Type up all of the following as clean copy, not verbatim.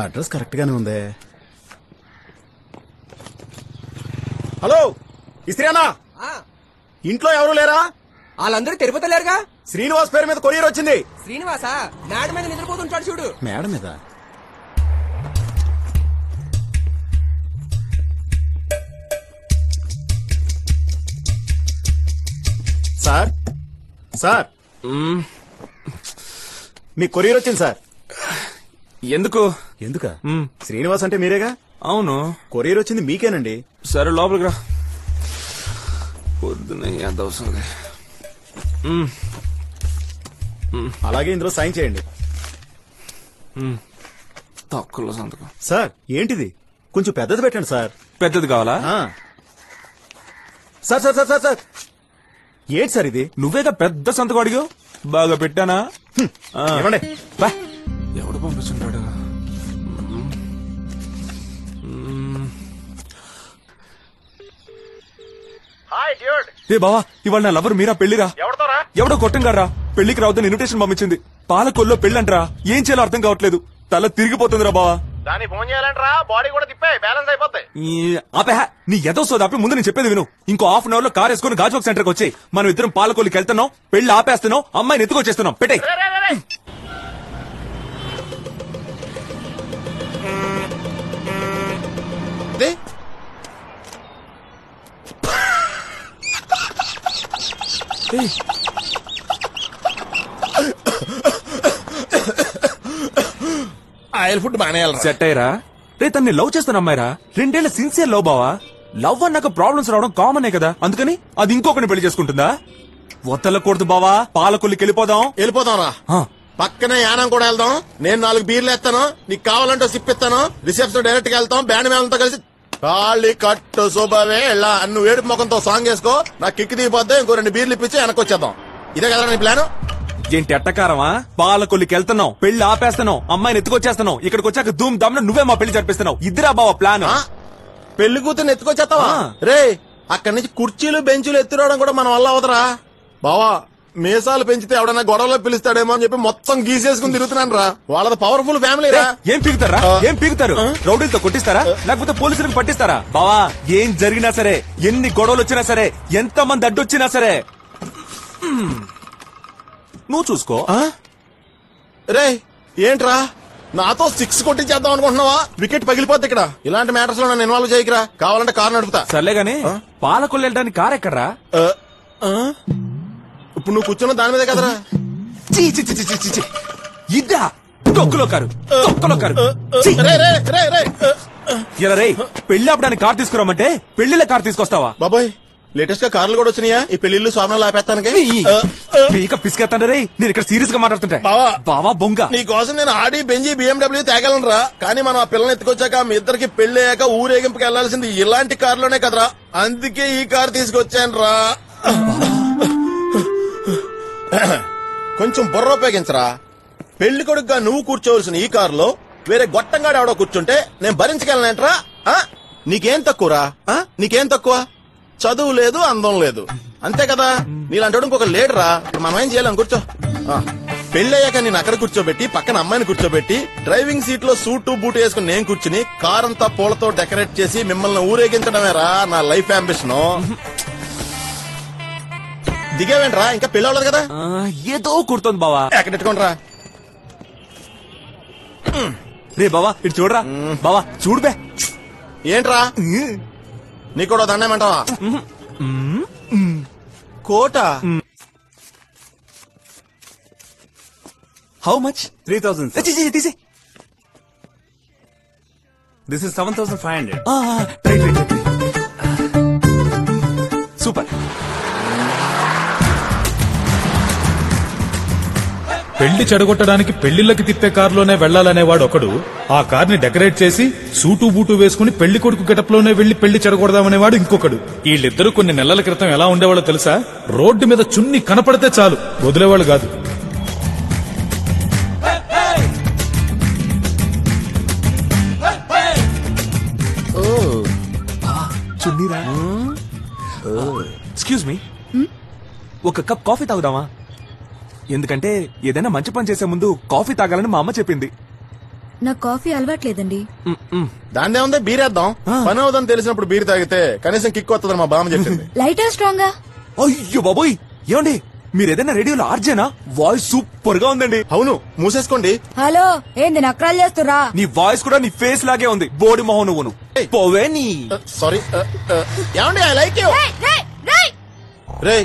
Address correct గానే ఉందే. Hello ఇస్త్రీ అన్నా, ఇంట్లో ఎవరు లేరా? వాళ్ళందరూ తిరుపతి లేరుగా. శ్రీనివాస్ పేరు మీద కొరియర్ వచ్చింది. శ్రీనివాసా? మేడ మీద నిద్రపోతుంటాడు చూడు. మేడ మీద? సార్ సార్ మీ కొరియర్ వచ్చింది సార్. ఎందుకు? ఎందుకా? శ్రీనివాస్ అంటే మీరేగా? అవును. కొరియర్ వచ్చింది మీకేనండి. సరే లోపలికి రా. పొద్దున్న ఎంత అవసరం. అలాగే ఇందులో సైన్ చేయండి. తక్కువలో సంతకం. సార్ ఏంటిది? కొంచెం పెద్దది పెట్టండి సార్. పెద్దది కావాలా? Sir sir sir sir sir ఏంటి సార్ ఇది? నువ్వేగా పెద్ద సంతకం అడిగావు. బాగా పెట్టానా? ఏమండి ఎవడు పంపిస్తుంటాడు? ఏ బావా, ఇవాళ నా లవర్ మీరా పెళ్లిరా. ఎవడో కొట్టంగారా పెళ్లికి రావద్దని ఇన్విటేషన్ పంపించింది. పాలకొల్లో పెళ్ళంటరా. ఏం చేయాలో అర్థం కావట్లేదు. తల తిరిగిపోతుందిరా బావా. దాన్ని ఫోన్ చేయాలంటరా, బాడీ కూడా తిప్పే బ్యాలెన్స్ అయిపోతాయి. ఆపే నీ ఏదో సోది ఆపి ముందు నేను చెప్పేది విను. ఇంకో హాఫ్ అన్ అవర్ లో కార్ వేసుకుని గాజువాక్ సెంటర్ కి వచ్చి మనం ఇద్దరం పాలకొల్లికి వెళ్తున్నాం. పెళ్లి ఆపేస్తున్నాం, అమ్మాయిని ఎత్తుకొచ్చేస్తున్నాం. పెట్టే ఆయిల్ ఫుడ్ మానేయాలి. సెట్ అయ్యరా? రే తన్ని లవ్ చేస్తున్న అమ్మాయిరా. 2 ఏళ్ల సిన్సియర్ లవ్ బావా. లవ్ అన్నాక ప్రాబ్లమ్స్ రావడం కామనే కదా. అందుకని అది ఇంకొకరిని పెళ్లి చేసుకుంటుందా? వద్దలకూడదు బావా. పాలకొల్లికి వెళ్ళిపోదాం. వెళ్ళిపోదాం రా. పక్కనే యానం కూడా వెళ్దాం. నేను 4 బీర్లు ఎత్తాను, నీకు కావాలంటే సిప్పిస్తాను. రిసెప్షన్ డైరెక్ట్ గా వెళ్తాం. బ్యాండ్ మేళంతో కలిసి కాళీ కట్టు శుభవే ఇలా నువ్వు ఏడుపు ముఖంతో సాంగ్ వేసుకో. నాకు కిక్కి దిగిపోద్ది. ఇంకో 2 బీర్లు ఇప్పించి వెనక్కి వచ్చేద్దాం. ఇదే కదా నీ ప్లాన్? ఏంటి అట్టకారమా? పాలకొల్లికి వెళ్తున్నాం, పెళ్లి ఆపేస్తున్నాం, అమ్మాయిని ఎత్తుకొచ్చేస్తున్నాం. ఇక్కడికి వచ్చాక ధూమ్ ధామ్ నువ్వే మా పెళ్లి జరిపిస్తున్నావు. ఇద్దరా బావా ప్లాన్? పెళ్లి కూతురు ఎత్తుకొచ్చేస్తావా? రే అక్కడి నుంచి కుర్చీలు బెంచీలు ఎత్తురావడం కూడా మన వల్ల అవదరా బావా. మీసాలు పెంచితే ఎవడన్నా గొడవలో పిలుస్తాడేమో అని చెప్పి మొత్తం గీసేసుకుని తిరుగుతున్నాను రా. వాళ్ళది పవర్ఫుల్ ఫ్యామిలీ రా. ఏం పీకుతారా? ఏం పీకుతారు? రౌడీలతో కొట్టిస్తారా లేకపోతే పోలీసులకు పట్టిస్తారా? బావా ఏం జరిగినా సరే, ఎన్ని గొడవలు వచ్చినా సరే, ఎంత మంది అడ్డొచ్చినా సరే నువ్వు చూసుకో. రే ఏంట్రా నాతో 6 కొట్టించేద్దాం అనుకుంటున్నావా? వికెట్ పగిలిపోద్ది ఇక్కడ. ఇలాంటి మ్యాటర్స్ లో నన్ను ఇన్వాల్వ్ చేయకురా. కావాలంటే కారు నడుపుతా. సర్లే గాని పాలకొల్లు వెళ్ళడానికి కారు ఎక్కడరా? ఇప్పుడు నువ్వు కూర్చున్న దాని మీదే కదరా. ఇద్దా తొక్కులో కారు, తొక్కలో కారు. ఇలా రే పెళ్లి ఆపడానికి కారు తీసుకురామంటే పెళ్లిలో కారు తీసుకొస్తావా? బాబాయ్ లేటెస్ట్ గా కార్లు కూడా వచ్చినాయా? ఈ పెళ్లిళ్ళు స్వామినాలు ఆపేస్తానికి పిసికేస్తాను రే. నేను ఇక్కడ సీరియస్ గా మాట్లాడుతుంటా. బావా బొంగ నీకోసం నేను ఆడి బెంజీ BMW తేగలను రా. కానీ మనం ఆ పిల్లల్ని ఎత్తుకొచ్చాక మీ ఇద్దరికి పెళ్లి అయ్యాక ఊరేగింపుకి వెళ్లాల్సింది ఇలాంటి కార్లోనే కదరా. అందుకే ఈ కార్ తీసుకొచ్చాను రా. కొంచెం బుర్ర ఉపయోగించరా. పెళ్లి కొడుకుగా నువ్వు కూర్చోవలసిన ఈ కారులో వేరే గొట్టంగాడు ఎవడో కూర్చుంటే నేను భరించగలనేంట్రా? నీకేం తక్కువరా? నీకేం తక్కువ? చదువు లేదు, అందం లేదు, అంతే కదా. నీలాంటి ఇంకొక లేడురా. మనం ఏం చేయాలని కూర్చో. పెళ్ళయ్యాక నేను అక్కడ కూర్చోబెట్టి పక్కన అమ్మాయిని కూర్చోబెట్టి డ్రైవింగ్ సీట్ లో సూటు బూటు వేసుకుని నేను కూర్చుని కార్ అంతా పూలతో డెకరేట్ చేసి మిమ్మల్ని ఊరేగించడమేరా నా లైఫ్ అంబిషన్. దిగేవేంట్రా? ఇంకా పెళ్లి అవ్వలేదు కదా. ఏదో కుడుతోంది బావా. ఎక్కడెట్టుకోండిరా. రే బావా ఇటు చూడరా. బావా చూడుబే. ఏంట్రా నీ కూడా దండేమంటావా? కోట. How much? 3000. తీసి. This is 7500. సూపర్. పెళ్లి చెడగొట్టడానికి పెళ్లిళ్ళకి తిప్పే కారులోనే వెళ్లాలనేవాడు ఒకడు, ఆ కార్ని డెకరేట్ చేసి సూటు బూటు వేసుకుని పెళ్లి కొడుకు గెటప్ లోనే వెళ్లి పెళ్లి చెడగొడదామనేవాడు ఇంకొకడు. వీళ్ళిద్దరూ కొన్ని నెలల క్రితం ఎలా ఉండేవాళ్ళో తెలుసా? రోడ్డు మీద చున్ని కనపడితే చాలు వదిలేవాళ్ళు కాదు. చున్నీరా? ఎక్స్క్యూజ్ మీ, ఒక కప్ కాఫీ తాగుదామా? ఎందుకంటే ఏదైనా మంచి పని చేసే ముందు కాఫీ తాగాలని మా అమ్మ చెప్పింది. నాకు కాఫీ అలవాట్లేదండి. దాన్నే ఉంది బీరేద్దాం. పని అవుదని తెలిసినప్పుడు బీర్ తాగితే కనీసం కిక్ వస్తుందని మా బామ్మ చెప్పింది. లైటా స్ట్రాంగా? అయ్యో బాబోయ్, ఏమండి మీరు ఏదైనా రేడియోలో ఆర్జేనా? వాయిస్ సూపర్ గా ఉందండి. అవును, మూసేసుకోండి. హలో, ఏంది నక్రాలు చేస్తురా? నీ వాయిస్ కూడా నీ ఫేస్ లాగే ఉంది. బోడి మొహం నువ్వును. పోవే నీ. సారీ ఏమండి, ఐ లైక్ యూ. రే,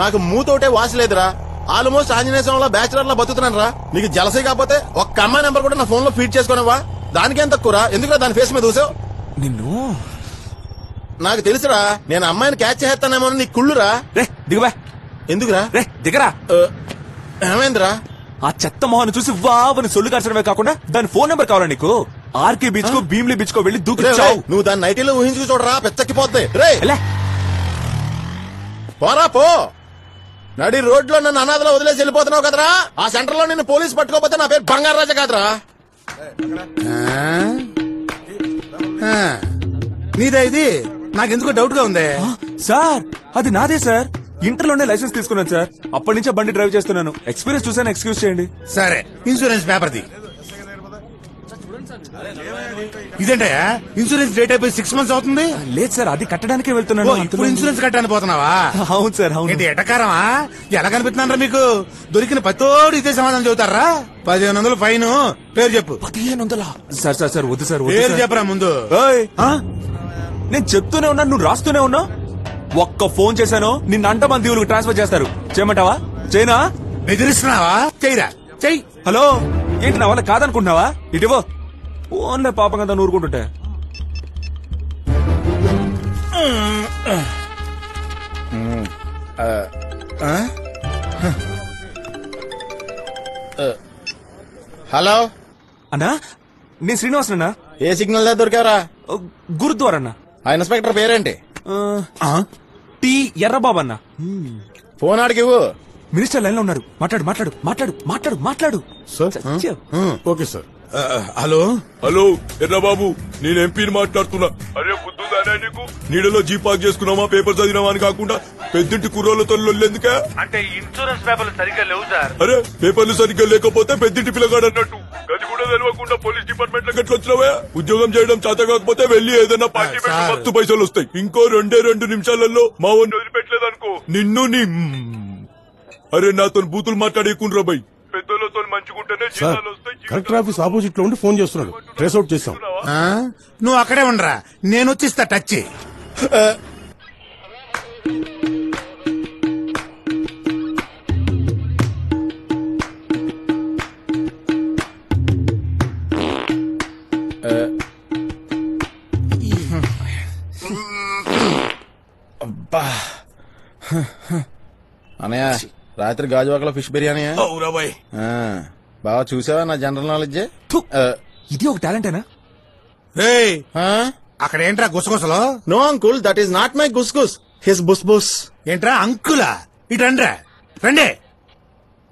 నాకు మూతోటే వాసలేదురా. ఆల్మోస్ట్ ఆంజనేయ స్వామిలో బ్యాచులర్ లా బతుకుతున్నాను రా. నీకు జలసీ కాకపోతే ఒక్క అమ్మాయి నెంబర్ కూడా నా ఫోన్ లో ఫీడ్ చేసుకోనవా? దానికేం తక్కువరా? ఎందుకురా దాని ఫేస్ మీద చూసావు? నిన్ను నాకు తెలుసురా, నేను అమ్మాయిని క్యాచ్ చేస్తానేమో నీకు కుళ్ళురా. రే దిగబా. ఎందుకురా? రే దిగరా. ఏమైందిరా? ఆ చెత్త మొహాన్ని చూసి వావని సొల్లు కార్చడమే కాకుండా దాని ఫోన్ నెంబర్ కావాలా నీకు? ఆర్కే బీచ్ కో భీమ్లీ బీచ్ కో వెళ్ళి దూకిచ్చావు. నువ్వు దాన్ని నైటీలో ఊహించుకు చూడరా, పెచ్చక్కిపోద్ది. రే ఎలా పోరా పో. నడి రోడ్లో నన్ను అనాథలో వదిలేసి వెళ్ళిపోతున్నావు కదరా. ఆ సెంటర్ లో నిన్ను పోలీసు పట్టుకోకపోతే నా పేరు బంగారాజా కాదురా. నీదే ఇది? నాకెందుకో డౌట్ గా ఉంది. సార్ అది నాదే సార్. ఇంటర్లోనే లైసెన్స్ తీసుకున్నాను సార్. అప్పటి నుంచే బండి డ్రైవ్ చేస్తున్నాను. ఎక్స్పీరియన్స్ చూసాను, ఎక్స్క్యూజ్ చేయండి. సరే, ఇన్సూరెన్స్ పేపర్ది. ఇదేంటయ్యా, ఇన్సూరెన్స్ డేట్ అయిపోయి 6 months అవుతుంది. లేదు సార్, అది కట్టడానికే ఓ, వెళ్తున్నాను. ఇప్పుడు ఇన్సూరెన్స్ కట్టాలని పోతున్నావా? అవును సార్, అవును. ఏంటి ఎటకారమా? ఎలా కనిపిస్తున్నారా మీకు? దొరికిన పత్తోడు ఇదే సమాధానం చెబుతారా? 1500 ఫైన్. పేరు చెప్పు. 1500? సార్ సార్ సార్ వద్దు సార్, వద్దు పేరు సార్. చెప్పరా ముందు. ఏయ్, నేను చెప్తూనే ఉన్నా, నువ్వు రాస్తూనే ఉన్నా. ఒక్క ఫోన్ చేశాను, నిన్న అంటమంది ఊరికి ట్రాన్స్ఫర్ చేస్తారు. చేయమంటావా? చేయనా? బెదిరిస్తున్నావా? చెయ్యరా, చెయ్యి. హలో, ఏంటి నా వల్ల కాదనుకుంటున్నావా? ఇటువో. ఫోన్లే పాపం కదా నూరుకుంటుంటే. హలో అన్నా, నేను శ్రీనివాస్ అన్నా. ఏ సిగ్నల్ దగ్గర దొరికావరా? గురుద్వారా అన్నా. ఆ ఇన్స్పెక్టర్ పేరేంటి? టీ ఎర్రబాబు అన్నా. ఫోన్ ఆడికి ఇవ్వు. మినిస్టర్ లైన్ లో ఉన్నారు. మాట్లాడు మాట్లాడు మాట్లాడు మాట్లాడు మాట్లాడు. చచ్చావు. Okay sir. Hello hello Errababu, నేను ఎంపీని మాట్లాడుతున్నా. అరే బుద్ధుదానే నీకు? నీడలో జీ పార్క్ చేసుకున్నావా, పేపర్ చదివినావా అని కాకుండా పెద్దింటి కుర్రోళ్ళతో లొల్లెందుకే? అంటే ఇన్సూరెన్స్ పేపర్లు సరిగ్గా లేవు సార్. అరే పేపర్లు సరిగ్గా లేకపోతే పెద్దింటి పిల్లగాడు అన్నట్టు. గది కూడా తెలియకుండా పోలీస్ డిపార్ట్మెంట్ లో గట్ల వచ్చినావా? ఉద్యోగం చేయడం చేత కాకపోతే వెళ్ళి ఏదైనా పార్టీ పెట్టి మస్తు పైసలు వస్తాయి. ఇంకో 2 నిమిషాలలో మా వాడిని వదిలిపెట్టలేదనుకో నిన్ను నీ. అరే నాతో బూతులు మాట్లాడేకుండ్రా బై. పెద్దలతో మంచిగుంటేనే జీతాలు వస్తాయి. కలెక్టర్ ఆఫీస్ ఆపోజిట్ లో ఉండి ఫోన్ చేస్తున్నాడు. ట్రేస్ అవుట్ చేస్తాం. నువ్వు అక్కడే ఉండరా, నేను వచ్చిస్తా. టచ్ అనయ్య, రాత్రి గాజువాకలో ఫిష్ బిర్యానీ. అవురా బాయ్. బాగా చూసావా నా జనరల్ నాలెడ్జ్? ఇది ఒక టాలెంటేనా? రేయ్, అక్కడ ఏంట్రా గుసగుసలో? No uncle, that is not my గుస్ గుస్, హిస్ బుస్ బుస్. ఏంట్రా అంకులా? ఇటు రండ్రా, రండి.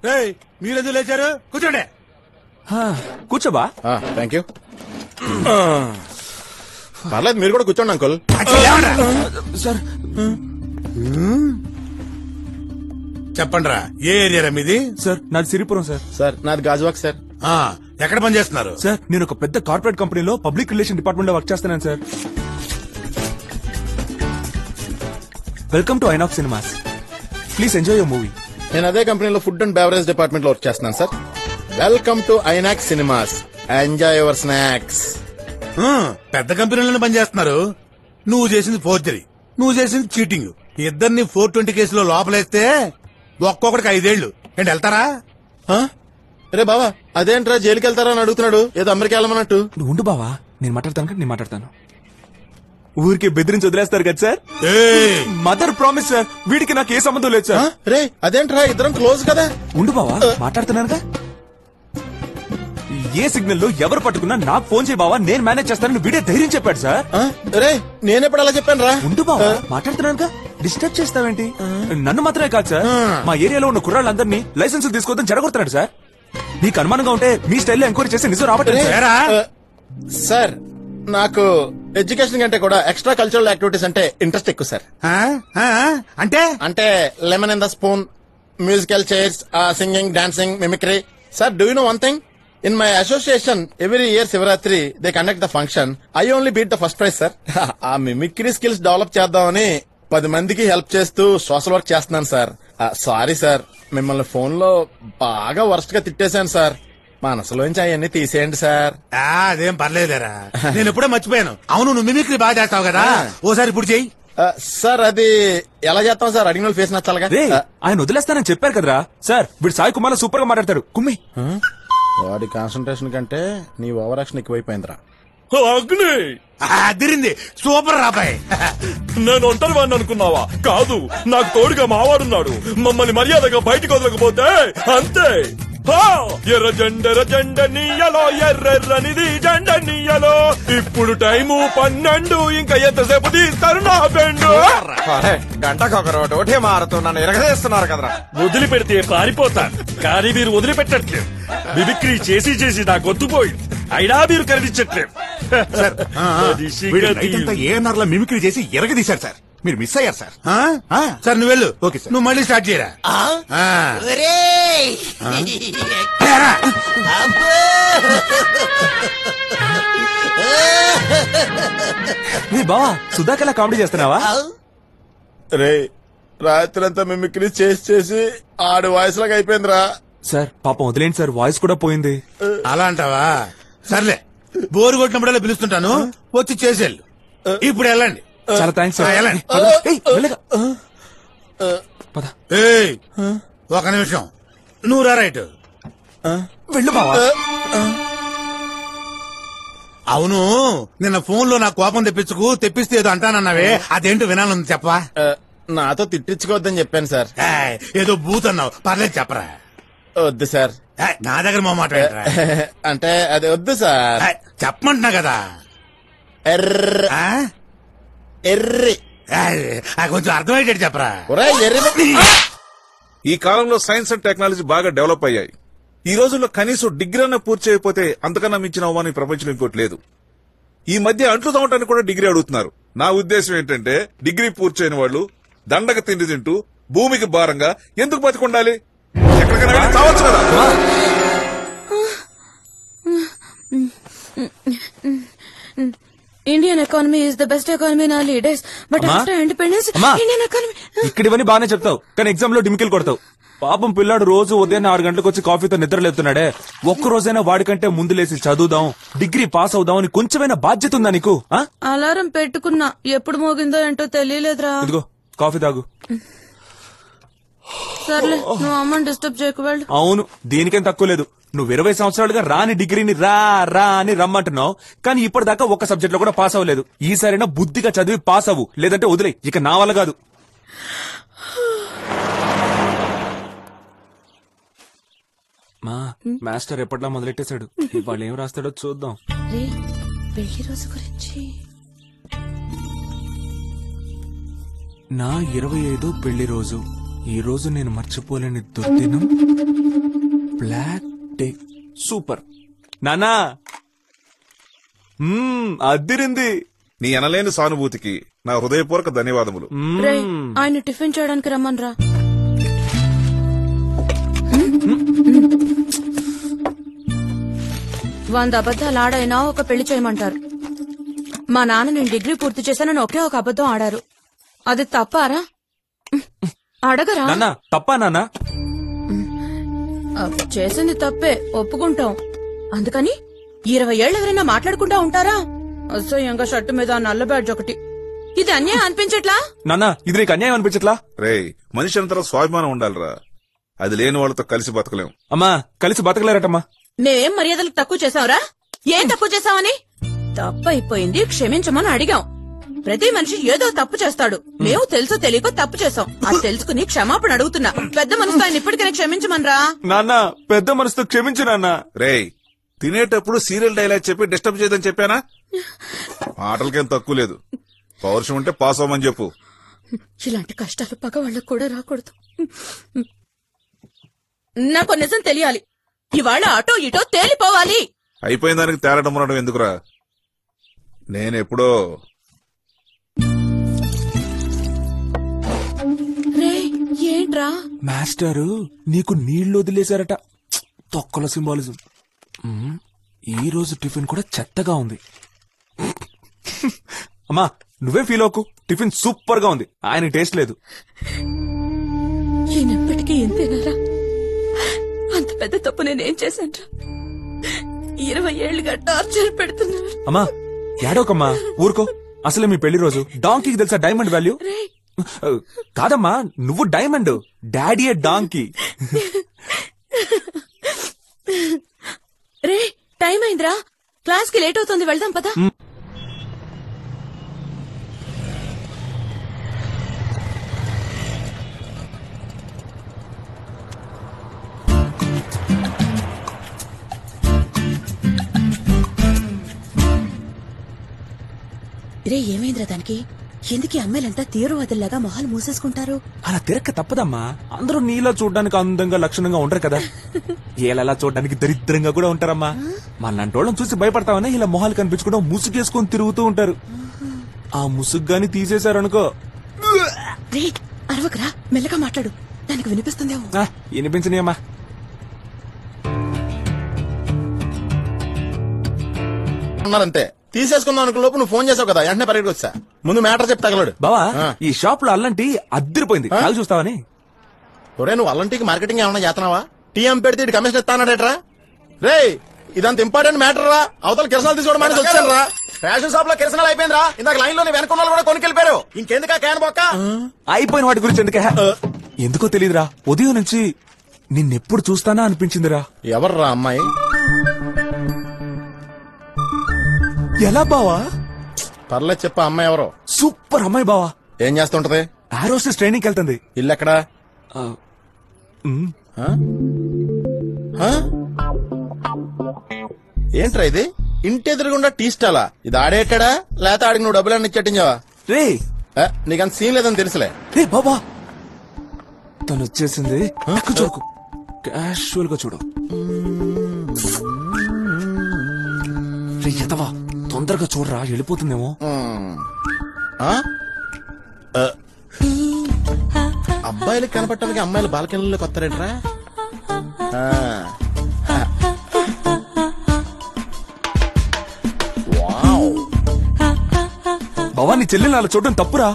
రేయ్, మీరెందుకు లేచారు? కూర్చోండి. కూర్చోబా. Thank you. పర్లేదు, మీరు కూడా కూర్చోండి అంకుల్. సార్ చెప్పండిరా, ఏ ఏరియా మీది? సార్ నాది సిరిపురం సార్. సార్ నాది గాజువాక్ సార్. ఎక్కడ పని చేస్తున్నారు? సార్ నేను ఒక పెద్ద కార్పొరేట్ కంపెనీలో పబ్లిక్ రిలేషన్ డిపార్ట్మెంట్ లో వర్క్ చేస్తున్నాను sir. Welcome to INOX cinemas. Please enjoy your movie. నేను అదే కంపెనీలో ఫుడ్ అండ్ బెవరేజ్ డిపార్ట్మెంట్ లో వర్క్ చేస్తున్నాను sir. Welcome to INOX cinemas, enjoy your snacks. పెద్ద కంపెనీలోనే పని చేస్తున్నారు. నువ్వు చేసింది ఫోర్జరీ, నువ్వు చేసింది చీటింగ్. ఇద్దరిని 420 కేసులో లోపలేస్తే ఒక్కొక్కడికి 5 ఏళ్లు. ఏంటి వెళ్తారా? రే బావా, అదేంట్రా జైలుకి వెళ్తారా అని అడుగుతున్నాడు, ఏదో అమెరికా వెళ్ళమన్నట్టు. నువ్వు ఉండు బావా, నేను మాట్లాడతాను. నేను మాట్లాడతాను. ఊరికే బెదిరించి వదిలేస్తారు కదా సార్. మదర్ ప్రామిస్ సార్, వీడికి నాకు ఏ సంబంధం లేదు సార్. రే అదేంట్రా, ఇద్దరం క్లోజ్ కదా. ఉండు బావా, మాట్లాడుతున్నానుగా. ఏ సిగ్నల్ లో ఎవరు పట్టుకున్నా నాకు ఫోన్ చేయి బావా, నేను మేనేజ్ చేస్తానని వీడే ధైర్యం చెప్పాడు సార్. రే నేనెప్పుడు అలా చెప్పాను రా. ఉండు బావా, మాట్లాడుతున్నానుగా. డిస్టర్బ్ చేస్తావేంటి? నన్ను మాత్రమే కాదు సార్, మా ఏరియాలో ఉన్న కుర్రాళ్ళందరినీ లైసెన్స్ తీసుకోవద్దని జరగొడుతున్నాడు సార్. నీకు అనుమానంగా ఉంటే మీ స్టైల్లో ఎంక్వైరీ చేసి నిజం రావట్లేదు సార్. నాకు ఎడ్యుకేషన్ కంటే కూడా ఎక్స్ట్రా కల్చరల్ యాక్టివిటీస్ అంటే ఇంట్రెస్ట్ ఎక్కువ సార్. అంటే lemon in the spoon, musical chairs, singing, dancing, mimicry. Sir do you know one thing? In my association, every year Shivaratri, they conduct the function. I only beat the first prize, sir. ఆ mimicry skills develop చేద్దామని 10 మందికి help చేస్తూ social work చేస్తున్నాను sir. Sorry sir, మిమ్మల్ని phone లో బాగా worst గా తిట్టేశాను sir. మనసులోంచి అవన్నీ తీసేయండి సార్. అదేం పర్లేదురా, నేను ఎప్పుడో మర్చిపోయాను. అవును, నువ్వు మిమిక్రీ బాగా చేస్తావు కదా, ఓసారి ఇప్పుడు చెయ్యి. సార్ అది ఎలా చేస్తాం సార్? అడిగిన వాళ్ళు ఫేస్ నచ్చాలిగా. ఆయన వదిలేస్తానని చెప్పారు కదరా సార్. వీడు సాయి కుమార్ సూపర్ గా మాట్లాడతాడు. కుమ్మి వాడి కాన్సన్ట్రేషన్ కంటే నీ ఓవర్ యాక్షన్ ఎక్కువైపోయిందిరా. అగ్ని అదిరింది, సూపర్ రాబాయ్. నేను ఒంటరి వాడిని అనుకున్నావా? కాదు, నాకు తోడుగా మావాడున్నాడు. మమ్మల్ని మర్యాదగా బయటకు వదలకపోతే అంతే. ఎర్ర జెండ నీయలో, ఎర్రెర్రనిది జెండ నీయలో. ఇప్పుడు టైము 12, ఇంకా ఎంతసేపు తీస్తారు నా బెండు? గంటకొకరోటే మారుతూ నన్ను ఎరగదీస్తున్నారు కదరా. వదిలిపెడితే పారిపోతాను, కానీ మీరు వదిలిపెట్టట్లేదు. మిమిక్రీ చేసి చేసి నా గొంతుపోయింది, అయినా మీరు కనిపించట్లేదు. ఏఎన్ఆర్ లో మిమిక్రీ చేసి ఎరగదీశారు సార్. మీరు మిస్ అయ్యారు సార్. సార్ నువ్వు వెళ్ళు. Okay sir. నువ్వు మళ్ళీ స్టార్ట్ చేయరా. బావా సుధాకర్ కామెడీ చేస్తున్నావా? రే రాత్రంతా మిమిక్రీ చేసి చేసి ఆడు వాయిస్ లాగా అయిపోయిందిరా. సార్ పాపం వదిలేండి సార్, వాయిస్ కూడా పోయింది. అలా అంటావా? సర్లే, బోరు కొట్టినప్పుడల్లా పిలుస్తుంటాను, వచ్చి చేసేళ్ళు. ఇప్పుడు వెళ్ళండి. చాలా థ్యాంక్స్ సార్. వెళ్ళండి. ఏయ్, ఒక నిమిషం, నువ్వు రా. రైట్, వెళ్ళు బావా. అవును, నిన్న ఫోన్ లో నా కోపం తెప్పిస్తే ఏదో అంటానన్నావే, అదేంటో వినాలని చెప్పవా? నాతో తిట్టించుకోవద్దని చెప్పాను సార్. ఏదో బూత్ అన్నావు, పర్లేదు చెప్పరా. వద్దు సార్. నా దగ్గర మా మాట అంటే అది వద్దు సార్. చెప్పమంటున్నా కదా. ఎర్రి కొంచెం అర్థమయ్యేటట్టు చెప్పరా. ఈ కాలంలో సైన్స్ అండ్ టెక్నాలజీ బాగా డెవలప్ అయ్యాయి. ఈ రోజుల్లో కనీసం డిగ్రీ అన్న పూర్తి చేయకపోతే అంతకన్నా మించిన అవమానం ఈ ప్రపంచంలో ఇంకోటి లేదు. ఈ మధ్య అంట్లు తోమటానికి కూడా డిగ్రీ అడుగుతున్నారు. నా ఉద్దేశం ఏంటంటే, డిగ్రీ పూర్తి చేయని వాళ్ళు దండగ తిండి తింటూ భూమికి భారంగా ఎందుకు బతికుండాలి? ఎక్కడికైనా వెళ్ళి చావచ్చు కదా. Indian economy is the best economy in all days, but after independence Indian economy. ఇక్కడ ఇవన్నీ బాగానే చెప్తావు, కానీ ఎగ్జామ్ లో డిమికిల్ కొడతావు. పాపం పిల్లాడు రోజు ఉదయం 6 గంటలకు వచ్చి కాఫీతో నిద్రలేస్తున్నాడే. ఒక్క రోజైనా వాడికంటే ముందు లేసి చదువుదాం, డిగ్రీ పాస్ అవుదాం అని కొంచెమైనా బాధ్యత ఉందా నీకు? అలారం పెట్టుకున్నా, ఎప్పుడు మోగిందో ఏంటో తెలియలేదురా. ఇదిగో కాఫీ తాగు. సర్లే, నువ్వు అమ్మని డిస్టర్బ్ చేయకు, వెళ్ళు. అవును, దీనికేం తక్కువ లేదు. నువ్వు 20 సంవత్సరాలుగా రాని డిగ్రీని రా రా అని రమ్మంటున్నావు, కానీ ఇప్పటిదాకా ఒక్క సబ్జెక్ట్ లో కూడా పాస్ అవ్వలేదు. ఈసారైనా బుద్ధిగా చదివి పాస్ అవ్వు, లేదంటే వదిలే. ఇక నా వల్ల కాదు. మా మాస్టర్ ఎప్పట్లా మొదలెట్టేశాడు. ఇవాళ ఏం రాస్తాడో చూద్దాం. పెళ్లి రోజు గురించి నా 25వ పెళ్లి రోజు. ఈ రోజు నేను మర్చిపోలేని దుర్దినం. Black day. సూపర్ నానా, అద్దిరింది. నీ అనలేని సానుభూతికి నా హృదయపూర్వక ధన్యవాదములు. ఆయన టిఫిన్ చేయడానికి రమ్మనరా. 100 అబద్దాలు ఆడైనా ఒక పెళ్లి చేయమంటారు. మా నాన్న నేను డిగ్రీ పూర్తి చేశానని ఒకే ఒక అబద్దం ఆడారు. అది తప్పారా? అడగరా? తప్పా నాన్న? చేసింది తప్పే, ఒప్పుకుంటాం. అందుకని 20 ఏళ్ళు ఎవరైనా మాట్లాడుకుంటా ఉంటారా? అసహ్యంగా షర్టు మీద నల్ల బ్యాడ్జ్ ఒకటి. ఇది అన్యాయం అనిపించట్లా? నాన్న, ఇది నీకు అన్యాయం అనిపించట్లా? రే, మనిషి అంతలో స్వాభిమానం ఉండాలిరా. అది లేని వాళ్ళతో కలిసి బతకలేం. అమ్మా, కలిసి బతకలేరటమ్మా. నేనేం మర్యాదలకు తక్కువ చేశావురా? ఏం తక్కువ చేశావని? తప్పైపోయింది, క్షమించమని అడిగాం. ప్రతి మనిషి ఏదో తప్పు చేస్తాడు. మేము తెలుసో తెలియకో తప్పు చేశాం. అది తెలుసుకుని క్షమాపణ అడుగుతున్నా. పెద్ద మనసుతో ఆయన ఇప్పటికైనా క్షమించమనరా. నాన్న, పెద్ద మనసుతో క్షమించు నాన్న. రే, తినేటప్పుడు సీరియల్ డైలాగ్ చెప్పి డిస్టర్బ్ చేయదని చెప్పానా? మాటలకేం తక్కువ లేదు. పౌరుషం ఉంటే పాస్ అవ్వమని చెప్పు. ఇలాంటి కష్టాలు పగ వాళ్ళకు కూడా రాకూడదు. నాకు నిజం తెలియాలి. ఇవాళ అటో ఇటో తేలిపోవాలి. అయిపోయిన దానికి తేలడం ఉండడం ఎందుకురా? నేనెప్పుడో ఏంట్రా మాస్టరు నీకు నీళ్లు వదిలేశారట. తొక్కల సింబాలిజం. ఈ రోజు టిఫిన్ కూడా చెత్తగా ఉంది. అమ్మా నువ్వే ఫీల్ అవ్వకు, టిఫిన్ సూపర్ గా ఉంది. ఆయన టేస్ట్ లేదు. ఈయనప్పటికీ ఎంతేనారా? అంత పెద్ద తప్పు నేనేం చేశాను? 20 ఏళ్లుగా టార్చర్ పెడుతున్నా. అమ్మా ఏడోకమ్మా, ఊరుకో. అసలే మీ పెళ్లి రోజు. డాంకీకి తెలుసా డైమండ్ వాల్యూ? కాదమ్మా, నువ్వు డైమండ్, డాడీ డాంకీ. రే టైం అయిందిరా, క్లాస్ కి లేట్ అవుతుంది, వెళ్దాం పదా. రే ఏమైందిరా దానికి? ఎందుకు అమ్మాయిలంతా తీవ్రవాదుల్లాగా మొహాలు మూసేసుకుంటారు? అలా తిరక్క తప్పదమ్మా. అందరూ నీలా చూడడానికి అందంగా లక్షణంగా ఉంటారు కదా, ఏలలా చూడడానికి దరిద్రంగా కూడా ఉంటారమ్మా. మనలాంటోళ్ళని చూసి భయపడతామని ఇలా మొహాలు కనిపించకుండా ముసుగేసుకొని తిరుగుతూ ఉంటారు. ఆ ముసుగ్గాని తీసేశారనుకో. రే అరవకరా, మెల్లగా మాట్లాడు, దానికి వినిపిస్తుందేమో. వినిపించనియమ్మా. ఉన్నారంతే. తీసేసుకుందాం అనుకున్న లోపు నువ్వు ఫోన్ చేసావు కదా, వెంటనే పరిగెత్తుకు వచ్చా. ముందు మ్యాటర్ చెప్తే తగలడు. బావా ఈ షాప్ లో అల్లంటి అద్దరిపోయింది, కాలు చూస్తావని. ఒరే నువ్వు అల్లంటికి మార్కెటింగ్ ఏమన్నా చేస్తున్నావా? టీఎం పెడితే కమిషన్ ఇస్తానడేట్రా? రే ఇదంత ఇంపార్టెంట్ మ్యాటర్ రా. అవతల కిరసనాలు తీసుకోవడం మానేసి వచ్చాను రా. రేషన్ షాప్ లో కిరసనాలు అయిపోయింది రా. ఇందాక లైన్ లో వెనకున్న కూడా కొనుకెళ్ళిపోయారు. ఇంకెందుకా క్యాన్ బొక్క? అయిపోయిన వాటి గురించి ఎందుకే? ఎందుకో తెలియదురా, ఉదయం నుంచి నిన్నెప్పుడు చూస్తానా అనిపించిందిరా. ఎవర్రా అమ్మాయి? ఎలా బావా? పర్లేదు చెప్పా, అమ్మాయి ఎవరో? సూపర్ అమ్మాయి బావా. ఏం చేస్తుంటది? ఏరోస్టేస్ ట్రైనింగ్ వెళ్తుంది. ఇల్లు ఎక్కడా? ఏంట్రా ఇది? ఇంటి ఎదురుగుండా టీ స్టాలా? ఇది ఆడేటాడా లేకపోతే ఆడికి నువ్వు డబ్బులన్నీ ఇచ్చేటించావా? రే నీకంత సీన్ లేదని తెలుసులే. రే బాబా తను వచ్చేసింది. చూడకు, క్యాషువల్ గా చూడు. రే ఎదవా తొందరగా చూడరా, వెళ్ళిపోతుందేమో. అబ్బాయిలకు కనపడటానికి అమ్మాయిలు బాల్కనీలోకి వస్తారేట్రా? బావా నీ చెల్లెలు అలా చూడడం తప్పురా.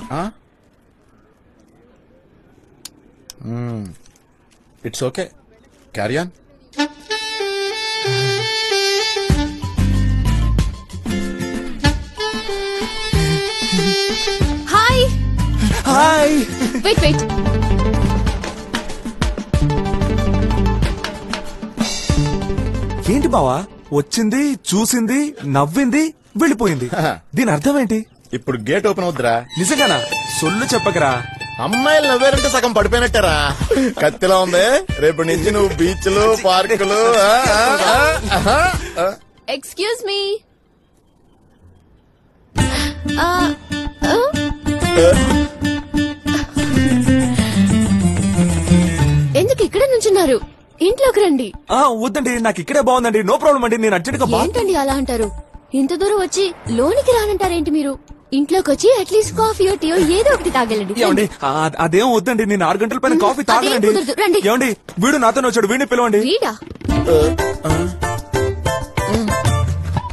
It's okay, carry on. Hi hi. Wait wait, ఏంటి బావా, వచ్చింది చూసింది నవ్వింది వెళ్ళిపోయింది. దీని అర్థం ఏంటి? ఇప్పుడు గేట్ ఓపెన్ అవుద్దిరా. నిజంగానా? సొల్లు చెప్పకరా. అమ్మాయిలు నవ్వారంటే సగం పడిపోయినట్టారా. కత్తిలా ఉంది. రేపు నుంచి నువ్వు బీచ్లు పార్కులు. Excuse me. ఎందుకు ఇక్కడ నుంచున్నారు? ఇంట్లోకి రండి. వద్దండి, నాకు ఇక్కడే బాగుందండి. నో ప్రాబ్లం అండి, నేను అర్జెంట్ గా. ఏంటండి అలా అంటారు? ఇంత దూరం వచ్చి లోనికి రానంటారేంటి మీరు? ఇంట్లోకి వచ్చి అట్లీస్ట్ కాఫీయో టీయో ఏదో ఒకటి తాగలండి. ఏమండి అదేం వద్దండి, నేను 6 గంటల పైన కాఫీ తాగలండి. ఏమండి వీడు నాతో వచ్చాడు, వీడిని పిలవండి. వీడా?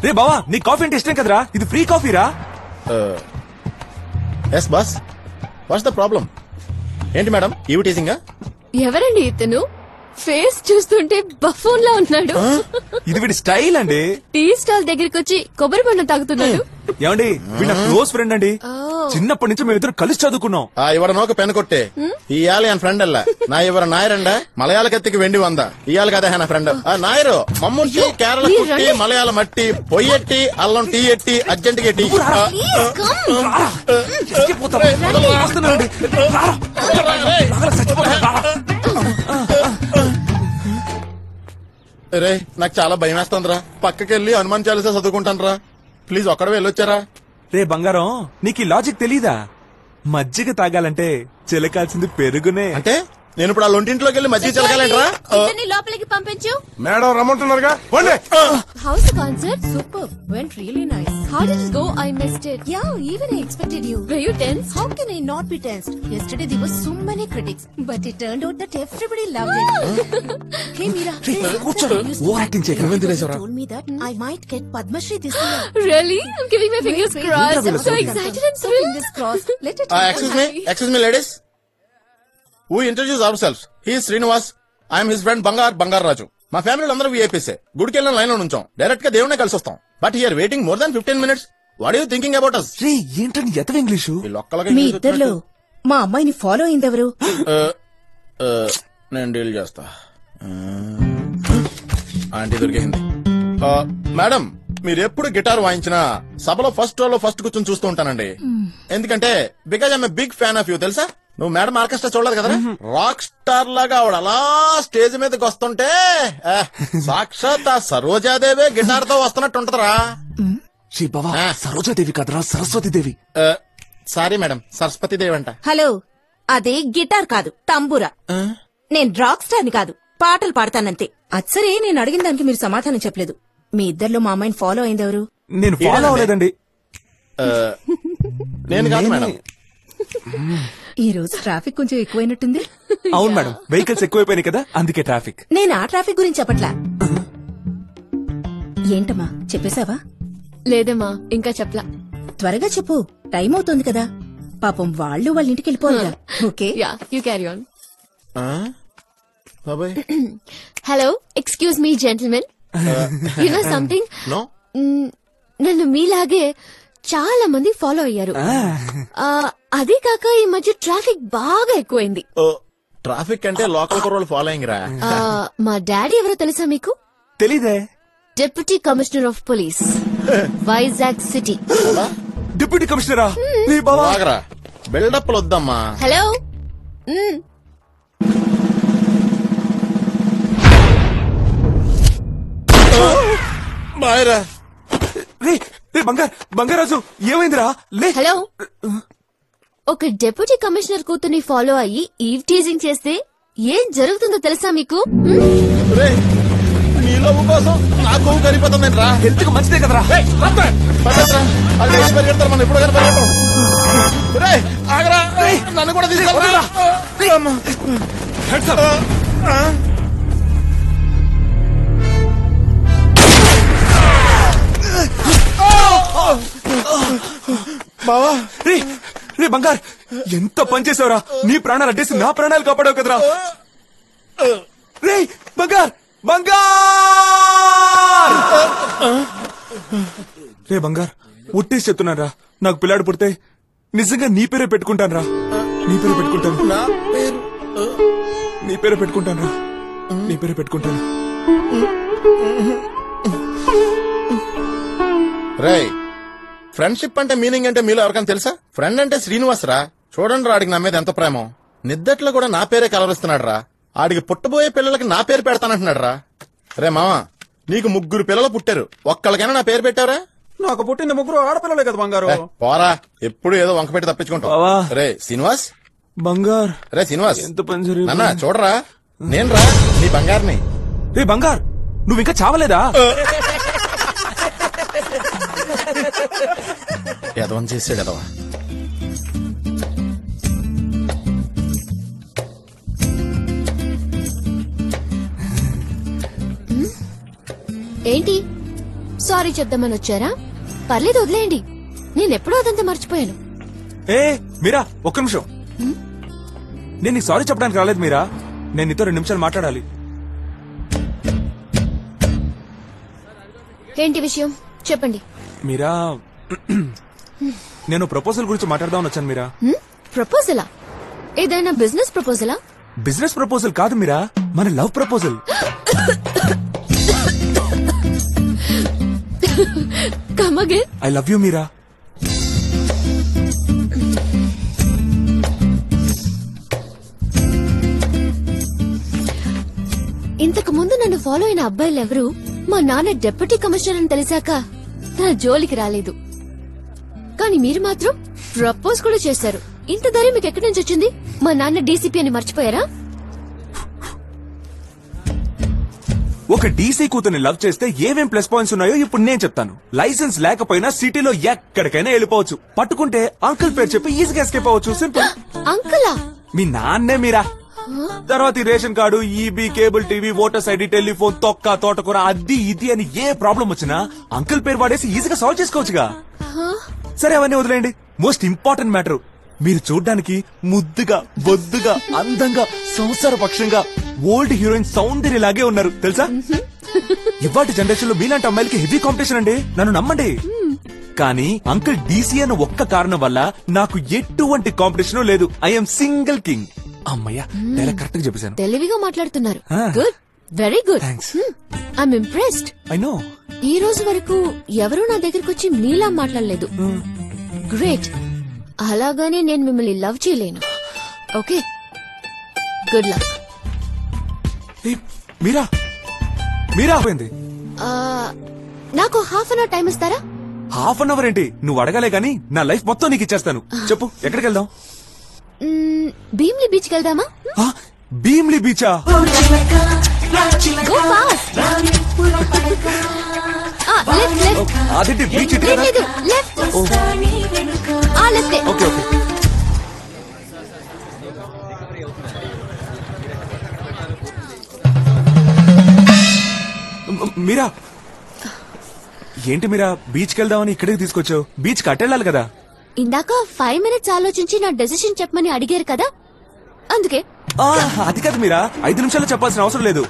రే బావా నీ కాఫీ అంటే ఇష్టం కదరా, ఇది ఫ్రీ కాఫీరా. Yes boss, what's the problem? ఏంటి మేడం ఈవ్ టీజింగ్? ఎవరండి ఇతను? ఫేస్ చూస్తుంటే బఫూన్ లా ఉన్నాడు. ఇది వీడి స్టైల్ అండి. టీ స్టాల్ దగ్గరికి వచ్చి కొబ్బరి బొండం తాగుతున్నాడు. ఏమండి వీడు నా క్లోజ్ ఫ్రెండ్ అండి. చిన్నప్పటి నుంచి మేమిద్దరు కలిసి చదువుకున్నాం. ఇవర నోక పెన్ కొట్టే ఇయాలి ఎన్ ఫ్రెండ్ అల్ల నా ఇవర నాయరండ మలయాళ కత్తికి వెండి వంద ఇయాలి కదా నా ఫ్రెండ్ నాయరు మమ్ముంటి కేరళ కుట్టి మలయాళ మట్టి పొయ్యెట్టి అల్లం టీ ఎట్టి అర్జెంట్ గా టీ. రే నాకు చాలా భయం వేస్తుందిరా. పక్కకెళ్ళి హనుమాన్ చాలీసా చదువుకుంటాను రా. ప్లీజ్ ఒక్కడ వెళ్ళొచ్చారా? రే బంగారం, నీకు ఈ లాజిక్ తెలీదా? మజ్జిగ తాగాలంటే చిలకాల్సింది పెరుగునే. అంటే నేను ఇప్పుడు వాళ్ళ ఒంటింట్లోకి వెళ్ళి మధ్య చెలగాలంటరా? ఇద్దరిని లోపలికి పంపించు. Madam రమ్మంటున్నారుగా. How's the concert? Superb. Went really nice. How did it go? I missed it. Yeah, even I expected you. Were you tense? How can I not be tensed? Yesterday there were so many critics, but it turned out that everybody loved it. Hey Meera, you told me that I might get Padma Shri this year. Really? I'm giving my fingers crossed. I'm so excited and thrilled. Fingers crossed. Let it Excuse me, ladies. Who introduce ourselves? He is Srinivas. I am his friend Bangar Raju. మా ఫ్యామిలీలో అందరూ వీఐపీసే. గుడికి వెళ్ళిన line లో నుంచాం. Direct గా దేవునే కలిసి వస్తాం. But here waiting more than 15 minutes. What you thinking about us? ఏంటని ఎతవ ఇంగ్లీషు? మీ ఇద్దర్లో మా అమ్మాయిని ఫాలో అయిందెవరు? నేను డీల్ చేస్తా. ఆంటీ దొరికింది. మేడం, మీరు ఎప్పుడు గిటార్ వాయించినా సభలో ఫస్ట్ రోలో ఫస్ట్ కూర్చొని చూస్తూ ఉంటానండి. ఎందుకంటే because I'm big fan of you. తెలుసా? నువ్వు మేడం ఆర్కెస్ట్రా చూడలేదు కదా? రాక్ స్టార్ లాగా ఆవిడ అలా స్టేజ్ మీదకి వస్తుంటే సాక్షాత్ ఆ సరోజాదేవి గిటార్ తో వస్తున్నట్టు ఉంటదరా. సరోజాదేవి కదరా, సరస్వతీదేవి. సారీ మేడం, సరస్వతీదేవి అంట. హలో, అది గిటార్ కాదు, తంబూరా. నేను రాక్ స్టార్ ని కాదు, పాటలు పాడతానంతే. అచ్చరే, నేను అడిగిన దానికి మీరు సమాధానం చెప్పలేదు. మీ ఇద్దర్లో మా అమ్మాయిని ఫాలో అయిందెవరు? నేను ఫాలో అవ్వలేదండి. నేను కాదు మేడం. ఈ రోజు ట్రాఫిక్ కొంచెం ఎక్కువైనట్టుంది. అవును మేడం, వెహికల్స్ ఎక్కువైపోయినాయి కదా, అందుకే ట్రాఫిక్. నేను ఆ ట్రాఫిక్ గురించి చెప్పట్లా. ఏంటమ్మా, చెప్పేశావా? లేదమ్మా, ఇంకా చెప్పలా. త్వరగా చెప్పు, టైం అవుతోంది కదా. పాపం వాళ్ళు వాళ్ళ ఇంటికి వెళ్ళిపోవాలిగా. Okay, ya, you carry on. Hello, excuse me gentlemen. You know something? No. నన్ను మీలాగే చాలా మంది ఫాలో అయ్యారు. అదే కాక ఈ మధ్య ట్రాఫిక్ బాగా ఎక్కువైంది. ట్రాఫిక్ అంటే లోకల్ కుర్రోళ్ళు ఫాలోయింగ్ రా. మా డాడీ ఎవరో తెలుసా మీకు? తెలీదే. Deputy commissioner of police, Vizag city. Deputy కమిషనరా? బిల్డప్ వద్దమ్మా. హలో, బాయ్రా. బంగారాజు, ఏమైందిరా? హలో, ఒక డిప్యూటీ కమిషనర్ కూతుర్ని ఫాలో అయ్యి ఈవ్ టీజింగ్ చేస్తే ఏం జరుగుతుందో తెలుసా మీకు? నీ లవ్ కోసం నాకు కరిపోతుంది రా. హెల్త్ కు మంచిదే కదరా. పరిగెడతారు, మనం ఎప్పుడు కనిపెడతాం. నన్ను కూడా తీసుకెళ్తా. బావా, రే బంగార్, ఎంత పనిచేసావురా. నీ ప్రాణాలు అడ్డేసి నా ప్రాణాలు కాపాడావు కదరా. రే బంగార్, రే బంగార్, ఒట్టేసి చెప్తున్నారా, నాకు పిల్లాడు పుడితే నిజంగా నీ పేరే పెట్టుకుంటాను రా. నీ పేరే పెట్టుకుంటాను. నీ పేరే పెట్టుకుంటాను రా. నీ పేరే పెట్టుకుంటాను. రే, ఫ్రెండ్షిప్ అంటే మీనింగ్ అంటే మీలో ఎవరికైనా తెలుసా? ఫ్రెండ్ అంటే శ్రీనివాస్ రా. చూడండి రా, ఆడికి నా మీద ఎంత ప్రేమో. నిద్దట్లో కూడా నా పేరే కలవరిస్తున్నాడు రా. ఆడికి పుట్టబోయే పిల్లలకి నా పేరు పెడతానంటున్నాడు రా. రే మావా, నీకు 3 పిల్లలు పుట్టారు, ఒక్కళ్ళకైనా నా పేరు పెట్టావరా? నాకు పుట్టిన 3 ఆడపిల్లలే కదా బంగారు. పోరా, ఎప్పుడు ఏదో వంక పెట్టి తప్పించుకుంటావు. రే శ్రీనివాస్, బంగార్. రే శ్రీనివాస్, ఎంత పని జరిగింది నాన్న చూడరా, నేను రా నీ బంగారుని. రే బంగార్, నువ్వు ఇంకా చావలేదా? ఎదవని చేసాడు ఎదవా. ఏంటి, సారీ చెప్దామని వచ్చారా? పర్లేదు, వదిలేయండి. నేనెప్పుడో అదంతా మర్చిపోయాను. ఏ మీరా, ఒక్క నిమిషం. నేను నీకు సారీ చెప్పడానికి రాలేదు మీరా. నేను నీతో 2 నిమిషాలు మాట్లాడాలి. ఏంటి విషయం, చెప్పండి. మీరా, నేను ప్రపోజల్ గురించి మాట్లాడదామని వచ్చాను మీరా. ప్రపోజలా? ఏదైనా బిజినెస్ ప్రపోజలా? బిజినెస్ ప్రపోజల్ కాదు మీరా, మన love proposal. Come again? I love you మీరా. ఇంతకు ముందు నన్ను ఫాలో అయిన అబ్బాయిలు ఎవరు మా నాన్న డిప్యూటీ కమిషనర్ అని తెలిసాక నా జోలికి రాలేదు. కానీ మీరు మాత్రం ప్రపోజ్ కూడా చేశారు. ఇంత ధైర్యం మీకు ఎక్కడి నుంచి వచ్చింది? మా నాన్న డీసీపీ అని మర్చిపోయారా? ఒక డీసీ కూతుర్ని లవ్ చేస్తే ఏమేం ప్లస్ పాయింట్స్ ఉన్నాయో ఇప్పుడు నేను చెప్తాను. లైసెన్స్ లేకపోయినా సిటీలో ఎక్కడికైనా వెళ్ళిపోవచ్చు. పట్టుకుంటే అంకుల్ పేరు చెప్పి ఈజీగా ఎస్కేప్ అవ్వచ్చు. సింపుల్. అంకులా? మీ నాన్నే మీరా. తర్వాత ఈ ration card, EB, cable TV, voters ID, telephone, తొక్క, తోటకూర, అది ఇది అని ఏ ప్రాబ్లం వచ్చినా అంకుల్ పేరు వాడేసి ఈజీగా సాల్వ్ చేసుకోవచ్చుగా. సరే అవన్నీ వదిలేండి. మోస్ట్ ఇంపార్టెంట్ మ్యాటర్, మీరు చూడ్డానికి ముద్దుగా, బొద్దుగా, అందంగా, సంసార పక్షంగా ఓల్డ్ హీరోయిన్ సౌందర్యలాగే ఉన్నారు తెలుసా. ఇవాటి జనరేషన్ లో మీలాంటి అమ్మాయిలకి హెవీ కాంపిటీషన్ అండి, నన్ను నమ్మండి. కానీ అంకుల్ డీసీ అన్న ఒక్క కారణం వల్ల నాకు ఎటువంటి కాంపిటీషన్ లేదు. I'm single king. అమ్మయ్యా, కరెక్ట్ గా చెప్పేశాను. తెలివిగా మాట్లాడుతున్నారు. Good, very good. I'm impressed. I know. ఈ రోజు వరకు ఎవరూ నా దగ్గరకు వచ్చి మీలా మాట్లాడలేదు. గ్రేట్. అలాగని నేను మిమ్మల్ని లవ్ చేయలేను. Okay, good luck. Meera Meera పోయింది. నాకు హాఫ్ అన్ అవర్ టైం ఇస్తారా? హాఫ్ అన్ అవర్ ఏంటి, నువ్వు అడగలే గానీ నా లైఫ్ మొత్తం నీకు ఇచ్చేస్తాను. చెప్పు ఎక్కడికి వెళ్దాం? భీమ్లీ బీచ్ కి వెళ్దామా? భీమ్లీ బీచా? Go fast. Left. అదేంటి బీచ్ ఇటు కదా? లేదు, left. లెఫ్ట్. ఓకే. మీరా ఏంటి మీరా బీచ్ కి వెళ్దామని ఇక్కడికి తీసుకొచ్చావు? బీచ్ కి అటెళ్ళాలి కదా. ఇందాక 5 minutes ఆలోచించి నా డెసిషన్ చెప్పమని అడిగారు కదా, అందుకే. అది కాదు మీరా, 5 నిమిషాలు చెప్పాల్సిన అవసరం లేదు.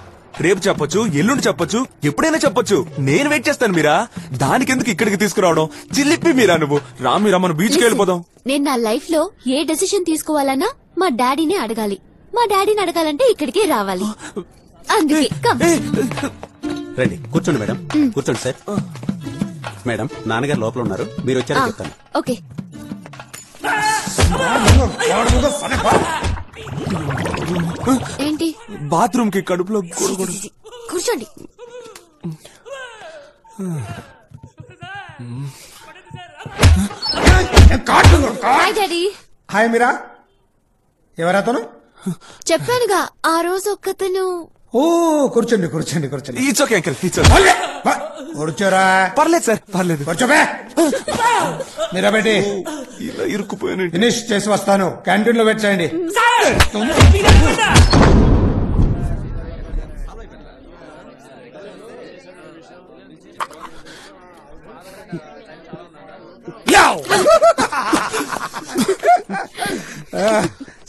రేపు చెప్పొచ్చు, ఎల్లుండి చెప్పొచ్చు, ఎప్పుడైనా చెప్పొచ్చు. నేను వెయిట్ చేస్తాను మీరా. దానికెందుకు ఇక్కడికి తీసుకురావడం? చిల్లిప్పి మీరా నువ్వు. మీరా మనం బీచ్ కి వెళ్ళిపోదాం. నేను నా లైఫ్ లో ఏ డెసిషన్ తీసుకోవాలన్నా మా డాడీనే అడగాలి. మా డాడీని అడగాలంటే ఇక్కడికే రావాలి. అందుకే రండి, కూర్చోండి మేడం. కూర్చోండి సార్. మేడం, నాన్నగారు లోపల ఉన్నారు, మీరు వచ్చారని చెప్తాను. ఓకే. ఏంటి? బాత్రూమ్ కి కడుపులో కూర్చోండి. Hi daddy. హాయ్ మీరా. ఎవరతను? చెప్పానుగా ఆ రోజు ఒక్కతను. ఓ కూర్చోండి. It's okay uncle, it's okay. కూర్చోరా. పర్లేదు సార్, పర్లేదు. కూర్చోబే. మీరా బేటి, ఇలా ఇరుక్కుపోయాను. ఫినిష్ చేసి వస్తాను. క్యాంటీన్ లో వెయిట్ చేయండి.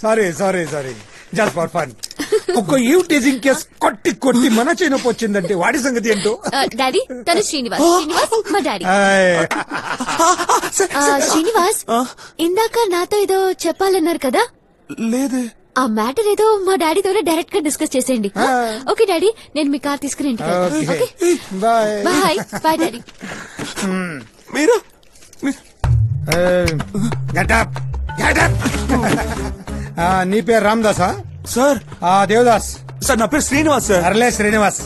Sorry just for fun. ఒక ఈవ్ టీజింగ్ కేసు కొట్టి మన చైనపు వచ్చిందంటే వాడి సంగతి ఏంటో. డాడీ, తను శ్రీనివాస్ మా డాడీ. శ్రీనివాస్, ఇందాక నాతో ఏదో చెప్పాలన్నారు కదా? లేదు. ఆ మ్యాటర్ ఏదో మా డాడీతోనే డైరెక్ట్ గా డిస్కస్ చేసేయండి. ఓకే డాడీ, నేను మీ కార్ తీసుకుని బాయ్. Bye daddy. మీరు నీ పేరు రామదాసా? సార్. దేవదాస్ సార్. నా పేరు శ్రీనివాస్ సార్. అరలే శ్రీనివాస్.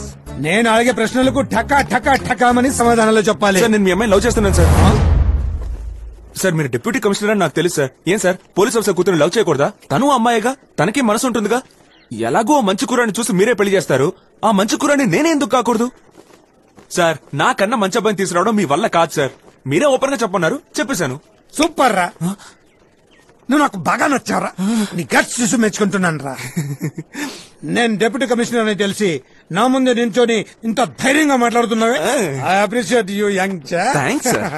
నేను అడిగే ప్రశ్నలకు ఠకామని సమాధానాలు చెప్పాలి. సార్, నేను మీ అమ్మాయిని లవ్ చేస్తున్నాను సార్. సార్, మీరు డిప్యూటీ కమిషనర్ అని నాకు తెలుసు సార్. ఏం సార్, పోలీస్ ఆఫీసర్ కూతురు లవ్ చేయకూడదా? తను అమ్మాయిగా, తనకి మనసు ఉంటుందిగా. ఎలాగో మంచి కూరాన్ని చూసి మీరే పెళ్లి చేస్తారు. ఆ మంచి కూరాన్ని నేనే ఎందుకు కాకూడదు? సార్, నాకన్నా మంచి అబ్బాయిని తీసుకురావడం మీ వల్ల కాదు సార్. మీరే ఓపెన్ గా చెప్పన్నారు, చెప్పేశాను. సూపర్ రా, నువ్వు నాకు బాగా నచ్చావురా. నీ గట్స్ చూసి మెచ్చుకుంటున్నాను రా. నేను డిప్యూటీ కమిషనర్ అని తెలిసి నా ముందు నించొని ఇంత ధైర్యంగా మాట్లాడుతున్నావే. ఐ అప్రిషియేట్ యూ యంగ్ చా. Thanks sir.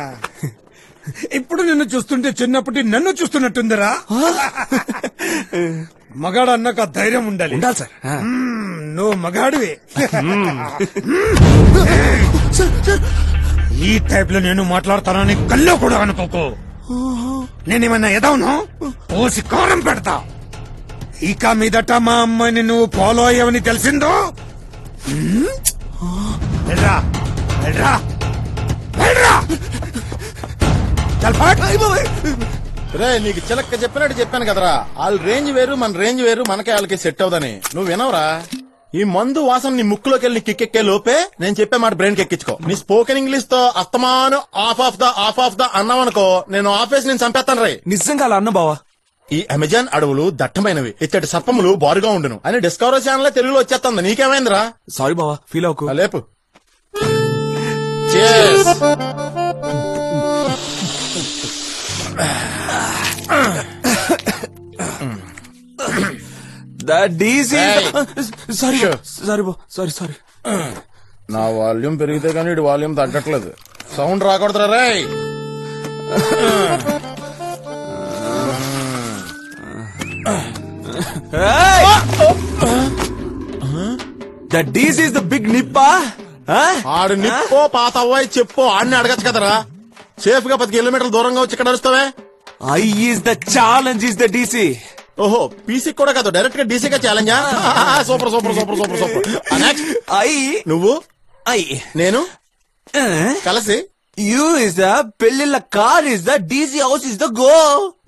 ఇప్పుడు నిన్ను చూస్తుంటే చిన్నప్పటి నన్ను చూస్తున్నట్టుందిరా. మగాడు అన్నాక ధైర్యం ఉండాలి సార్. నువ్వు మగాడివి. ఈ టైప్ లో నేను మాట్లాడతానని కల్లో కూడా అనుకోకు. నేనేమన్నా ఎదవను పోసి కారం పెడతా. ఇక మీదట మా అమ్మాయిని నువ్వు ఫాలో అయ్యావని తెలిసిందో రే, నీకు చిలక్క చెప్పినట్టు చెప్పాను కదరా. వాళ్ళ రేంజ్ వేరు, మన రేంజ్ వేరు. మనకే వాళ్ళకి సెట్ అవుదని నువ్వు వినవరా. ఈ మందు వాసన నీ ముక్కులోకి వెళ్ళి కిక్కెక్కే లోపే నేను చెప్పే మాట బ్రెయిన్ ఎక్కించుకో. నీ స్పోకెన్ ఇంగ్లీష్ తో అస్తమాను ఆఫ్ ఆఫ్ ద అన్నావనుకో, నేను ఆఫీస్ నేను చంపేస్తాను రే. నిజంగా అలా అన్న బావా, ఈ అమెజాన్ అడవులు దట్టమైనవి, ఇచ్చటి సర్పములు బారుగా ఉండును అని డిస్కవరీ ఛానల్ తెలుగులో వచ్చేస్తుంది. నీకేమైందిరా? సారీ బావా, ఫీల్ అవ్వకు. లేపు. Cheers. సారీ. నా వాల్యూమ్ పెరిగితే కానీ ఇటు వాల్యూమ్ తగ్గట్లేదు. సౌండ్ రాకూడదురా రేయ్. That DC is the big nippa. ఆడు నిప్పో పాతవ్వాయి చెప్పో ఆడిని అడగచ్చు కదరా. సేఫ్ గా 10 కిలోమీటర్ల దూరంగా వచ్చి ఇక్కడ అరుస్తావే. I is the challenge is the DC. ఓహో, పీసీ కూడా కాదు, డైరెక్ట్ గా డీసీగా ఛాలెంజా? Super super super super super. Next నువ్వు నేను కలిసి యూ ఇస్ ద పెళ్లిళ్ళ car is the DC house is the go.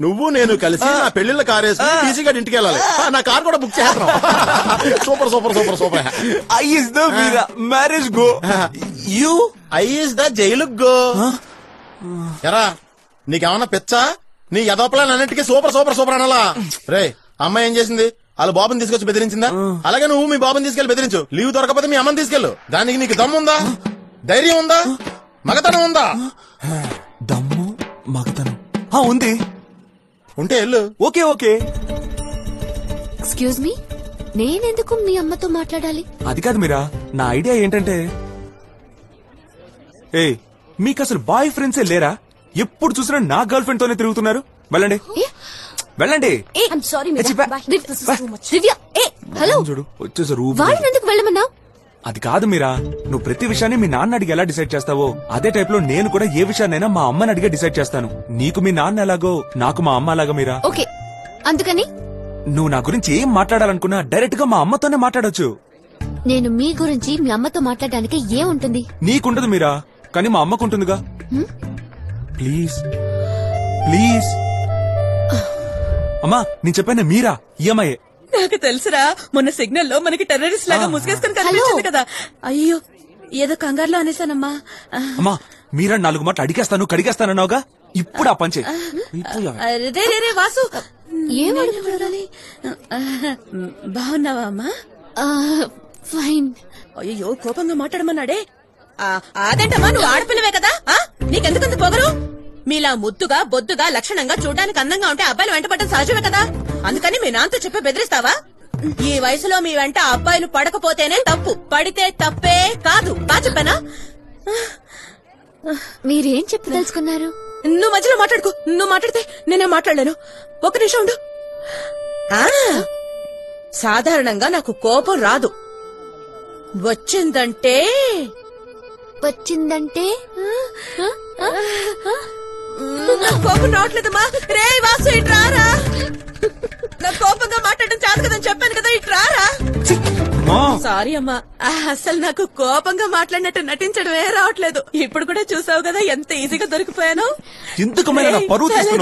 నువ్వు నేను కలిసి నా పెళ్లిళ్ళ కార్ వేసుకుని డీసీ గారి ఇంటికి వెళ్ళాలి. నా కార్ కూడా బుక్ చేస్తున్నాం. Super super super super. I is the marriage go. You I is the jail go. ఎరా నీకేమన్నా పిచ్చా? నీ యదోపలాన్ అన్నిటికీ సూపర్ సూపర్ సూపర్ అనాలా? రే అమ్మాయి ఏం చేసింది? వాళ్ళ బాబుని తీసుకొచ్చి బెదిరించిందా? అలాగే నువ్వు మీ బాబుని తీసుకెళ్లి బెదిరించు. లీవ్ దొరకపోతే మీ అమ్మని తీసుకెళ్ళు. దానికి నీకు దమ్ముందా? ధైర్యం ఉందా? మగతనం ఉందా? దమ్ము మగతనం ఉంది. ఉంటే వెళ్ళు. Okay okay. ఎక్స్క్యూజ్ మీ, నేనెందుకు మీ అమ్మతో మాట్లాడాలి? అది కాదు మీరా, నా ఐడియా ఏంటంటే, మీకు అసలు బాయ్ ఫ్రెండ్సే లేరా? ఎప్పుడు చూసినా నా గర్ల్ ఫ్రెండ్ తోనే తిరుగుతున్నారు. వెళ్ళండి వెళ్ళండి. చూడు వచ్చేసారు. ఎందుకు వెళ్ళమన్నావు? అది కాదు మీరా, నువ్వు ప్రతి విషయాన్ని మీ నాన్న అడిగి ఎలా డిసైడ్ చేస్తావో అదే టైప్ లో నేను కూడా ఏ విషయాన్నైనా మా అమ్మని అడిగే డిసైడ్ చేస్తాను. నీకు మీ నాన్న ఎలాగో నాకు మా అమ్మ అలాగా మీరా. ఓకే, అందుకని నువ్వు నా గురించి ఏం మాట్లాడాలనుకున్నా డైరెక్ట్ గా మా అమ్మతోనే మాట్లాడొచ్చు. నేను మీ గురించి మీ అమ్మతో మాట్లాడడానికి ఏముంటుంది? నీకుండదు మీరా, కానీ మా అమ్మకుంటుందిగా. ప్లీజ్ ప్లీజ్ అమ్మా, నేను చెప్పాను మీరా ఈ అమ్మాయే. నాకు తెలుసురా, మొన్న సిగ్నల్ లో మనకి టెర్రరిస్ట్ లాగా ముసుగేసుకుని కనిపించింది కదా. అయ్యో ఏదో కంగారులో అనేసానమ్మా. అమ్మా మీరా 4 మాటలు అడిగేస్తాను కడిగేస్తానన్నావుగా, ఇప్పుడు ఆ పంచే. రే వాసు, ఏమడుగుతాడని? బాగున్నావా అమ్మా? ఫైన్. అయ్యో కోపంగా మాట్లాడమన్నాడే. అదేంటమ్మా, నువ్వు ఆడపిల్లవే కదా, నీకెందుకంత పొగరు? మీలా ముద్దుగా బొద్దుగా లక్షణంగా చూడడానికి అందంగా ఉంటే అబ్బాయిలు వెంటపడడం సహజమే కదా. అందుకని మీ నాన్నతో చెప్పి బెదిరిస్తావా? ఈ వయసులో మీ వెంట అబ్బాయిలు పడకపోతేనే తప్పు, పడితే తప్పే కాదు. బా చెప్పానా? మీరేం చెప్పి తెలుసుకున్నారు? నువ్వు మధ్యలో మాట్లాడుకో. నువ్వు మాట్లాడితే నేనే మాట్లాడలేను. ఒక నిమిషం ఉండు. సాధారణంగా నాకు కోపం రాదు. వచ్చిందంటే కోపం రావట్లేదమ్మా. రే వాసు ఇట్రారా, నా కోపంగా మాట్లాడడం చాలు కదని చెప్పాను కదా, ఇట్రారా. సారీ అమ్మా, అసలు నాకు కోపంగా మాట్లాడినట్టు నటించడమే రావట్లేదు. ఇప్పుడు కూడా చూసావు కదా ఎంత ఈజీగా దొరికిపోయాను.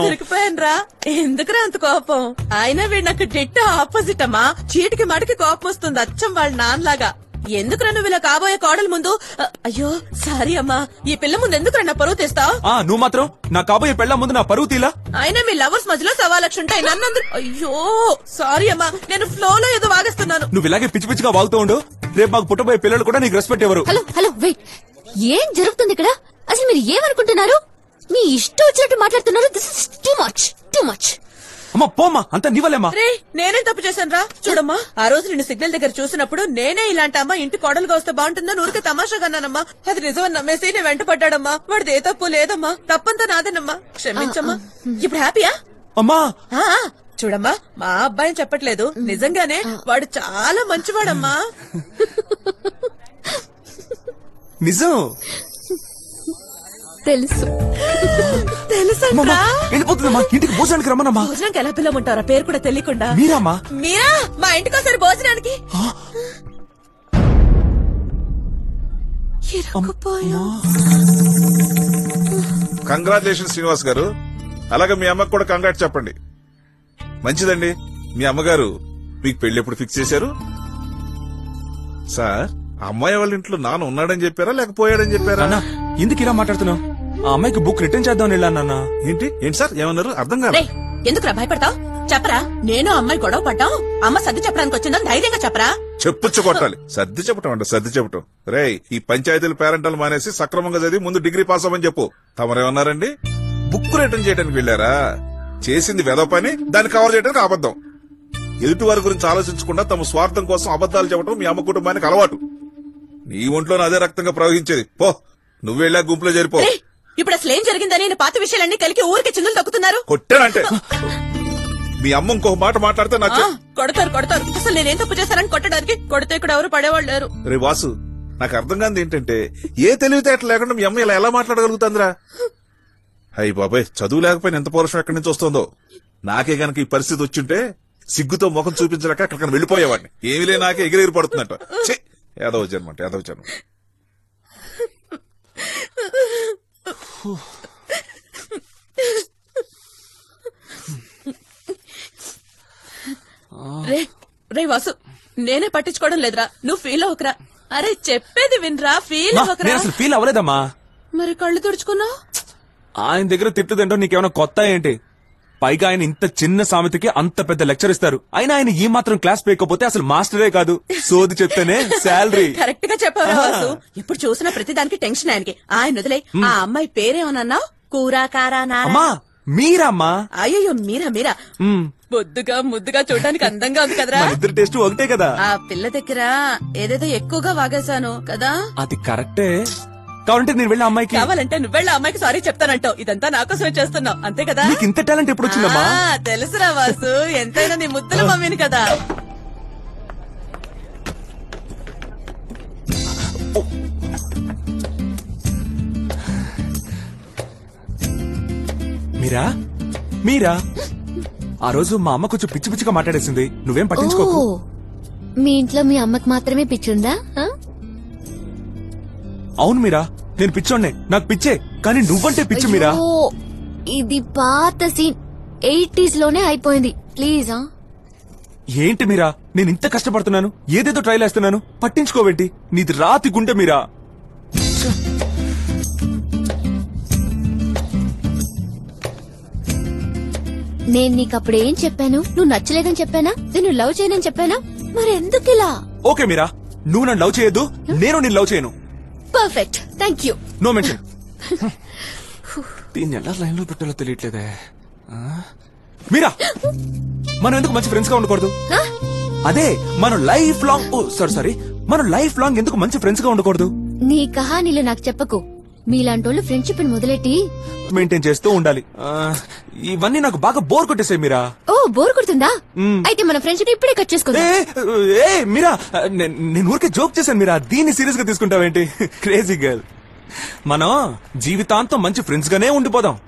దొరికిపోయాను రా. ఎందుకురా అంత కోపం? అయినా వీడు నాకు డిట్ట ఆపోజిట్ అమ్మా. చీటికి మడికి కోపం వస్తుంది, అచ్చం వాళ్ళ నాన్నలాగా. ఎందుకురా నువ్వు ఇలా కాబోయే కోడల ముందు? అయ్యో సారీ అమ్మా, ఈ పిల్ల ముందు ఎందుకురా నా పరువు తీస్తావు? నువ్వు మాత్రం నా కాబోయే పెళ్ళ ముందు నా పరువు తీలా? అయినా మీ లవర్స్ మధ్యలో 1,00,000 ఉంటాయి. నన్ను అయ్యో సారీ అమ్మా, నేను ఫ్లో లో ఏదో వాగేస్తున్నాను. నువ్వు ఇలాగే పిచ్చి పిచ్చిగా వాగుతూ ఉండు. రేపు మాకు పుట్టబోయే పిల్లలు కూడా నీకు రెస్పెక్ట్ ఎవరు? హలో వెయిట్, ఏం జరుగుతుంది ఇక్కడ? అసలు మీరు ఏమనుకుంటున్నారు? మీ ఇష్టం వచ్చినట్టు మాట్లాడుతున్నారు. This is too much. అమ్మా పోమ్మా, అంతా నీవలేమ్మా. రే నేనేం తప్పు చేశాను రా? చూడమ్మా, ఆ రోజు నిన్ను సిగ్నల్ దగ్గర చూసినప్పుడు నేనే ఇలాంటి అమ్మా ఇంటి కోడలుగా వస్తే బాగుంటుందని ఊరికే తమాషాగా అన్నానమ్మా. అది నిజమని నమ్మేసి నేను వెంట పడ్డాడమ్మా. వాడిది ఏ తప్పు లేదమ్మా, తప్పంతా నాదేనమ్మా, క్షమించమ్మా. ఇప్పుడు హ్యాపీయా అమ్మా? చూడమ్మా, మా అబ్బాయిని చెప్పట్లేదు, నిజంగానే వాడు చాలా మంచివాడమ్మా. నిజం తెలుసు. వెళ్ళిపోతుందమ్మా, ఇంటికి భోజనానికి రమ్మనమ్మా. భోజనానికి ఎలా పిల్లమంటారా, పేరు కూడా తెలియకుండా? మీరా మా ఇంటికి ఒకసారి భోజనానికి. కంగ్రాచులేషన్ శ్రీనివాస్ గారు. అలాగే మీ అమ్మకు కూడా కంగ్రాట్ చెప్పండి. మంచిదండి. మీ అమ్మగారు మీకు పెళ్లి ఎప్పుడు ఫిక్స్ చేశారు సార్? అమ్మాయి వాళ్ళ ఇంట్లో నాన్న ఉన్నాడని చెప్పారా లేకపోయాడని చెప్పారా? ఎందుకు ఇలా మాట్లాడుతున్నావు? ఆ అమ్మాయికి బుక్ రిటర్న్ చేద్దాం వెళ్ళాను. ఏంటి సార్ ఏమన్నారు? అర్థం కాదు. ఎందుకురా భయపడతావు? చెప్పరా, నేను అమ్మాయి గొడవ పడ్డాం, అమ్మ సర్ది చెప్పడానికి వచ్చిందని ధైర్యంగా చెప్పరా. చెప్పుచ్చు కొట్టాలి. సర్ది చెప్పటం అంట, సర్ది చెప్పటం. రేయ్, ఈ పంచాయతీలు పేరెంటల్ మానేసి సక్రమంగా చదివి ముందు డిగ్రీ పాస్ అవ్వమని చెప్పు. తమరేమన్నారండి? బుక్ రిటర్న్ చేయడానికి వెళ్ళారా? చేసింది వెదవ పని, దాన్ని కవర్ చేయడానికి అబద్ధం. ఎదుటి వారి గురించి ఆలోచించకుండా తమ స్వార్థం కోసం అబద్దాలు చెప్పడం మీ అమ్మ కుటుంబానికి అలవాటు. నీ ఒంట్లో అదే రక్తంగా ప్రవహించేది. పో, నువ్వు వెళ్ళా గుంపులో చేరిపో. ఇప్పుడు అసలు ఏం జరిగిందని నేను పాత విషయాలన్నీ కలిగి ఊరికి చిందులు తొక్కుతున్నారు. కొట్టానంటే మీ అమ్మ ఇంకొక మాట మాట్లాడితే నాకు కొడతారు. అసలు నేనేం తప్పు చేశానని కొట్టడానికి? కొడితే ఇక్కడ ఎవరు పడేవాళ్ళు లేరు. రే వాసు, నాకు అర్థం కాదు ఏంటంటే ఏ తెలివితేటలు లేకుండా మీ అమ్మ ఇలా ఎలా మాట్లాడగలుగుతుందిరా? అయ్యి బాబాయ్, చదువు లేకపోయినా ఎంత పౌరుషం ఎక్కడి నుంచి వస్తుందో. నాకే గనక ఈ పరిస్థితి వచ్చింటే సిగ్గుతో ముఖం చూపించలేక అక్కడికి వెళ్ళిపోయేవాడిని. ఏమీ లే, నాకే ఎగిరెగిరి పడుతుందట. ఏదో జన్మ. రే వాసు, నేనే పట్టించుకోవడం లేదురా, నువ్వు ఫీల్ అవ్వకరా. అరే చెప్పేది వినరా, ఫీల్ అవ్వకరా. అసలు ఫీల్ అవ్వలేదమ్మా. మరి కళ్ళు తుడుచుకున్నావు? ఆయన దగ్గర తిట్టుదంటో నీకేమైనా కొత్త ఏంటి? పైగా ఆయన ఇంత చిన్న సామెతకి అంత పెద్ద లెక్చర్ ఇస్తారు. అయినా ఆయన ఈ మాత్రం క్లాస్ పేయకపోతే అసలు మాస్టరే కాదు. సోది చెప్తేనే శాలరీ. కరెక్ట్ గా చెప్పావు వాసు. ఇప్పుడు చూసిన ప్రతిదానికి టెన్షన్ ఆయనకి. ఆయన వదిలే. ఆ అమ్మాయి పేరేమన్నావు? కూరా కారా నారా? మీరమ్మా. అయ్యో మీరా బొద్దుగా ముద్దుగా చూడడానికి అందంగా ఉంది కదరా. ఇద్దరు టేస్ట్ ఒకటే కదా. ఆ పిల్ల దగ్గర ఏదేదో ఎక్కువగా వాగేశాను కదా. అది కరెక్టే. కావాలంటే నేను వెళ్ళి అమ్మాయికి కావాలంటే నువ్వు వెళ్ళి అమ్మాయికి సారీ చెప్తానంటావు. ఇదంతా నా కోసమే చేస్తున్నావు అంతే కదా. నీకు ఇంత టాలెంట్ ఎప్పుడు వచ్చిందమ్మా? తెలుసురా వాసు, ఎంతైనా నీ ముద్దుల మమ్మీని కదా. మీరా ఆ రోజు మా అమ్మ కొంచెం పిచ్చి పిచ్చిగా మాట్లాడేసింది. నువ్వేం పట్టించుకోకు. మీ ఇంట్లో మీ అమ్మకి మాత్రమే పిచ్చుందా? అవును మీరా, నేను పిచ్చోడ్నే, నాకు పిచ్చే. కానీ నువ్వంటే పిచ్చి మీరా. ఇది పాత సీన్, 80s లోనే అయిపోయింది. ప్లీజ్. ఏంటి మీరా, నేను ఇంత కష్టపడుతున్నాను, ఏదేదో ట్రైల్ వేస్తున్నాను, పట్టించుకోవేంటి? నీది రాతి గుండె మీరా. నేను నీకు అప్పుడు ఏం చెప్పాను? నువ్వు నచ్చలేదని చెప్పానా? నేను లవ్ చేయనని చెప్పానా? మరి ఎందుకు ఇలా? ఓకే మీరా, నువ్వు నన్ను లవ్ చేయొద్దు, నేను నిన్ను లవ్ చేయను. Perfect, thank you. No mention. దీన్ని ఎలా లైన్ లో పెట్టాలో తెలియట్లేదే. మీరా, మనం ఎందుకు మంచి ఫ్రెండ్స్ గా ఉండకూడదు? అదే మనం లైఫ్ లాంగ్ మనం లైఫ్ లాంగ్ ఎందుకు మంచి ఫ్రెండ్స్ గా ఉండకూడదు? నీ కహానీలు నాకు చెప్పకు. మీలాంటి వాళ్ళు ఫ్రెండ్షిప్ మొదలెట్టి మెయింటైన్ చేస్తూ ఉండాలి. ఇవన్నీ నాకు బాగా బోర్ కొట్టేసాయి మీరా. ఓ, బోర్ కొడుతుందా? అయితే మన ఫ్రెండ్షిప్ ఇప్పుడే కట్ చేసుకుందాం. మీరా, నేను ఊరికే జోక్ చేశాను మీరా, దీన్ని సీరియస్ గా తీసుకుంటావేంటి? Crazy girl. మనం జీవితాంతం మంచి ఫ్రెండ్స్ గానే ఉండిపోదాం.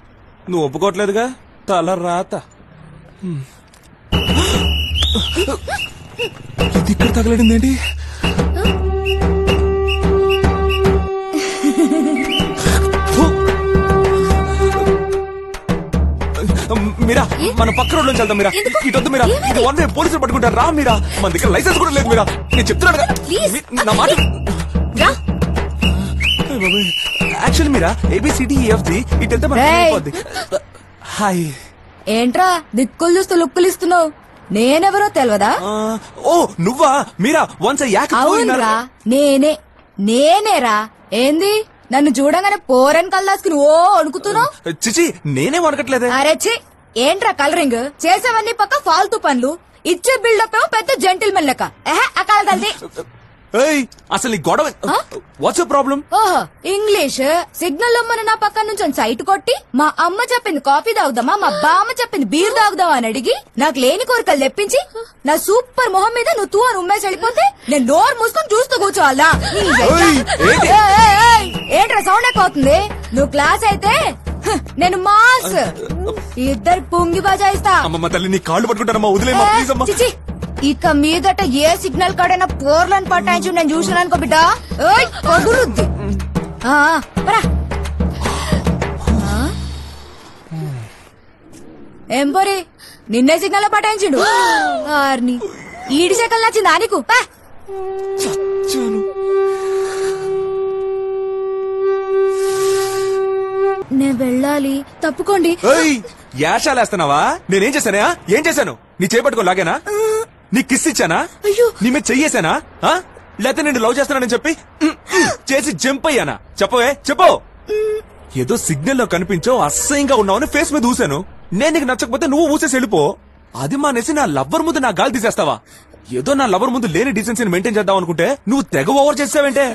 నువ్వు ఒప్పుకోవట్లేదుగా, తల రాత. ఇది ఇక్కడ తగలడిందేంటి? మీరా, మన పక్క రోడ్ నుంచి వెళ్దాం మీరా. ఇటొద్దు మీరా, ఇది వన్ వే, పోలీసులు పట్టుకుంటారు. రా మీరా, మన దగ్గర లైసెన్స్ కూడా లేదు మీరా. నేను చెప్తున్నాను నా మాట. యాక్చువల్లీ మీరా, ABCDEFG ఇటు వెళ్తే మన అయిపోద్ది. హాయ్. ఏంట్రా దిక్కులు చూస్తూ లుక్కులు ఇస్తున్నావు? నేనెవరో తెలియదా? ఓ నువ్వా మీరా? వన్స్ అవునరా, నేనేరా. ఏంది నన్ను చూడగానే పోరని కల్లాసుకుని ఓ వణుకుతున్నావు? చిచి, నేనే వణకట్లేదే. అరే చి, ఏంట్రా కలరింగ్? చేసేవన్నీ పక్క ఫాల్తూ పనులు, ఇచ్చే బిల్డప్ ఏమో పెద్ద జెంటిల్మెన్ లెక్క. అకాల తల్లి. అసలు ఈ గొడవ వాట్స్ ప్రాబ్లం? ఓహో, ఇంగ్లీష్ సిగ్నల్ మన నా పక్క నుంచి సైట్ కొట్టి మా అమ్మ చెప్పింది కాఫీ తాగుదామా, మా బామ్మ చెప్పింది బీర్ తాగుదామా అని అడిగి నాకు లేని కోరికలు తెప్పించి నా సూపర్ మొహం మీద నువ్వు తూ అని ఉమ్మేసి నేను నోరు మూసుకొని చూస్తూ కూర్చోవాలా? ఏంట్రా సౌండ్ ఎక్కువ అవుతుంది? నువ్వు క్లాస్ అయితే నేను మాస్. ఇద్దరు పొంగి బజాయిస్తా. అమ్మమ్మ తల్లి, నీ కాళ్ళు పట్టుకుంటానమ్మా, వదిలేమ్మా ప్లీజ్ అమ్మా. ఇక మీదట ఏ సిగ్నల్ కాడైనా పోర్లను పట్టాయించు నేను చూసిన అనుకో బిడ్డ, పగులుద్ది. ఏం పోరి, నిన్నే సిగ్నల్ పటాయించిండు. ఈడి సెకల్ నచ్చిందా నీకు? నేను వెళ్ళాలి, తప్పుకోండి. యాషాలేస్తున్నావా? నేనేం చేశానా? ఏం చేశాను? నీ చేపట్టుకో లాగేనా? నీ కిస్ ఇచ్చానా? నీ మీద చెయ్యేశానా? లేకపోతే నేను లవ్ చేస్తున్నానని చెప్పి చేసి జంప్ అయ్యానా? చెప్పవే చెప్పు. ఏదో సిగ్నల్ లో కనిపించో అసహ్యంగా ఉన్నావని ఫేస్ మీద ఊసాను. నేను నీకు నచ్చకపోతే నువ్వు ఊసేసి వెళ్ళిపో. అది మానేసి నా లవ్వర్ ముందు నా గాలి తీసేస్తావా? ఏదో నా లవర్ ముందు లేని డీసెన్సీని మెయింటైన్ చేద్దాం అనుకుంటే నువ్వు తెగ ఓవర్ చేసావేంటే?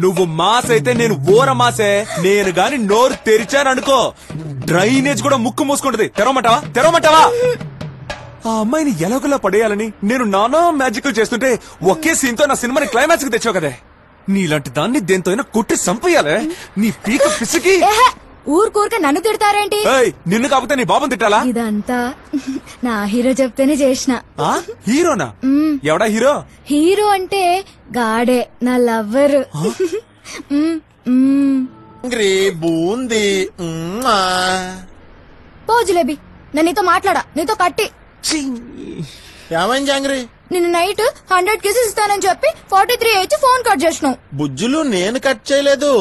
నువ్వు మాస్ అయితే నేను ఓర మాసే. నేను గాని నోరు తెరిచాననుకో డ్రైనేజ్ కూడా ముక్కు మూసుకుంటది. తెరవమంటావా? ఆ అమ్మాయిని ఎలాగోలా పడేయాలని నేను నానా మ్యాజికల్ చేస్తుంటే ఒకే సీన్ తో నా సినిమాని క్లైమాక్స్ కి తెచ్చావు కదే. నీలాంటి దాన్ని దేంతో అయినా కొట్టి చంపేయాలే. నీ పీక పిసికి. ఊరుకూరిక నన్ను తిడతారేంటి? నిన్ను కాకపోతే నీ బాబుని తిట్టాలా? ఇదంతా నా హీరో చెప్తేనే చేసిన. హీరోనా? ఎవడా హీరో? హీరో అంటే గాడే, నా లవ్వర్. బూంది పో జిలేబీ, నేను నీతో మాట్లాడా, నీతో కట్టి. ఏమైంది జాంగ్రీ? నిన్న నైట్ 100 కేసెస్ ఇస్తానని చెప్పి 43 అయితే ఫోన్ కట్ చేసినావు. బుజ్జులు నేను కట్ చేయలేదు.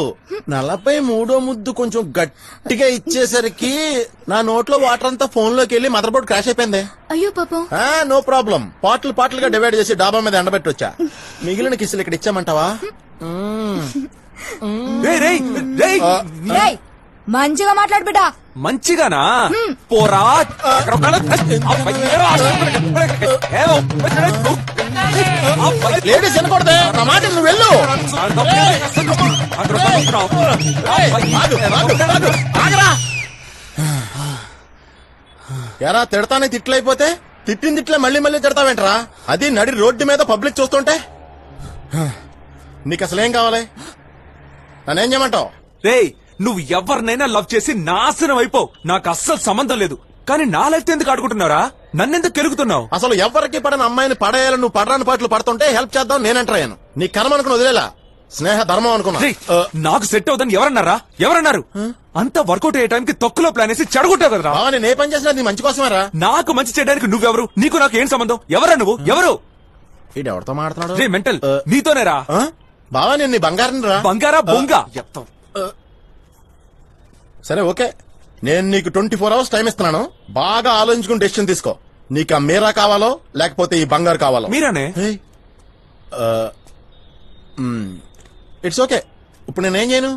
43వ ముద్దు కొంచెం గట్టిగా ఇచ్చేసరికి నా నోట్లో వాటర్ అంతా ఫోన్ లోకి వెళ్లి మదర్ బోర్డ్ క్రాష్ అయిపోయింది. అయ్యో పాపం. No problem. పాటలుగా డివైడ్ చేసి డాబా మీద ఎండబెట్టొచ్చా. మిగిలిన కిసులు ఇక్కడ ఇచ్చామంటావా? మంచిగా మాట్లాడు బిడ్డా. మంచిగానా? పోరా. లేడీస్ వినకూడదే నా మాట. నువ్వు వెళ్ళు. ఎరా తిడతానే తిట్లయిపోతే తిట్టిన తిట్లే మళ్ళీ తిడతావేంట్రా? అది నడి రోడ్డు మీద పబ్లిక్ చూస్తుంటే. నీకు అసలేం కావాలి? నన్నేం చేయమంటావు? రేయ్, నువ్వు ఎవరినైనా లవ్ చేసి నాశనం అయిపో. నాకు అస్సలు సంబంధం లేదు. కానీ నా లైఫ్ ఎందుకు ఆడుకుంటున్నారా? నన్నెందుకు కెలుగుతున్నావు? అసలు ఎవరికి పడని అమ్మాయిని పడేయాలని నువ్వు పడరాని పాటలు పడుతుంటే హెల్ప్ చేద్దాం నేనంటాను. నీ కర్మ అనుకుని వదిలేలా, స్నేహ ధర్మం అనుకున్నా. నాకు సెట్ అవుదని ఎవరన్నారు? అంతా వర్కౌట్ అయ్యే టైంకి తొక్కులో ప్లాన్ వేసి చెడగొట్టావు కదరా. నేను ఏ పని చేసినా నీ మంచి కోసమేరా. నాకు మంచి చేయడానికి నువ్వెవరు? నీకు నాకు ఏం సంబంధం? ఎవరా నువ్వు? ఎవరు? ఎవరితో మాట్లాడు? రే మెంటల్, నీతోనేరా. బావా నేను నీ బంగారం రా. బంగారా బొంగ. సరే ఓకే, నేను నీకు 24 hours టైం ఇస్తున్నాను. బాగా ఆలోచించుకుని డెసిషన్ తీసుకో. నీకు ఆ మీరా కావాలో లేకపోతే ఈ బంగారు కావాలో? మీరానే. It's okay. ఇప్పుడు నేనేం చేయను?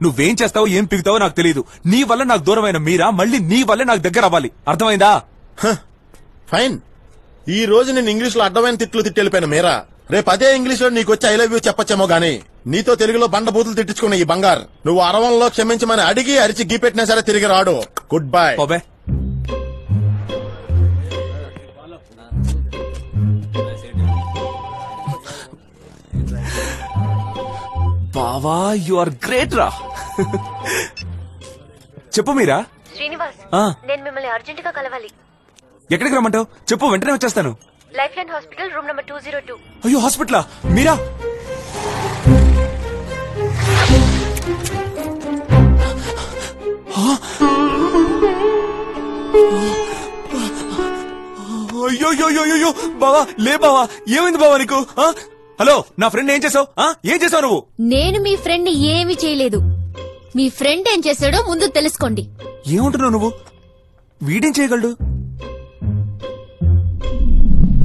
నువ్వేం చేస్తావో ఏం పిగుతావో నాకు తెలియదు. నీ వల్ల నాకు దూరమైన మీరా మళ్ళీ నీ వల్ల నాకు దగ్గర అవ్వాలి. అర్థమైందా? ఫైన్. ఈ రోజు నేను ఇంగ్లీష్ లో అడ్డమైన తిట్లు తిట్టెళ్ళిపోయిన మీరా రేపు అదే ఇంగ్లీష్ లో నీకు వచ్చి ఐ లవ్ యూ చెప్పచ్చేమో గానీ నీతో తెలుగులో బండ బూతులు తిట్టించుకున్న ఈ బంగారు నువ్వు అరవంలో క్షమించమని అడిగి అరిచి గీపెట్టినా సరే తిరిగి రాడు. Good bye. బావా యు ఆర్ గ్రేట్ రా. చెప్పు మీరా. శ్రీనివాస్, నేను మిమ్మల్ని అర్జెంట్ గా కలవాలి. ఎక్కడికి రమ్మంటావు? చెప్పు, వెంటనే వచ్చేస్తాను. Life line hospital room number 202. అయ్యో హాస్పిటలా? మీరా? అయ్యో బావా, లే బావా, ఏమైంది బావా నీకు? హలో, నా ఫ్రెండ్ ఏం చేసావు? ఏం చేసావు నువ్వు? నేను మీ ఫ్రెండ్ ఏమీ చేయలేదు. మీ ఫ్రెండ్ ఏం చేశాడో ముందు తెలుసుకోండి. ఏమంటున్నావు నువ్వు? వీడేం చేయగలడు?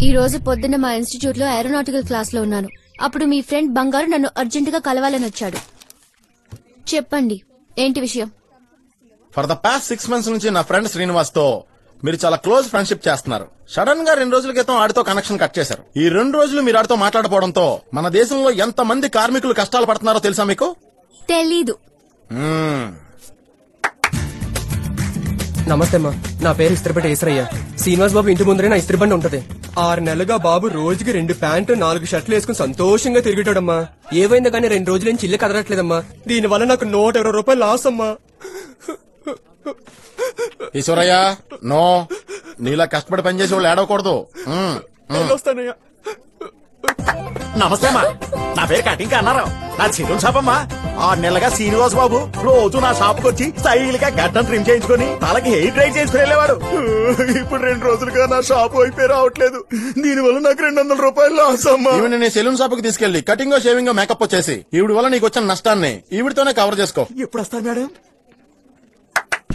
ఈ రోజు పొద్దున్న మా ఇన్స్టిట్యూట్ లో ఏరోనాటికల్ క్లాస్ లో ఉన్నాను. అప్పుడు మీ ఫ్రెండ్ బంగారు నన్ను అర్జెంట్ గా కలవాలని వచ్చాడు. చెప్పండి, ఏంటి విషయం? ఫర్ ద పాస్ట్ 6 months నుంచి నా ఫ్రెండ్ శ్రీనివాస్ తో మీరు చాలా క్లోజ్ ఫ్రెండ్షిప్ చేస్తున్నారు. సడన్ గా 2 రోజుల క్రితం ఆడితో కనెక్షన్ కట్ చేశారు. ఈ 2 రోజులు మీరు ఆడితో మాట్లాడపోవడంతో మన దేశంలో ఎంత మంది కార్మికులు కష్టాలు పడుతున్నారో తెలుసా మీకు? తెలీదు. నమస్తే అమ్మా, నా పేరు ఇస్త్రిపేట ఈశ్వరయ్య. శ్రీనివాస్ బాబు ఇంటి ముందరే నా ఇస్త్రీ బండి ఉంటది. 6 నెలలుగా బాబు రోజుకి 2 ప్యాంటు 4 షర్ట్లు వేసుకుని సంతోషంగా తిరిగేటాడమ్మా. ఏవైందా కానీ 2 రోజుల నుంచి ఇల్లు కదలట్లేదమ్మా. దీనివల్ల నాకు 120 రూపాయలు లాస్ అమ్మా. ఈశ్వరయ్య, నో, నీలా కష్టపడి పనిచేసే వాళ్ళు ఏడవకూడదు. నమస్తే అమ్మా, నా పేరు కటింగ్ అన్నారావు. నా చిరున్ షాప్ అమ్మా. 6 నెలలుగా శ్రీనివాస్ బాబు రోజు నా షాప్ కు వచ్చి స్టైల్ గా గడ్డం ట్రిమ్ చేయించుకుని తలకి హెయిర్ డ్రై చేసుకుని వెళ్ళేవాడు. ఇప్పుడు 2 రోజులుగా నా షాప్ అయిపోయి రావట్లేదు. దీనివల్ల నాకు 200 రూపాయలు లాస్ అమ్మా. ఈవిడ నేను సెలూన్ షాప్ కి తీసుకెళ్లి కటింగ్ షేవింగ్ మేకప్ వచ్చేసి ఈవిడ వల్ల నీకు వచ్చిన నష్టాన్ని ఈవిడతోనే కవర్ చేసుకో. ఎప్పుడు వస్తారు మేడం?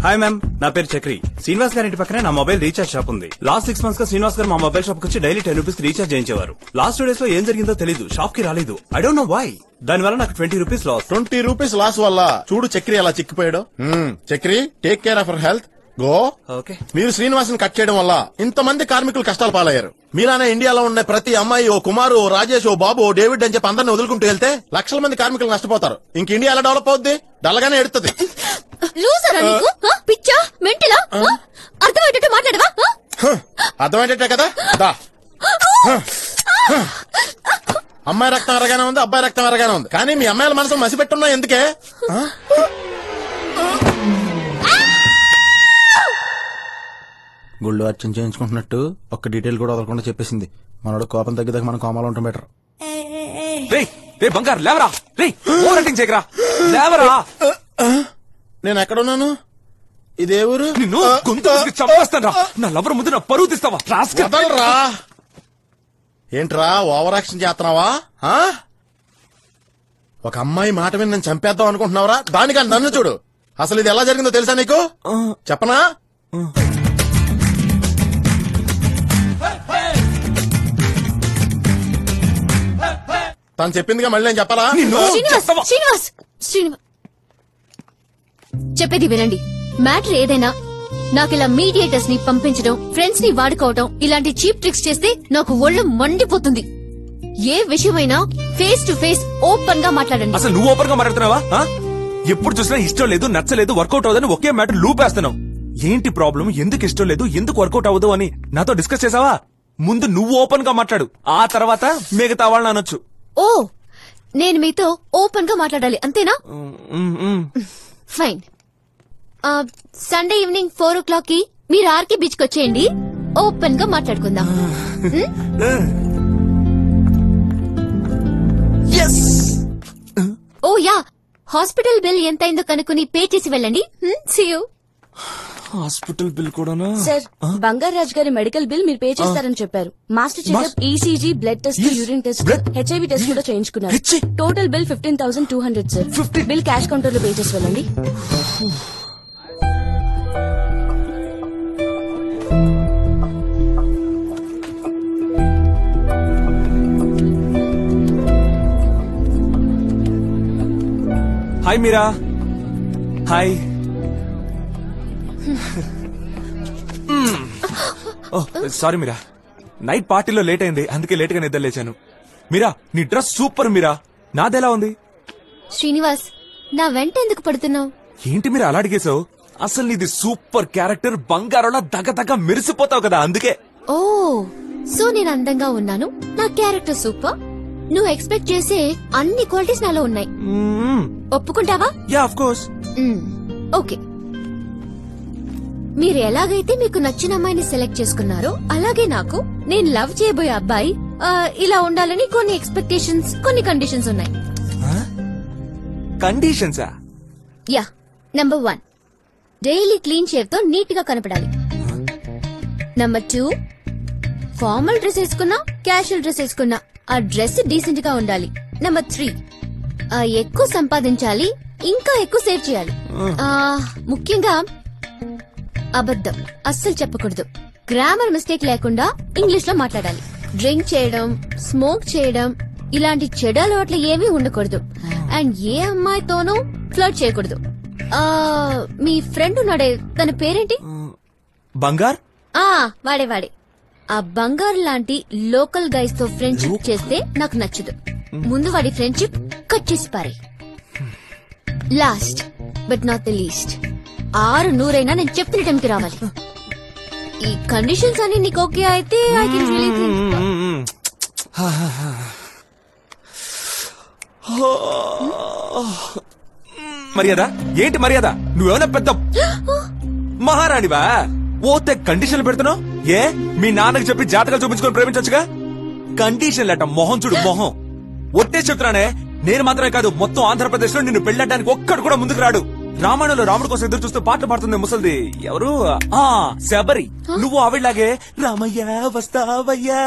హాయ్ మ్యామ్, నా పేరు చక్రి. శ్రీనివాస్ గారి ఇంటి పక్కనే నా మొబైల్ రీఛార్జ్ షాప్ ఉంది. లాస్ట్ 6 months గా శ్రీనివాస్ గారు మా మొబైల్ షాప్ వచ్చి డైలీ 10 రూపీస్ రీఛార్జ్ చేయించేవారు. లాస్ట్ 2 days లో ఏం జరిగిందో తెలీదు, షాప్ కి రాలేదు. I don't know why. దాని వల్ల నాకు 20 రూపీస్ లాస్. 20 రూపీస్ లాస్ వల్ల చూడు చక్రి అలా చిక్కిపోయాడు. Chakri, take care of our health. Go. Okay. మీరు శ్రీనివాసుని కట్ చేయడం వల్ల ఇంతమంది కార్మికులు కష్టాలు పాలయ్యారు. మీలానే ఇండియాలో ఉండే ప్రతి అమ్మాయి ఓ కుమారు, ఓ రాజేష్, ఓ బాబు, ఓ డేవిడ్ అని చెప్పి అందరిని వదులుకుంటూ వెళ్తే లక్షల మంది కార్మికులు నష్టపోతారు. ఇంక ఇండియా ఎలా డెవలప్ అవుద్ది? డల్లగానే ఎడుతుంది. పిచ్చా మెంటలా అర్థమయ్యేటట్టు మాట్లాడవా? అర్థమయ్యేటట్టే కదా. దా. అమ్మాయి రక్తం ఎరగానే ఉంది, అబ్బాయి రక్తం ఎరగానే ఉంది, కానీ మీ అమ్మాయిల మనసు మసి పెట్టున్నా ఎందుకే? గుళ్ళు అర్చన చేయించుకుంటున్నట్టు ఒక్క డీటెయిల్ కూడా వదలకుండా చెప్పేసింది. మనోడు కోపం తగ్గిదాకా మనం కోమాలో ఉంటాం బెటర్. బంగారు లేవరా, చేయకరా, లేవరా. నేను ఎక్కడున్నాను? ఇదే ఊరు? నిన్ను చంపేస్తాను. నా లవర్ ముందు నా పరువు తీస్తావా? వదలరా. ఏంట్రా ఓవర్ యాక్షన్ చేస్తున్నావా? ఒక అమ్మాయి మాట మీద నేను చంపేద్దాం అనుకుంటున్నావరా? దానికని నన్ను చూడు. అసలు ఇది ఎలా జరిగిందో తెలుసా నీకు? చెప్పనా? తను చెప్పిందిగా మళ్ళీ నేను చెప్పాలా? శ్రీనివాస్ చెప్పేది వినండి. మ్యాటర్ ఏదైనా నాకు ఇలా మీడియేటర్స్ ని పంపించడం, ఫ్రెండ్స్ ని వాడుకోవడం, ఇలాంటి చీప్ ట్రిక్స్ చేస్తే నాకు ఒళ్ళు మండిపోతుంది. ఏ విషయమైనా ఫేస్ టు ఫేస్ ఓపెన్ గా మాట్లాడండి. అసలు నువ్వు ఓపెన్ గా మాట్లాడుతున్నావా? ఎప్పుడు చూసినా ఇష్టం లేదు, నచ్చలేదు, వర్కౌట్ అవ్వదని ఒకే మ్యాటర్ లూపేస్తున్నావు. ఏంటి ప్రాబ్లం? ఎందుకు ఇష్టం లేదు, ఎందుకు వర్కౌట్ అవ్వదు అని నాతో డిస్కస్ చేసావా? ముందు నువ్వు ఓపెన్ గా మాట్లాడు, ఆ తర్వాత మిగతా వాళ్ళని అనొచ్చు. ఓ, నేను మీతో ఓపెన్ గా మాట్లాడాలి అంతేనా? ఫైన్. సండే ఈవినింగ్ 4 o'clock కి మీరు ఆర్కే బీచ్ కి వచ్చేయండి. ఓపెన్ గా మాట్లాడుకుందాం. ఓ యా, హాస్పిటల్ బిల్ ఎంత అయిందో కనుక్కుని పే చేసి వెళ్ళండి. See you. హాస్పిటల్ బిల్ కూడానా? సార్, బంగారాజ్ గారి మెడికల్ బిల్ మీరు పే చేస్తారని చెప్పారు. Master checkup, ECG, blood test, urine test, HIV test కూడా చేయించుకున్నారు. Total bill 15,200 sir. Bill cash counter లో పే చేసి వెళ్ళండి. Hi Meera. Hi. Sorry Meera, night పార్టీలో లేట్ అయింది, అందుకే లేట్ గా నిద్ర లేచాను. మీరా, నీ డ్రెస్ సూపర్. మీరా, నాదెలా ఉంది? శ్రీనివాస్, నా వెంట ఎందుకు పడుతున్నావు? ఏంటి మీరు అలా అడిగేశావు? అసలు నీది సూపర్ క్యారెక్టర్, బంగారంలా దగదగ మెరిసిపోతావు కదా, అందుకే. ఓ, సో నేను అందంగా ఉన్నాను, నా క్యారెక్టర్ సూపర్. నువ్వు ఎక్స్పెక్ట్ చేసే అన్ని క్వాలిటీస్ నాలో ఉన్నాయి. ఒప్పుకుంటావా? Ya, of course. ఓకే. మీరు ఎలాగైతే మీకు నచ్చిన అమ్మాయిని సెలెక్ట్ చేసుకున్నారో అలాగే నాకు నేను లవ్ చేయబోయే అబ్బాయి ఇలా ఉండాలని కొన్ని ఎక్స్పెక్టేషన్స్, కొన్ని కండిషన్స్ ఉన్నాయి. కండిషన్సా? Ya. Number 1, daily clean shave తో నీట్ గా కనపడాలి. నంబర్ 2, ఫార్మల్ డ్రెస్ వేసుకున్నా, క్యాషువల్ డ్రెస్ వేసుకున్నా ఆ డ్రెస్ డీసెంట్ గా ఉండాలి. నంబర్ 3, ఎక్కువ సంపాదించాలి, ఇంకా ఎక్కువ సేవ్ చేయాలి. ముఖ్యంగా అబద్ధం అస్సలు చెప్పకూడదు. గ్రామర్ మిస్టేక్ లేకుండా ఇంగ్లీష్ లో మాట్లాడాలి. డ్రింక్ చేయడం, స్మోక్ చేయడం ఇలాంటి చెడు అలవాట్లు ఏమీ ఉండకూడదు. అండ్ ఏ అమ్మాయితోనూ ఫ్లర్ట్ చేయకూడదు. మీ ఫ్రెండ్ ఉన్నాడే, తన పేరేంటి? బంగార్. వాడే. ఆ బంగారు లాంటి లోకల్ గైస్ తో ఫ్రెండ్షిప్ చేస్తే నాకు నచ్చదు. ముందు వాడి ఫ్రెండ్షిప్ కట్ చేసి పారే. Last but not the least, 600 నేను చెప్పిన టైంకి రావాలి. ఈ కండిషన్స్ అని నీకు ఓకే అయితే ఐ కెన్ రియల్లీ థింక్. మర్యాద ఏంటి మర్యాద? నువ్వేమైనా పెద్ద మహారాణివా? ఓతే కండిషన్లు పెడుతున్నావు? ఏ మీ నాన్నకి చెప్పి జాతకాలు చూపించుకొని ప్రేమించొచ్చుగా. కండిషన్లు అట, మొహం చూడు మొహం. ఒట్టే చెప్తున్నానే, నేను మాత్రమే కాదు మొత్తం ఆంధ్రప్రదేశ్ లో నిన్ను పెళ్ళడానికి ఒక్కడు కూడా ముందుకు రాడు. రామాయణంలో రాముడి కోసం ఎదురు చూస్తూ పాటలు పాడుతుంది ముసల్ది ఎవరు? శబరి. నువ్వు ఆవిడలాగే రామయ్య వస్తావయ్యా,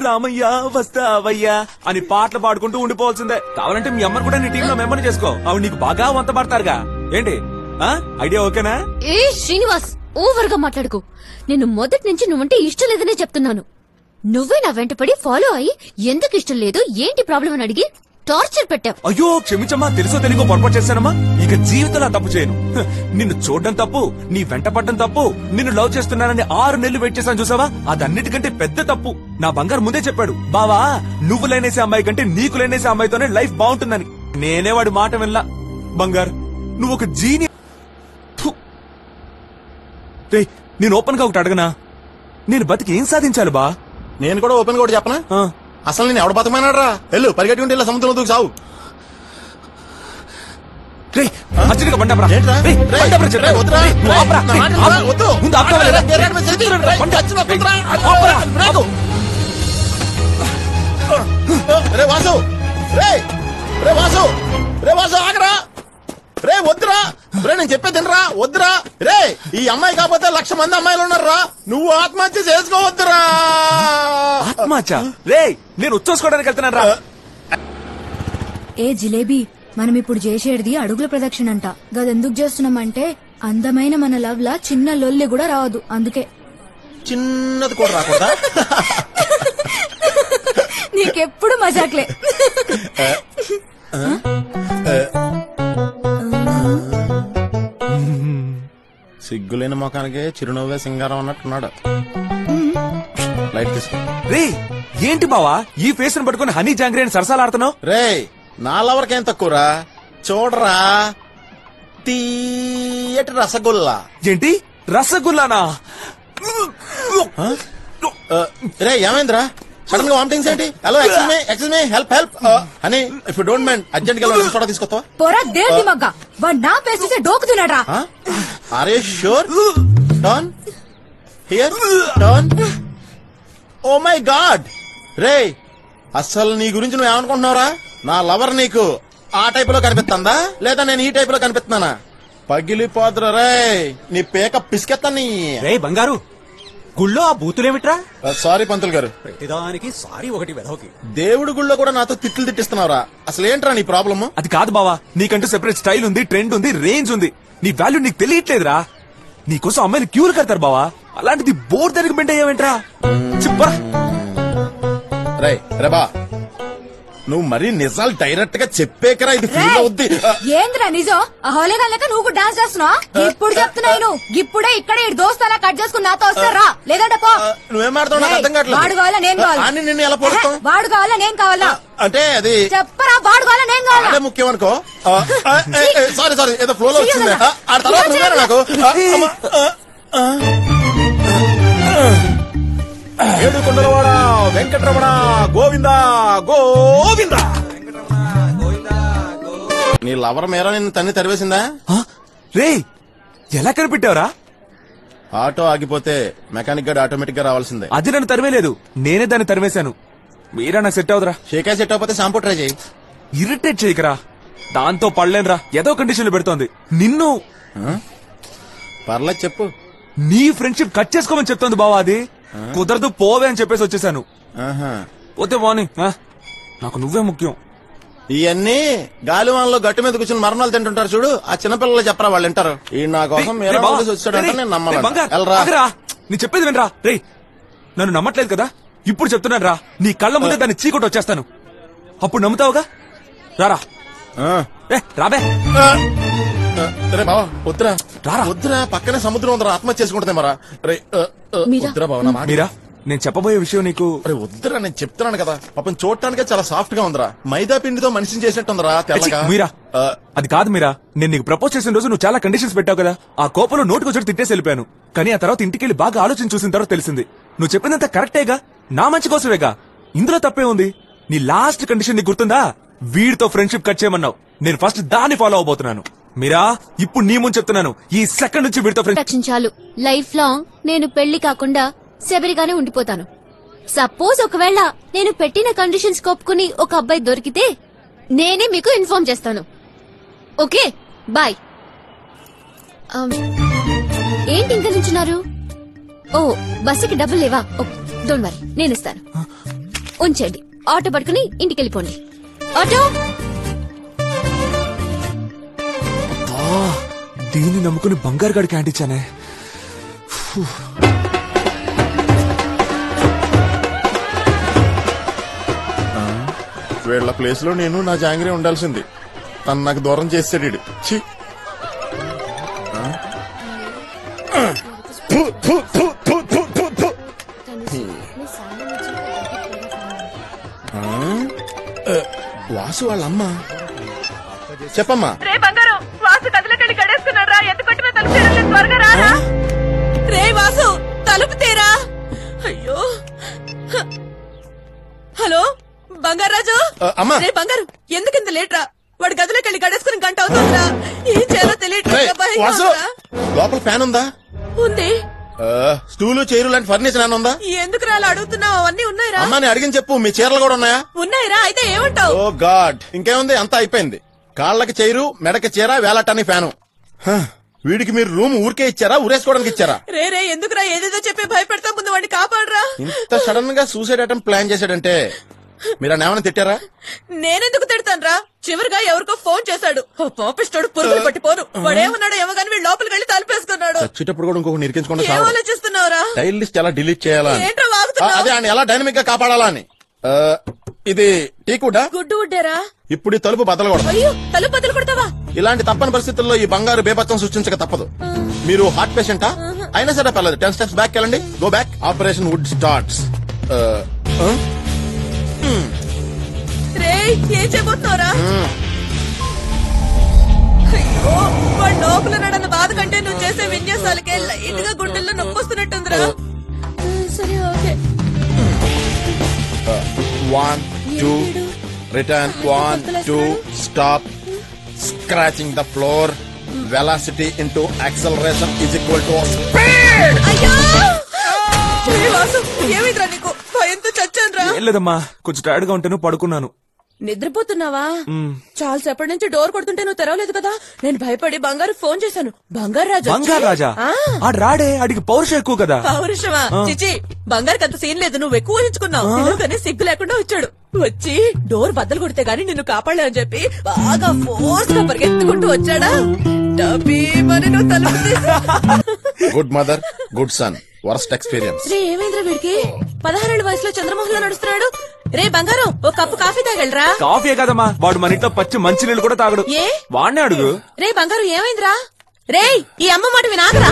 రామయ్య వస్తావయ్యా అని పాటలు పాడుకుంటూ ఉండిపోవాల్సిందే. కావాలంటే మీ అమ్మని కూడా నీ టీంలో మెంబర్ చేసుకో, ఆవిడ నీకు బాగా వంత పడతారుగా. ఏంటి ఐడియా ఓకేనా? ఏ శ్రీనివాస్, ఓవర్ గా మాట్లాడుకో. నేను మొదటి నుంచి నువ్వంటే ఇష్టం లేదనే చెప్తున్నాను. నువ్వే నా వెంట పడి ఫాలో అయ్యి ఎందుకు ఇష్టం లేదు, ఏంటి ప్రాబ్లం అని అడిగి టార్చర్ పెట్టావు. అయ్యో క్షమించమ్మా, తెలుసో తెలియకో పొరపాటు చేశానమ్మా. ఇక జీవితంలో తప్పు చేయను. నిన్ను చూడడం తప్పు, నీ వెంట పడడం తప్పు, నిన్ను లవ్ చేస్తున్నానని 6 నెలలు వెయిట్ చేశాను చూసావా, అదన్నిటికంటే పెద్ద తప్పు. నా బంగారు ముందే చెప్పాడు, బావా నువ్వు లేనేసే అమ్మాయి కంటే నీకు లేనేసే అమ్మాయితోనే లైఫ్ బాగుంటుందని. నేనే వాడి మాట వినలా. బంగారు నువ్వు ఒక జీని. నేను ఓపెన్ గా ఒకటి అడగనా, నేను బతికి ఏం సాధించాలి బా? నేను కూడా ఓపెన్ గా ఒకటి చెప్పనా? అసలు నేను ఎవడ బతకమన్నాడు రా? వెళ్ళు పరిగెట్టుకుంటే ఇలా సముద్రంలో దూకు సావు. వాసు రే వాసు రే వాసు ఆగరా రే, వద్దురా రే, నేను చెప్పేది తినరా, వద్దురా రే. ఈ అమ్మాయి కాకపోతే 1,00,000 మంది అమ్మాయిలు ఉన్నారా, నువ్వు ఆత్మహత్య చేసుకోవద్దురా. ఆత్మహత్య? రే నేను ఉచ్చేసుకోవడానికి వెళ్తున్నాను రా. ఏ జిలేబీ, మనం ఇప్పుడు చేసేది అడుగుల ప్రదక్షిణ అంట. గదెందుకు చేస్తున్నామంటే అందమైన మన లవ్ లా చిన్న లొల్లి కూడా రావద్దు, అందుకే. చిన్నది కూడా రాకుండా నీకెప్పుడు మజాక్లే. సిగ్గులేని మొఖానికి చిరునవ్వే సింగారం అన్నట్టున్నాడు. లైట్ తీసుకో. రే ఏంటి బావా ఈ ఫేస్ ని పట్టుకుని హనీ జాంగ్రీ అని సరసాలాడుతున్నావు? రే నా లవర్కేం తక్కువరా, చూడరా తీయటి రసగుల్లా. ఏంటి రసగుల్లానా? రే ఏమైందిరా సడన్ గా వామిటింగ్స్ ఏంటి? హలో ఎక్స్క్యూజ్ మీ హెల్ప్ అని if you don't mind urgent గా సోడా తీసుకొస్తావా? పోరా దేవుడి మగ్గ, వాడు నా పేస్ట్ చేసే డోకుతున్నాడా? Are you sure? Turn here, turn. Oh my god రే, అసలు నీ గురించి నువ్వు ఏమనుకుంటున్నావురా? నా లవర్ నీకు ఆ టైప్ లో కనిపిస్తుందా లేదా నేను ఈ టైప్ లో కనిపిస్తున్నానా? పగిలిపోతురా రే, నీ పేక పిసికెత్తాని. రే బంగారు, గుళ్ళో ఆ బూతులేమిట్రా? సారీ పంతులు గారు. ప్రతిదానికి సారీ ఒకటి వెధవకి. దేవుడి గుళ్ళో కూడా నాతో తిట్లు తిట్టిస్తున్నావురా, అసలు ఏంట్రా నీ ప్రాబ్లమ్? అది కాదు బావా, నీకంటూ సెపరేట్ స్టైల్ ఉంది, ట్రెండ్ ఉంది, రేంజ్ ఉంది. నీ వాల్యూ నీకు తెలియట్లేదురా. నీకోసం అమ్మాయిలు క్యూలు కడతారు బావా, అలాంటిది బోర్ దగ్గర బెండ్ అయ్యావేంట్రా? చెప్పరా రే రేబా, నువ్వు మరీ నిజాలు డైరెక్ట్ గా చెప్పేకరా, ఇది ఫీల్ అవుద్ది. ఏంద్రా నిజం? హోలీగా లేక నువ్వు డాన్స్ చేస్తున్నావు? ఇప్పుడు చెప్తున్నాను, ఇప్పుడే ఇక్కడే దోస్తలా కట్ చేసుకుని నాతో వస్తారా, లేదంటే పో. నువ్వేం ఆడుతావు నాకు అర్థం కావట్లేదు. వాడు కావాలా నేను కావాలా? నిన్ను ఎలా పోతాం? వాడు కావాలా నేను కావాలా? అంటే అది చెప్పరా, వాడు కావాలా నేను కావాలా? అదే ముఖ్యం అనుకో. సారీ ఏదో ఫ్లో లో వచ్చింది. ఆ తర్వాత నువ్వేనా నాకు? ఏడుకొండలవాడ వెంకటరమణ గోవిందా గోవిందా. నీ లవర్ మేరా నిన్ను తన్ని తరివేసిందా? రే ఎలా కనిపెట్టావురా? ఆటో ఆగిపోతే మెకానిక్ గార్డ్ ఆటోమేటిక్ గా రావాల్సిందే. అది నన్ను తరివేలేదు, నేనే దాన్ని తరివేశాను. మీరా నాకు సెట్ అవుదరా? షేకా సెట్ అవ్వకపోతే షాంపూ ట్రై చేయి. ఇరిటేట్ చేయకరా, దాంతో పడలేనురా. ఏదో కండిషన్లు పెడుతోంది నిన్ను. పర్లేదు చెప్పు. నీ ఫ్రెండ్షిప్ కట్ చేసుకోమని చెప్తోంది బావా. అది కుదరదు పోవే అని చెప్పేసి వచ్చేసాను. పోతే బాని, నాకు నువ్వే ముఖ్యం. ఇవన్నీ గాలివాన్లో గట్టు మీద కూర్చొని మరణాలు తింటుంటారు చూడు, ఆ చిన్నపిల్లలు చెప్పరా, వాళ్ళు వింటారు. ఈ నా కోసం వచ్చాడంటే నేను నమ్మాలరా. నీ చెప్పేది వినరా. రే నన్ను నమ్మట్లేదు కదా, ఇప్పుడు చెప్తున్నాను రా. నీ కళ్ళ ముందే దాన్ని చీకొట్టి వచ్చేస్తాను, అప్పుడు నమ్ముతావుగా. రారా రాబే. రే బావా వద్దురా, వద్దురా, పక్కనే సముద్రం ఉందరా, ఆత్మహత్య చేసుకుంటుంది మరా. రే వద్దురా బావా. మీరా నేను చెప్పబోయే విషయం నీకు. వద్దురా, నేను చెప్తున్నాను కదా, పాపం చూడటానికే చాలా సాఫ్ట్ గా ఉందిరా, మైదా పిండితో మనిషిని చేసినట్టుందిరా తెల్లగా. మీరా అది కాదు మీరా, నేను నీకు ప్రపోజ్ చేసిన రోజు నువ్వు చాలా కండిషన్స్ పెట్టావు కదా, ఆ కోపంలో నోటుకొచ్చి తిట్టేసి వెళ్ళిపోయాను. కానీ ఆ తర్వాత ఇంటికెళ్ళి బాగా ఆలోచన చూసిన తర్వాత తెలిసింది నువ్వు చెప్పినంత కరెక్టేగా, నా మంచి కోసమేగా. ఇందులో తప్పే ఉంది. నీ లాస్ట్ కండిషన్ నీకు గుర్తుందా? వీడితో ఫ్రెండ్షిప్ కట్ చేయమన్నావు. నేను ఫస్ట్ దాన్ని ఫాలో అవబోతున్నాను. మీరా ఇప్పుడు నీ ముందు చెప్తున్నాను, ఈ సెకండ్ నుంచి వీడితో ఫ్రెండ్షిప్ చాలు. లైఫ్ లాంగ్ నేను పెళ్లి కాకుండా శబరిగానే ఉండిపోతాను. సపోజ్ ఒకవేళ నేను పెట్టిన కండిషన్స్ కొప్పుకుని ఒక అబ్బాయి దొరికితే నేనే మీకు ఇన్ఫార్మ్ చేస్తాను. Okay bye. ఏంటి ఇంకా నించున్నారు? ఓ బస్సుకి డబ్బులు లేవా? డోంట్ వరీ, నేను ఇస్తాను. ఉంచండి, ఆటో పట్టుకుని ఇంటికి వెళ్ళిపోండి. ఆటో దీన్ని నమ్ముకుని బంగారు గడికి హ్యాండ్ ఇచ్చానే. వీళ్ళ ప్లేస్ లో నేను నా జాంగ్రీ ఉండాల్సింది. తను నాకు దూరం చేసాడు. ఛీ. వాసు వాళ్ళమ్మ. చెప్పమ్మా. రే బంగారం, వాసు గదిలోకెళ్ళి గడేసుకున్నాడు రా. ఎందుకంటే మేము తలుపు తీయడం లేదు, త్వరగా రారా. రే వాసు, తలుపు తీరా. అయ్యో. హలో బంగారాజు. అమ్మా. రే బంగారు, ఎందుకింత లేట్ రా? వాడు గదిలోకెళ్ళి గడేసుకుని గంట అవుతుందిరా. ఏం చేయాలో తెలియట్లేదు. లోపల ఫ్యాన్ ఉందా? ఉంది. స్టూలు చైరు లాంటి ఫర్నిచర్ ఏమైనా ఉందా? ఎందుకు రా అడుగుతున్నావు? అవన్నీ ఉన్నాయిరా. అమ్మాని అడిగిన చెప్పు. మీ చీరలు కూడా ఉన్నాయా? ఉన్నాయిరా. అయితే ఏమంటావు? ఓ గాడ్, ఇంకేముంది, అంతా అయిపోయింది. కాళ్ళకి చైరు, మెడకి చీర, వేలటానికి ఫ్యాను. వీడికి మీరు రూమ్ ఊరికే ఇచ్చారా, ఊరేసుకోవడానికి ఇచ్చారా? రే రే, ఎందుకురా ఏదేదో చెప్పి భయపెడతా? ముందు వాడిని కాపాడరా. ఇంత సడన్ గా సూసైడ్ అటెంప్ట్ ప్లాన్ చేశాడంటే మీరు ఏమైనా తిట్టారా? నేనెందుకు తిడతాను రా? చివరిగా ఎవరికో ఫోన్ చేశాడు. పాపిస్తాడు, పురుగులు పట్టిపోను. వాడేమన్నాడు ఏమో గాని వీడు లోపలికి వెళ్ళి తలుపేసుకున్నాడు. వచ్చేటప్పుడు కూడా ఇంకొక నిరికించుకుంటే ఏం ఆలోచిస్తున్నావురా? టైల్ లిస్ట్ ఎలా డిలీట్ చేయాలా? ఏంట్రా వాగుతున్నావ్? అదే ఆయన ఎలా డైనమిక్ గా కాపాడాలా అని. ఇది టీ కూడా గుడ్డు ఉడ్డారా? ఇప్పుడు ఈ తలుపు బదలకూడదు. అయ్యో, తలుపు బదులు కొడతావా? ఇలాంటి తప్పని పరిస్థితుల్లో ఈ బంగారు బేపత్వం సృష్టించక తప్పదు. మీరు హార్ట్ పేషెంటా? అయినా సరే పర్లేదు, 10 steps బ్యాక్ వెళ్ళండి. Go back. Operation wood starts. రే, ఏం చేయబోతున్నావురా? అయ్యో, వాడు లోపల నడన్న బాధ కంటే నువ్వు చేసే విన్యాసాలకే లైట్ గా గుండెల్లో నొప్పి వస్తున్నట్టుందిరా. సరే, okay. 1 2 return. 1 2 stop. Scratching the floor. Velocity into acceleration is equal to speed. అయ్యో, ఏమైందిరా నీకు? భయంతో చచ్చాను రా. ఏం లేదమ్మా, కొంచెం టైర్డ్ గా ఉంటేను పడుకున్నాను. నిద్రపోతున్నావా? చాలా సేపటి నుంచి డోర్ కొడుతుంటే నువ్వు తెరవలేదు కదా. నేను భయపడి బంగారు ఫోన్ చేశాను. బంగారు రాజా. బంగారు రాజా? ఆడు రాడే, ఆడికి పౌరుషం ఎక్కువ కదా. పౌరుషమా? చిచి, బంగారుకి అంత సీన్ లేదు. నువ్వు ఎక్కువ ఊహించుకున్నావు. కానీ సిగ్గు లేకుండా వచ్చాడు. వచ్చి డోర్ బద్దలు కొడితే గానీ నిన్ను కాపాడలే అని చెప్పి బాగా ఫోర్స్ గా పరిగెత్తుకుంటూ వచ్చాడా. డబ్బీమని నువ్వు తలుపు తీసి. Good mother, good son. Worst experience. రే, ఏమైందిరా వీడికి? 16 ఏళ్ల వయసులో చంద్రమోహన్ లో నడుస్తున్నాడు. రే బంగారం, ఓ కప్పు కాఫీ తాగలరా? కాఫీ కదమ్మా, వాడు మన ఇంట్లో పచ్చి మంచి నీళ్ళు కూడా తాగడు. ఏ? వాడినే అడుగు. రే బంగారం, ఏమైందిరా? రే, ఈ అమ్మ మాట వినాగరా.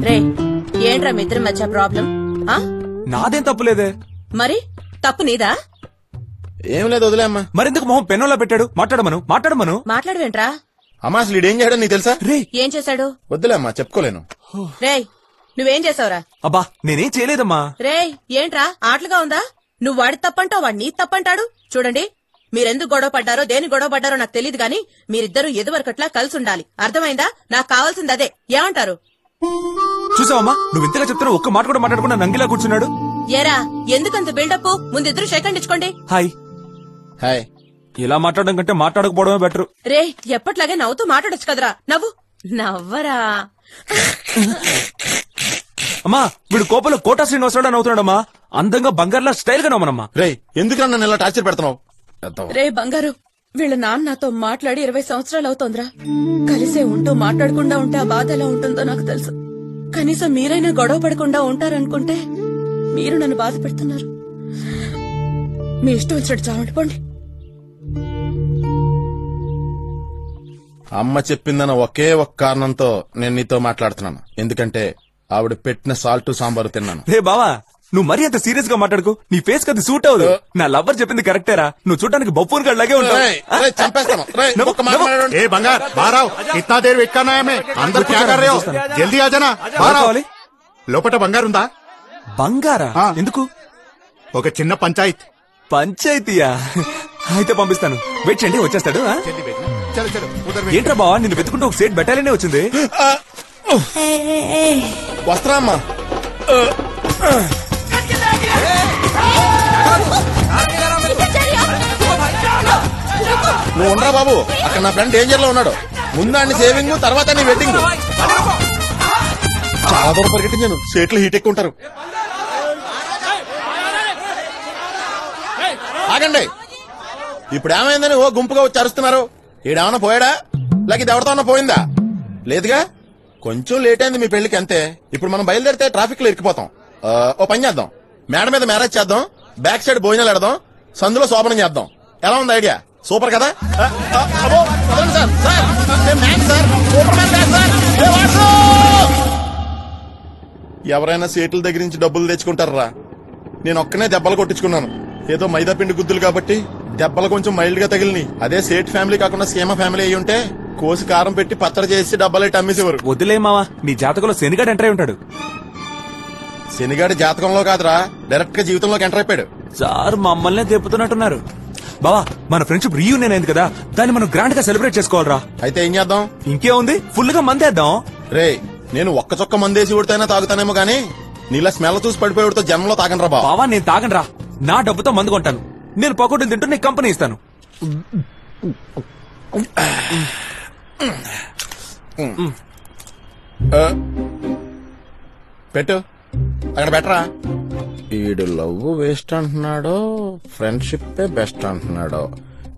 రే, ఏంట్రా మీ ఇద్దరి మధ్య ప్రాబ్లం? నాదేం తప్పులేదే. మరి తప్పు నీదా? ఏం లేదు, వదిలేమ్మా. మరెందుకు మొహం పెన్నులా పెట్టాడు? మాట్లాడమను. మాట్లాడవేంట్రా? అమ్మా, అసలు ఇడేం చేయడం నీకు తెలుసా? ఏం చేశాడు? వద్దులేమ్మా, చెప్పుకోలేను. రే, నువ్వేం చేసావురా? అబ్బా, నేనేం చేయలేదమ్మా. రే, ఏంట్రా ఆటలుగా ఉందా? నువ్వు వాడి తప్పంటావు, వాడు నీ తప్పంటాడు. చూడండి, మీరెందుకు గొడవ పడ్డారో, దేని గొడవ పడ్డారో నాకు తెలియదు గాని మీరిద్దరూ ఎదువరకట్లా కలిసి ఉండాలి. అర్థమైందా? నాకు కావాల్సింది అదే. ఏమంటారు? చూసావమ్మా, నువ్వు ఇంతగా చెప్తున్నా ఒక్క మాట కూడా మాట్లాడకుండా నంగిలా కూర్చున్నాడు. ఏరా, ఎందుకంత బిల్డప్? ముందిద్దరు షేకండ్ ఇచ్చుకోండి. హాయ్. హాయ్. ఇలా మాట్లాడడం కంటే మాట్లాడకపోవడమే బెటర్. రే, ఎప్పట్లాగే నవ్వుతూ మాట్లాడొచ్చు కదరా. నవ్వరా. అమ్మా, వీడు కోపంలో కోటా శ్రీనివాసరావు అని అవుతున్నాడమ్మా. అందంగా బంగారులా స్టైల్ గా నమ్మనమ్మా. రే, ఎందుకు నన్ను ఇలా టార్చర్ పెడుతున్నావు? రే బంగారు, వీళ్ళ నాన్న నాతో మాట్లాడి 20 సంవత్సరాలు అవుతోందిరా. కలిసే ఉంటూ మాట్లాడకుండా ఉంటే ఆ బాధ ఎలా ఉంటుందో నాకు తెలుసు. కనీసం మీరైనా గొడవ పడకుండా ఉంటారనుకుంటే మీరు నన్ను బాధ పెడుతున్నారు. మీ ఇష్టం వచ్చినట్టు చావండి, పోండి. అమ్మ చెప్పిందన్న ఒకే ఒక్క కారణంతో నేను నీతో మాట్లాడుతున్నాను. ఎందుకంటే ఆవిడ పెట్టిన సాల్ట్ సాంబారు తిన్నాను. రే బావా, నువ్వు మరీ అంత సీరియస్ గా మాట్లాడుకో. నీ ఫేస్ కది సూట్ అవ్వదు. నా లవ్వర్ చెప్పింది కరెక్టేరా. నువ్వు చూడడానికి బొప్పూన్ గడ్లాగే ఉంటావు. చంపేస్తాను. ఏ బంగార్, బారావ్, ఇतना देर वेट करना है? मैं अंदर क्या कर रहे हो? जल्दी आ जाना. బారావ్, లోపట బంగారుందా? బంగారా? ఎందుకు? ఒక చిన్న పంచాయతీయా? అయితే పంపిస్తాను. వెయిట్ చేయండి, వచ్చేస్తాడు. ఏంట్రా బావా, నిన్ను వెతుకుంటూ ఒక సేట్ బెటాలియనే వచ్చింది. వస్త్రా అమ్మా. నువ్వు ఉండరా బాబు, అక్కడ నా ఫ్రెండ్ డేంజర్ లో ఉన్నాడు. ముందు అన్ని సేవింగ్, తర్వాత నీ వెడ్డింగ్. చాలా దూరం పరిగెట్టించాను. సేట్లు హీట్ ఎక్కువ ఉంటారు. ఆగండి. ఇప్పుడు ఏమైందని ఓ గుంపుగా వచ్చి అరుస్తున్నారు? ఈడేమన్నా పోయాడా లేక ఇది ఎవరితో పోయిందా? లేదుగా. కొంచెం లేట్ అయింది మీ పెళ్లికి అంతే. ఇప్పుడు మనం బయలుదేరితే ట్రాఫిక్ లో ఇరికిపోతాం. ఓ పని చేద్దాం, మేడ మీద మ్యారేజ్ చేద్దాం, బ్యాక్ సైడ్ భోజనాలు పెడదాం, సందులో శోభనం చేద్దాం. ఎలా ఉంది ఐడియా? సూపర్ కదా? ఎవరైనా సీట్ల దగ్గర నుంచి డబ్బులు తెచ్చుకుంటారా? నేను ఒక్కనే దెబ్బలు కొట్టించుకున్నాను. ఏదో మైదా పిండి గుద్దులు కాబట్టి దెబ్బలు కొంచెం మైల్డ్ గా తగిలిని. అదే సేట్ ఫ్యామిలీ కాకుండా సీమ ఫ్యామిలీ అయి ఉంటే కోసి కారం పెట్టి పచ్చడి చేసి డబ్బాలైతే అమ్మేసేవారు. వదిలే మావా, నీ జాతకంలో శనిగాడు ఎంటర్ అయి ఉంటాడు. శనిగాడి జాతకంలో కాదురా, డైరెక్ట్ గా జీవితంలోకి ఎంటర్ అయిపోయాడు. సార్ మమ్మల్నే తెప్పుతున్నట్టున్నారు. బావా, మన ఫ్రెండ్షిప్ రీయూనియన్ అయింది కదా, దాన్ని మనం గ్రాండ్ గా సెలబ్రేట్ చేసుకోవాలరా. అయితే ఏం చేద్దాం? ఇంకేముంది, ఫుల్ గా మందేద్దాం. రే, నేను ఒక్క చొక్క మందేసి ఉడితైనా తాగుతానేమో గానీ నీలా స్మెల్ చూసి పడిపోయి జన్మలో తాగనరా బావా. నేను తాగనరా, నా డబ్బుతో మందు కొంటాను. నేను పకోడీలు తింటూ నీకు కంపెనీ ఇస్తాను. పెట్టు అక్కడ బెటరా. ఈడు లవ్ వేస్ట్ అంటున్నాడో ఫ్రెండ్షిప్ బెస్ట్ అంటున్నాడో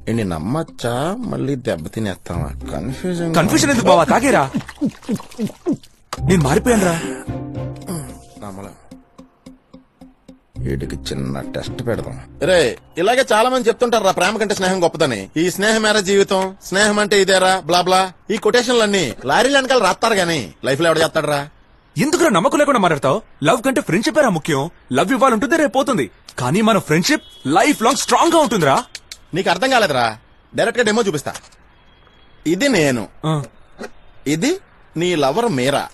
ఇన్ని నమ్మచ్చా మళ్ళీ దెబ్బ తినేస్తావా? కన్ఫ్యూజన్ ఎందుకు బావా, తాగేరా. నేను మారిపోయాను రా. వీడికి చిన్న టెస్ట్ పెడదాం. రే, ఇలాగే చాలా మంది చెప్తుంటారా ప్రేమ కంటే స్నేహం గొప్పదని. ఈ స్నేహమేరా జీవితం, స్నేహం అంటే ఇదేరా, బ్లా బ్లా. ఈ కొటేషన్లన్నీ లారీలు వెనకాల రాస్తారు గానీ లైఫ్ లో ఎవడ చేస్తాడరా? ఎందుకు నమ్మకం లేకుండా మాట్లాడతావు? లవ్ కంటే ఫ్రెండ్షిప్ ఏరా ముఖ్యం. లవ్ ఇవ్వాలంటుంది, రేపు పోతుంది. కానీ మన ఫ్రెండ్షిప్ లైఫ్ లాంగ్ స్ట్రాంగ్ గా ఉంటుందిరా. నీకు అర్థం కాలేదురా, డైరెక్ట్ గా డెమో చూపిస్తా. ఇది నేను, ఇది నీ లవర్ మీరా,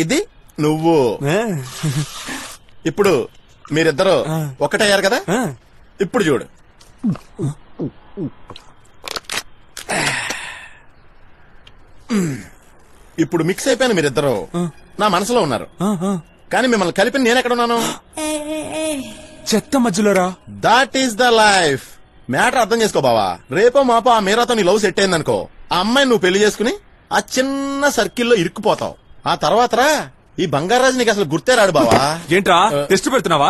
ఇది నువ్వు. ఇప్పుడు మీరిద్దరు ఒకటయ్యారు కదా. ఇప్పుడు చూడు, ఇప్పుడు మిక్స్ అయిపోయిన మీరిద్దరు నా మనసులో ఉన్నారు. కానీ మిమ్మల్ని కలిపి నేనెక్కడున్నాను? చెత్త మధ్యలోరా. That is the life. Matter అర్థం చేసుకో బావా. రేపో మాపో ఆ మీరాతో నీ లవ్ సెట్ అయిందనుకో, ఆ అమ్మాయిని నువ్వు పెళ్లి చేసుకుని ఆ చిన్న సర్కిల్లో ఇరుక్కుపోతావు. ఆ తర్వాతరా ఈ బంగారాజు నీకు అసలు గుర్తే రాడు బావా. ఏంట్రా టెస్ట్ పెడుతున్నావా?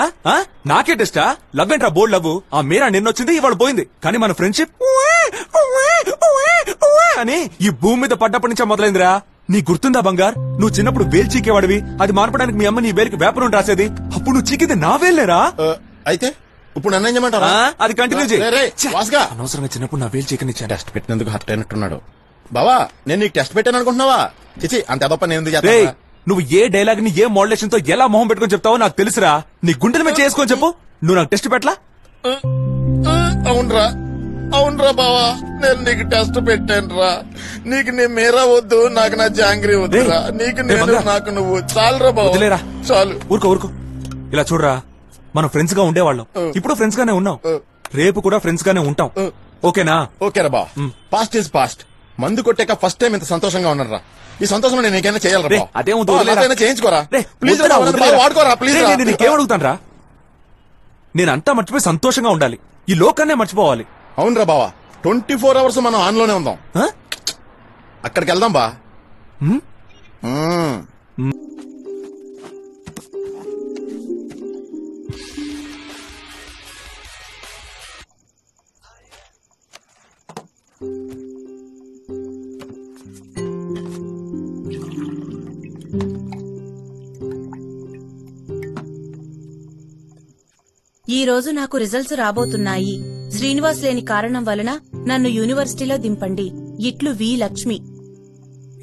నాకే టెస్టా? లవ్ ఏంట్రా బోల్డ్ లవ్. ఆ మీరా నిన్నొచ్చింది, ఇవాళ పోయింది. కానీ మన ఫ్రెండ్షిప్ అని ఈ భూమి మీద పడ్డప్పటి నుంచే మొదలైందిరా. నీ గుర్తుందా బంగార్? నువ్వు చిన్నప్పుడు వేలు చీకేవాడివి. అది మార్పడానికి మీ అమ్మ నీ వేలికి వేపర్ ఉండి రాసేది. అప్పుడు నువ్వు చీకింది నా వేలేరా. అయితే ఇప్పుడు నన్ను ఏం చేయమంటారా? అది కంటిన్యూ చేయి. అనవసరంగా చిన్నప్పుడు నా వేలు చీకనిచ్చా. టెస్ట్ పెట్టినందుకు హర్ట్ అయినట్టున్నాడు బావా. నేను నీకు టెస్ట్ పెట్టాను అనుకుంటున్నావా? చిచి, అంత ఎదప్ప నేను ఎందుకు చేస్తా? నువ్వు ఏ డైలాగ్ ని ఏ మోడలేషన్ తో ఎలా మొహం పెట్టుకుని చెప్తావో నాకు తెలుసురా. నీ గుండెల మీద చేసుకొని చెప్పు. నువ్వు నాకు టెస్ట్ పెట్టలా? అవునరా, అవునరా బావా, నేను నీకు టెస్ట్ పెట్టాను రా. నీకు నీ మీరా వద్దు, నాకు నా జాంగ్రీ వద్దురా. నీకు నేను, నాకు నువ్వు. చాలురా బావా, చాలు. ఊరుకో. ఇలా చూడరా, మనం ఫ్రెండ్స్ గా ఉండేవాళ్ళం, ఇప్పుడు ఫ్రెండ్స్ గానే ఉన్నాం, రేపు కూడా ఫ్రెండ్స్ గానే ఉంటాం. ఓకేనా? ఓకేరా బా. Past is past. మందు కొట్టాక ఫస్ట్ టైం ఇంత సంతోషంగా ఉన్నారా. ఈ సంతోషంలో నేను నీకైనా చేయాలరా? అదేమో చేయించుకోరా ప్లీజ్. వాడుకోరా ప్లీజ్. నీకేం అడుగుతాను రా? నేనంతా మర్చిపోయి సంతోషంగా ఉండాలి, ఈ లోకాన్నే మర్చిపోవాలి. అవునరా బావా, 24 hours మనం ఆన్ లోనే ఉందాం. అక్కడికి వెళ్దాం బా. ఈ రోజు నాకు రిజల్ట్స్ రాబోతున్నాయి. శ్రీనివాస్ లేని కారణం వలన నన్ను యూనివర్సిటీలో దింపండి. ఇట్లు వి లక్ష్మి.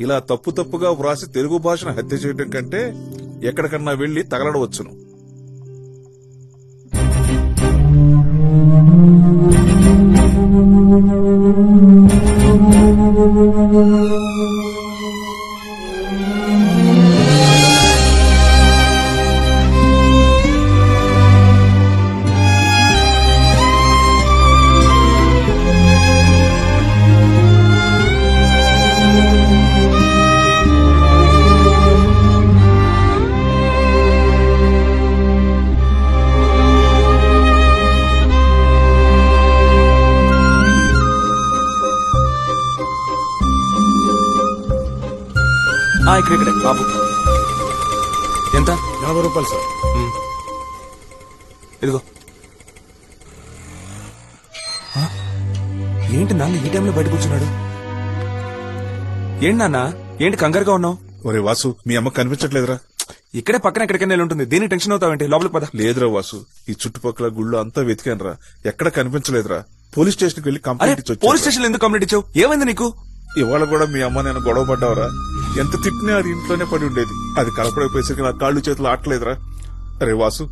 ఇలా తప్పుగా వ్రాసి తెలుగు భాషను హత్య చేయడం కంటే ఎక్కడికన్నా వెళ్లి తగలడవచ్చును. ఇక్కడే బాబు. ఎంత? 50 రూపాయలు సార్. ఇదిగో ఏంటి నాన్న ఈ టైంలో బయటకు వచ్చినాడు? ఏంటి నాన్న, ఏంటి కంగారుగా ఉన్నావు? ఒరే వాసు, మీ అమ్మ కనిపించట్లేదురా? ఇక్కడే పక్కన ఎక్కడికైనా ఉంటుంది, దేనికి టెన్షన్ అవుతావేంటి? లోపలికి పద. లేదురా వాసు, ఈ చుట్టుపక్కల గుళ్ళు అంతా వెతికానురా, ఎక్కడ కనిపించలేదురా. పోలీస్ స్టేషన్ కి వెళ్లి కంప్లైంట్ ఇచ్చి పోలీస్ స్టేషన్ ఎందుకు కంప్లైంట్ ఇచ్చావు? ఏమైంది నీకు? ఇవాళ కూడా మీ అమ్మ నేను గొడవ పడ్డావరా. ఎంత తిట్టినా అది ఇంట్లోనే పడి ఉండేది. అది కలపడైపోయేసరికి నా కాళ్ళు చేతులు ఆటలేదురా. అరే వాసు,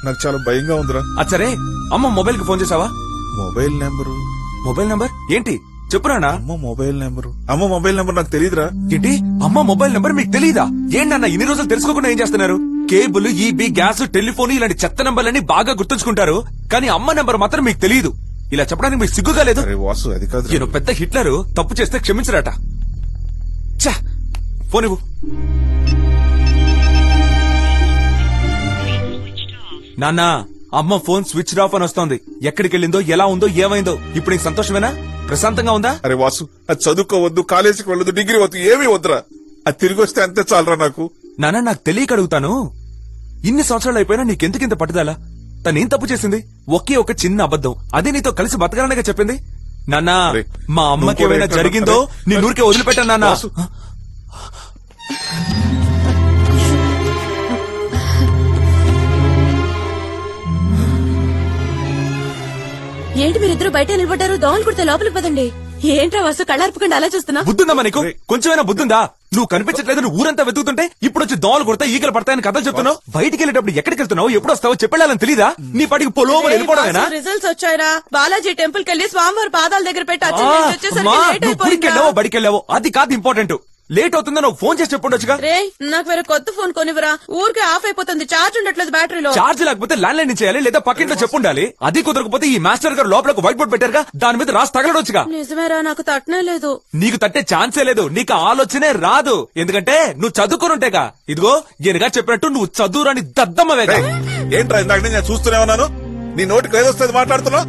నాకు చాలా భయంగా ఉందిరా. సరే, అమ్మ మొబైల్ కి ఫోన్ చేసావా? Mobile number? మొబైల్ నెంబర్ ఏంటి చెప్పురానా? అమ్మ మొబైల్ నెంబర్ నాకు తెలియదురా. ఏంటి, అమ్మ మొబైల్ నెంబర్ మీకు తెలీదా? ఏంటన్నా ఇన్ని రోజులు తెలుసుకోకుండా ఏం చేస్తున్నారు? కేబుల్, ఈబీ, గ్యాస్, టెలిఫోన్ ఇలాంటి చెత్త నంబర్లన్నీ బాగా గుర్తుంచుకుంటారు, కానీ అమ్మ నెంబర్ మాత్రం మీకు తెలియదు. ఇలా చెప్పడానికి మీకు సిగ్గుగా లేదు? వాసు, అది కాదు. ఈయన పెద్ద హిట్లరు, తప్పు చేస్తే క్షమించరాట. ఛా, ఫోన్ ఇవ్వు. నాన్న, అమ్మ ఫోన్ స్విచ్ ఆఫ్ అని వస్తోంది. ఎక్కడికి వెళ్ళిందో, ఎలా ఉందో, ఏమైందో ఇప్పుడు నీకు సంతోషమేనా? ప్రశాంతంగా ఉందా? అరే వాసు, అది చదువుకోవద్దు, కాలేజీకి వెళ్ళదు, డిగ్రీ వద్దు, ఏమీ వద్దురా. అది తిరిగి వస్తే అంతే చాలరా నాకు. నాన్న, నాకు తెలియక అడుగుతాను, ఇన్ని సంవత్సరాలు అయిపోయినా నీకెందుకింత పట్టుదల? తనేం తప్పు చేసింది? ఒకే ఒక చిన్న అబద్ధం, అదే నీతో కలిసి బతకాలనేగా చెప్పింది. నాన్న, మా అమ్మకి ఏమైనా జరిగిందో నీ నూరికే వదిలిపెట్టాను నాన్న. ఏంటి మీరిద్దరు బయట నిలబడ్డారు? దోమలు కుడితే లోపలికి పదండి. ఏంట్రా వాసు, కళ్ళార్పకుండా అలా చూస్తున్నా? బుద్ధుందమ్మా నీకు? కొంచెమైనా బుద్ధుందా? నువ్వు కనిపించట్లేదు, నువ్వు ఊరంతా వెతుకుతుంటే ఇప్పుడు వచ్చి దోమలు కొడతా, ఈగలు పడతాయని కథలు చెప్తున్నావు. బయటికి వెళ్ళేటప్పుడు ఎక్కడికి వెళ్తున్నావు, ఎప్పుడు వస్తావో చెప్పాలని తెలీదా? నీ పాటికి పొలోమని వెళ్ళిపోవడమేనా? రిజల్ట్స్ వచ్చాయరా? బాలాజీ టెంపుల్ కెళ్లి స్వామివారి పాదాల దగ్గర బడికెళ్ళావో బడికెళ్ళావో అది కాదు ఇంపార్టెంట్. లేట్ అవుతుందో నువ్వు ఫోన్ చేసి చెప్పుండొచ్చుగా. రే, నాకు వేరే కొత్త ఫోన్ కొనివరా, ఊరికే ఆఫ్ అయిపోతుంది, చార్జ్ ఉండట్లేదు బ్యాటరీలో. చార్జ్ లేకపోతే ల్యాండ్ లైన్ చేయాలి, లేదా పక్కింట్లో చెప్పుండాలి. అది కుదరకపోతే ఈ మాస్టర్ గారు లోపల వైట్ బోర్డ్ పెట్టారుగా, దాని మీద రాసి తగలడొచ్చుగా. నిజమేరా, నాకు తట్టనే లేదు. నీకు తట్టే ఛాన్సే లేదు, నీకు ఆలోచనే రాదు. ఎందుకంటే నువ్వు చదువుకునుంటేగా. ఇదిగో ఈయనగా చెప్పినట్టు నువ్వు చదువురాని దద్దమ్మవేగా. ఏంట్రా ఇందాక నేను చూస్తూనే ఉన్నాను, నీ నోటికి ఏదొస్తుంది మాట్లాడుతున్నావు?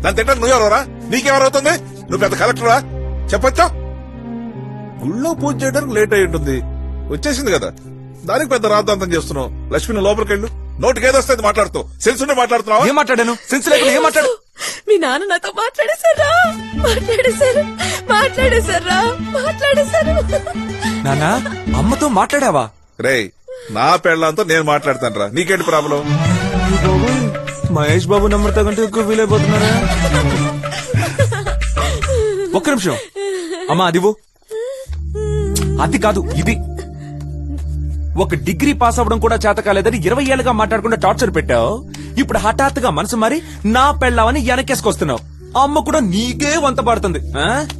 దాని తింటే నువ్వెవరా? నీకెవరవుతుంది? నువ్వు పెద్ద కలెక్టరా? చెప్పొచ్చా? గుళ్ళో పూజ చేయడానికి లేట్ అయి ఉంటుంది, వచ్చేసింది కదా, దానికి పెద్ద రాద్దాంతం చేస్తున్నావు. లక్ష్మిని లోపలికి వెళ్ళు, నోటికి ఏదొస్తుంది మాట్లాడుతావు. సెన్స్ ఉండే మాట్లాడుతున్నావు. ఏం మాట్లాడాను? సెన్స్ లేకుండా ఏం మాట్లాడు? మీ నాన్న నాతో మాట్లాడేశారా? నానా, అమ్మతో మాట్లాడావా? రేయ్, నా పెళ్ళంతో నేను మాట్లాడతాను రా, నీకేంటి ప్రాబ్లం? మహేష్ బాబు నెంబర్ తగ్గంటే ఎక్కువ ఫీల్ అయిపోతున్నారా? ఒక్క నిమిషం అమ్మా, అదివు. అది కాదు, ఇది. ఒక డిగ్రీ పాస్ అవ్వడం కూడా చేత కాలేదని 20 ఏళ్ళుగా మాట్లాడకుండా టార్చర్ పెట్టావు. ఇప్పుడు హఠాత్తుగా మనసు మారి నా పెళ్ళావని వెనకేసుకొస్తున్నావు. అమ్మ కూడా నీకే వంత పడుతుంది.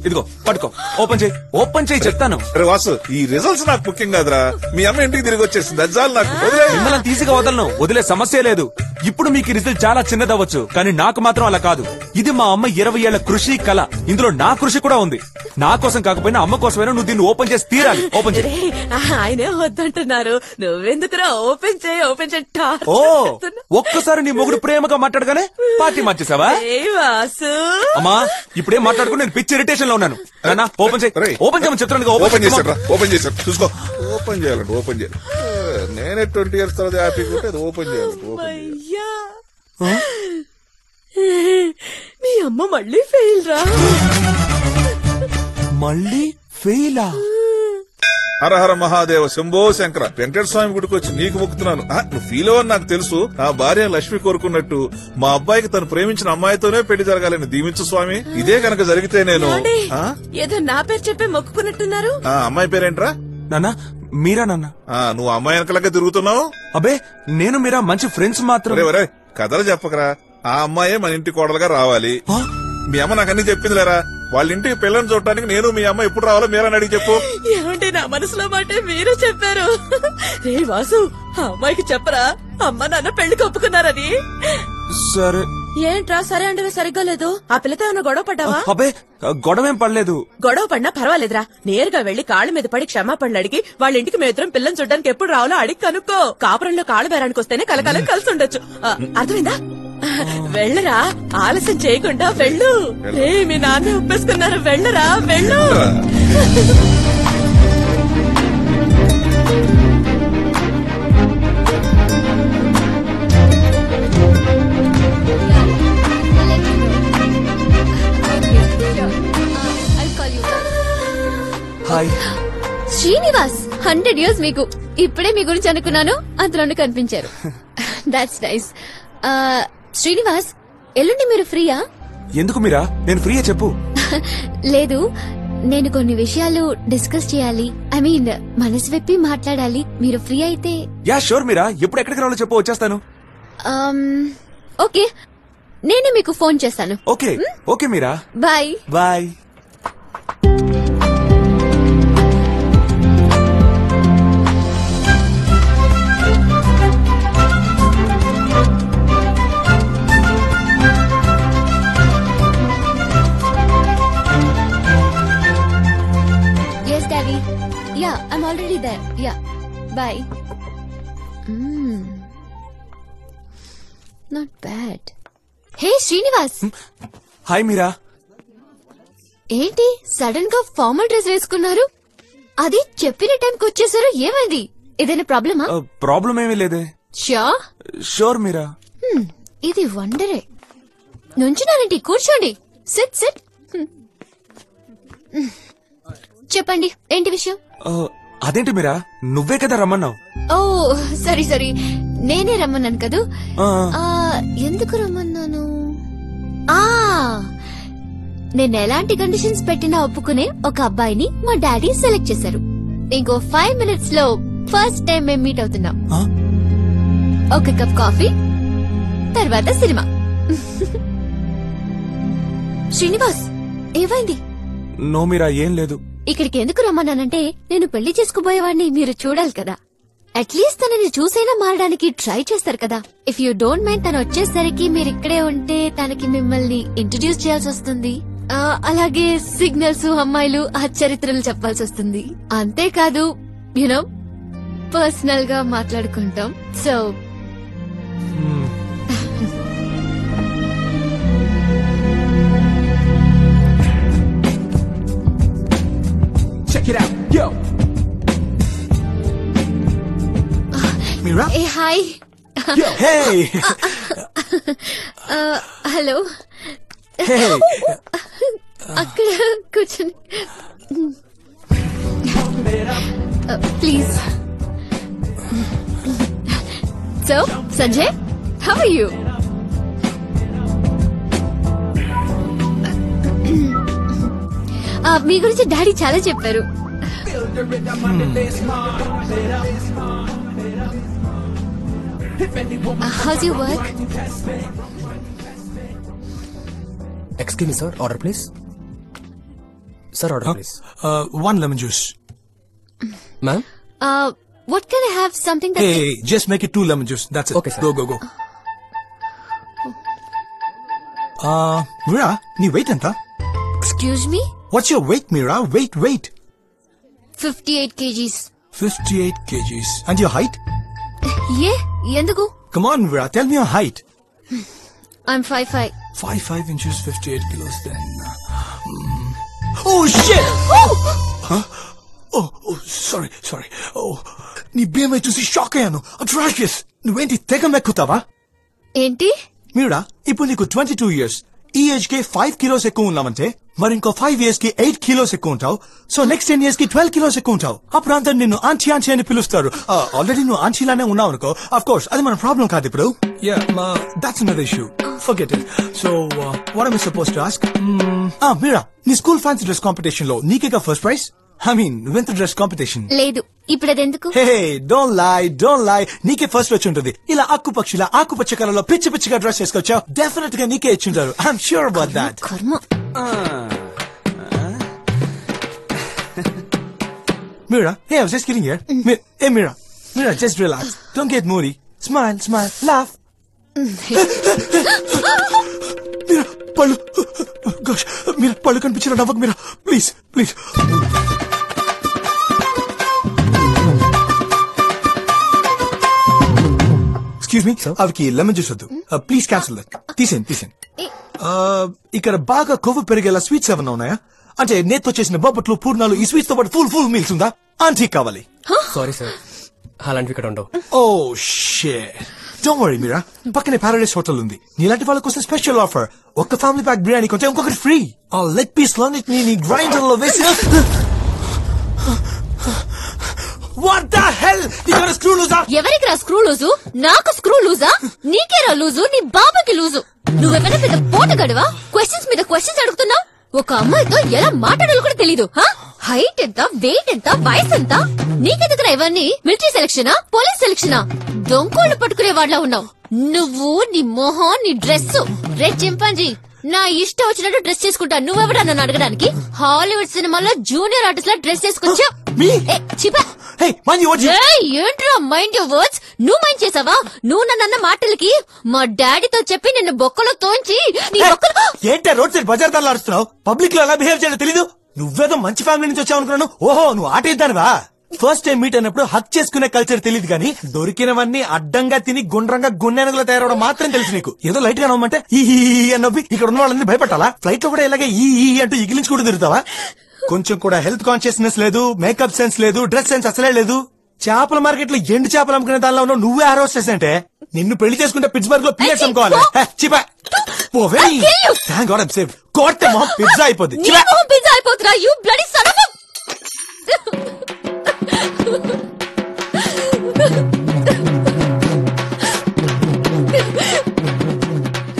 ఇదిగో పట్టుకో, ఓపెన్ చేయి చెప్తాను. వాసు, ఈ రిజల్ట్స్ నాకు ముఖ్యం కాదురా, మీ అమ్మ ఇంటికి తిరిగి వచ్చేసింది, అజ్జాలు నాకు. మిమ్మల్ని తీసిగా వదలను, వదిలే సమస్య లేదు. ఇప్పుడు మీకు రిజల్ట్ చాలా చిన్నదవచ్చు, కానీ నాకు మాత్రం అలా కాదు. ఇది మా అమ్మ 20 ఏళ్ల కృషి కళ, ఇందులో నా కృషి కూడా ఉంది. నా కోసం కాకపోయినా అమ్మ కోసమైనా నువ్వు దీన్ని ఓపెన్ చేసి తీరాలి. ఓపెన్ చేయి. ఆయనే వద్దంటున్నారు, నువ్వెందుకురా? ఓపెన్ చేయి. ఓ, ఒక్కసారి నీ మొగుడు ప్రేమగా మాట్లాడగానే పార్టీ మార్చేసావా? అమ్మా, ఇప్పుడేం మాట్లాడుకుని నేను పిచ్చి ఇరిటేషన్ లో ఉన్నాను. నాన్న, ఓపెన్ చేయి. ఓపెన్ చేయమని చెప్తాను. ఓపెన్ చేశారు, చూసుకో. ఓపెన్ చేయాలండి, ఓపెన్ చేయాలి. నేనే 20 years తర్వాత హ్యాపీగా ఉంటే అది ఓపెన్ చేయాలి. మీ అమ్మ మళ్ళీ ఫెయిల్ రా. మళ్ళీ ఫెయిలా? హరహర మహాదేవ శంభో శంకర. వెంకటేశ్వర స్వామి గుడికి వచ్చి నీకు మొక్కుతున్నాను. నువ్వు ఫీల్ అవ్వని నాకు తెలుసు. నా భార్య లక్ష్మి కోరుకున్నట్టు మా అబ్బాయికి తను ప్రేమించిన అమ్మాయితోనే పెళ్లి జరగాలని దీవించు స్వామి. ఇదే కనుక జరిగితే నేను ఏదో నా పేరు చెప్పి మొక్కుకున్నట్టున్నారు. అమ్మాయి పేరేంట్రా? నాన్న, మీరా? నాన్న, నువ్వు అమ్మాయి వెనకలకే తిరుగుతున్నావు. అబే, నేను మీరా మంచి ఫ్రెండ్స్ మాత్రం. కథలు చెప్పకరా, ఆ అమ్మాయే మన ఇంటి కోడలుగా రావాలి. మీ అమ్మ నాకు అన్ని చెప్పింది లేరా. వాళ్ళ ఇంటికి పిల్లల్ని చూడటానికి నేను మీ అమ్మ ఎప్పుడు రావాలో మీరని అడిగి చెప్పు. ఏమంటే నా మనసులో మాట మీరే చెప్పారు. రే వాసు, ఆ అమ్మాయికి చెప్పరా అమ్మ నాన్న పెళ్లికి ఒప్పుకున్నారని. సరే. ఏంట్రా సరే అంటే సరిగ్గా లేదు? ఆ పిల్లతో ఏమైనా గొడవ పడ్డావా? అబ్బే, గొడవేం పడలేదు. గొడవ పడినా పర్వాలేదురా, నేరుగా వెళ్లి కాళ్ళ మీద పడి క్షమాపణలు అడిగి వాళ్ళ ఇంటికి మేమిద్దరం పిల్లని చూడడానికి ఎప్పుడు రావాలో అడిగి కనుక్కో. కాపురంలో కాళ్ళు బేరానికి వస్తేనే కలకాలం కలిసి ఉండొచ్చు. అర్థమైందా? వెళ్ళరా, ఆలస్యం చేయకుండా వెళ్ళు. మీ నాన్న ఒప్పేసుకున్నారు, వెళ్ళరా, వెళ్ళు. శ్రీనివాస్ 100 years మీకు. ఇప్పుడే మీ గురించి అనుకున్నాను, అంతలోనే కనిపించారు. That's nice. శ్రీనివాస్, ఎల్లుండి మీరు ఫ్రీయా? ఎందుకు మీరా? నేను ఫ్రీయే, చెప్పు. లేదు, నేను కొన్ని విషయాలు డిస్కస్ చేయాలి. ఐ మీన్ మనసు విప్పి మాట్లాడాలి. మీరు ఫ్రీ అయితే? యా షూర్ మీరా, ఎప్పుడు ఎక్కడికి రావాలో చెప్పు, వచ్చేస్తాను. ఓకే, నేనే మీకు ఫోన్ చేస్తాను. Okay okay Meera, bye bye. Yes, Daddy. Yeah, I'm already there. Yeah. Bye. Not bad. Hey, Srinivas. Hi Meera. ఏంటి సడన్ గా ఫార్మల్ డ్రెస్ వేసుకున్నారు? అది చెప్పిన టైంకి వచ్చేసారు, ఏమైంది? ఏదైనా ప్రాబ్లమా? ప్రాబ్లం ఏమీ లేదే. షూర్ మీరా. ఇది వండరే. నుంచున్నారండి, కూర్చోండి. SIT SIT. చెప్పండి, ఏంటి విషయం? అదేంటి మీరా, నువ్వే కదా రమ్మన్నావు. ఓ సరీ, నేనే రమ్మన్నాను కదూ. ఎందుకు రమ్మన్నాను? నేను ఎలాంటి కండిషన్స్ పెట్టినా ఒప్పుకునే ఒక అబ్బాయిని మా డాడీ సెలెక్ట్ చేశారు. ఇంకో 5 minutes లో ఫస్ట్ టైం మేము మీట్ అవుతున్నాం. ఒక కప్ కాఫీ, తర్వాత సినిమా. శ్రీనివాస్, ఏమైంది? నో మీరా, ఏం లేదు. ఇక్కడికి ఎందుకు రమ్మన్నానంటే, నేను పెళ్లి చేసుకోబోయేవాడిని మీరు చూడాలి కదా. అట్లీస్ట్ తనని చూసైనా మారడానికి ట్రై చేస్తారు కదా. ఇఫ్ యూ డోంట్ మైండ్ తను వచ్చేసరికి మీరు ఇక్కడే ఉంటే తనకి మిమ్మల్ని ఇంట్రడ్యూస్ చేయాల్సి వస్తుంది. అలాగే సిగ్నల్స్, అమ్మాయిలు, ఆ చరిత్రలు చెప్పాల్సి వస్తుంది. అంతేకాదు యునో పర్సనల్ గా మాట్లాడుకుంటాం. So Check it out, yo. Mira? Hey, hi. Yo, hey. Hello. Hey. అక్కడ కూర్చొని please. So Sanjay, how are you? మీ గురించి డాడీ చాలా చెప్పారు. How's your work? Excuse me sir, order please. Sir order please. 1 lemon juice. Ma'am, what can I have? Something that Hey, just make it 2 lemon juice. That's it. Okay, sir. Go. Mira, nee weight enta? Excuse me? What's your weight, Mira? Weight. 58 kgs. 58 kgs. And your height? ఎందుకు? Come on, Mira, tell me your height. I'm 5'5". 5 inches, 58 kilos then. Oh, shit! Huh? Oh, sorry. Oh, నీ BMI చూసి shock అయ్యాను. Atrocious. నువ్వేంటి తెగ మెక్కుతావా? ఏంటి? మీరా, ఇప్పుడు నీకు 22 years. ఈ ఏజ్ కి 5 kilos ఎక్కువ ఉన్నావంటే మరి ఇంకో 5 years కి 8 kilos ఎక్కువ ఉంటావు. సో నెక్స్ట్ 10 years కి 12 kilos ఎక్కువ ఉంటావు. అప్పుడు అందరు నిన్ను ఆంటీ అని పిలుస్తారు. ఆల్రెడీ నువ్వు ఆంటీలానే ఉన్నావు అనుకో. ఆఫ్ కోర్స్ అది మన ప్రాబ్లం కాదు ఇప్పుడు. That's another issue. Forget it. So, what am I supposed to ask? మీరా, నీ స్కూల్ ఫ్యాన్సీ డ్రెస్ కాంపిటీషన్ లో నీకేగా first prize? I mean, winter dress competition. లేదు, ఇప్పుడు అదెందుకు? Hey, don't lie. నీకే ఫస్ట్ వచ్చి ఉంటుంది. ఇలా ఆకుపక్షిలా ఆకుపచ్చ కలర్లో పిచ్చిగా డ్రెస్ చేసుకొచ్చావు. డెఫినెట్ గా నీకే ఇచ్చింటారు. I'm sure about that. కర్మ. Mira, hey, I was just kidding here. Hey, Mira, just relax. Don't get moody. Smile, laugh. Mira, పళ్ళు. Gosh, Mira, పళ్ళు కనిపించిన నవ్వకు Mira. Please. ఎక్స్క్యూజ్ మీ, అవికి లెమన్ జ్యూస్ వద్దు. Please cancel that. తీసేయండి. ఇక్కడ బాగా కొవ్వు పెరిగేలా స్వీట్స్ ఏమన్నా ఉన్నాయా? అంటే నేతో చేసిన బొబ్బట్లు, పూర్ణాలు, ఈ స్వీట్స్ తో పాటు ఫుల్ మీల్స్ ఉందా? ఆంటీ కావాలి. సారీ సార్, అలాంటివి ఇక్కడ ఉండవు. Oh shit. Don't worry Meera, పక్కనే పారడైస్ హోటల్ ఉంది. నీలాంటి వాళ్ళ కోసం స్పెషల్ ఆఫర్. ఒక్క ఫ్యామిలీ ప్యాక్ బిర్యానీ కొంటే ఇంకొకటి ఫ్రీ. ఆ లెగ్ పీస్ లోని నీ గ్రైండర్ లో వేసి వాట్ ద హెల్ నీకు స్క్రూ లూజా? ఎవరికి రా స్క్రూ లూజు? నాకు స్క్రూ లూజా? నీకేరా లూజు? నీ బాబాకి లూజు. నువ్వెవరైనా పెద్ద పోటుగాడివా? క్వశ్చన్స్ మీద క్వశ్చన్స్ అడుగుతున్నావు. ఒక అమ్మాయితో ఎలా మాట్లాడాలో కూడా తెలీదు. హైట్ ఎంత, వెయిట్ ఎంత, వయసు ఎంత? నీకెందుకురా ఇవన్నీ? Military సెలక్షనా, police సెలక్షనా? దొంకోళ్ళు పట్టుకునే వాళ్ళ ఉన్నావు నువ్వు. నీ మొహం, నీ డ్రెస్. రెడ్ చింపాంజీ, నా ఇష్టం వచ్చినట్టు డ్రెస్ చేసుకుంటా. నువ్వెవడా నన్ను అడగడానికి? హాలీవుడ్ సినిమాలో జూనియర్ ఆర్టిస్ట్ లా డ్రెస్ చేసుకొచ్చా. ఏంట్రా మైండ్ యువర్ వర్డ్స్? నువ్వు మైండ్ చేసావా? నువ్వు నన్న మాటలకి మా డాడీతో చెప్పి నిన్ను బొక్కలో తోంచి నీ బొక్కలో. ఏంటే రోడ్ సైడ్ బజార్ ధరలు అరుస్తున్నావు? పబ్లిక్ లో ఎలా బిహేవ్ చేయాలో తెలీదు? నువ్వేదో మంచి ఫ్యామిలీ నుంచి వచ్చావు అనుకున్నాను. ఓహో, నువ్వు ఆట ఇద్దానివా? ఫస్ట్ టైం మీట్ అయినప్పుడు హక్ చేసుకునే కల్చర్ తెలియదు కానీ దొరికినవన్నీ అడ్డంగా తిని గుండ్రంగా గున్నెనగలో తయారవడం మాత్రం తెలుసు నీకు. ఏదో లైట్ గా నవ్వమంటే ఈ నవ్వి ఇక్కడ ఉన్న వాళ్ళని భయపెట్టాలా? ఫ్లైట్ లో కూడా ఇలాగే ఈ అంటూ ఇగిలించుకుంటూ తిరుగుతావా? కొంచెం కూడా హెల్త్ కాన్షియస్నెస్ లేదు, మేకప్ సెన్స్ లేదు, డ్రెస్ సెన్స్ అసలే లేదు. చేపల మార్కెట్ లో ఎండు చేపలు అమ్ముకునే దానిలో ఉన్నావు. నువ్వే హరోస్టెస్ అంటే నిన్ను పెళ్లి చేసుకుంటే పిట్స్బర్గ్ లో పిఎస్ అమ్ముకోవాలి. పిజ్జా అయిపోద్ది. పిజ్జా అయిపోతురా యు బ్లడీ సన్ ఆఫ్.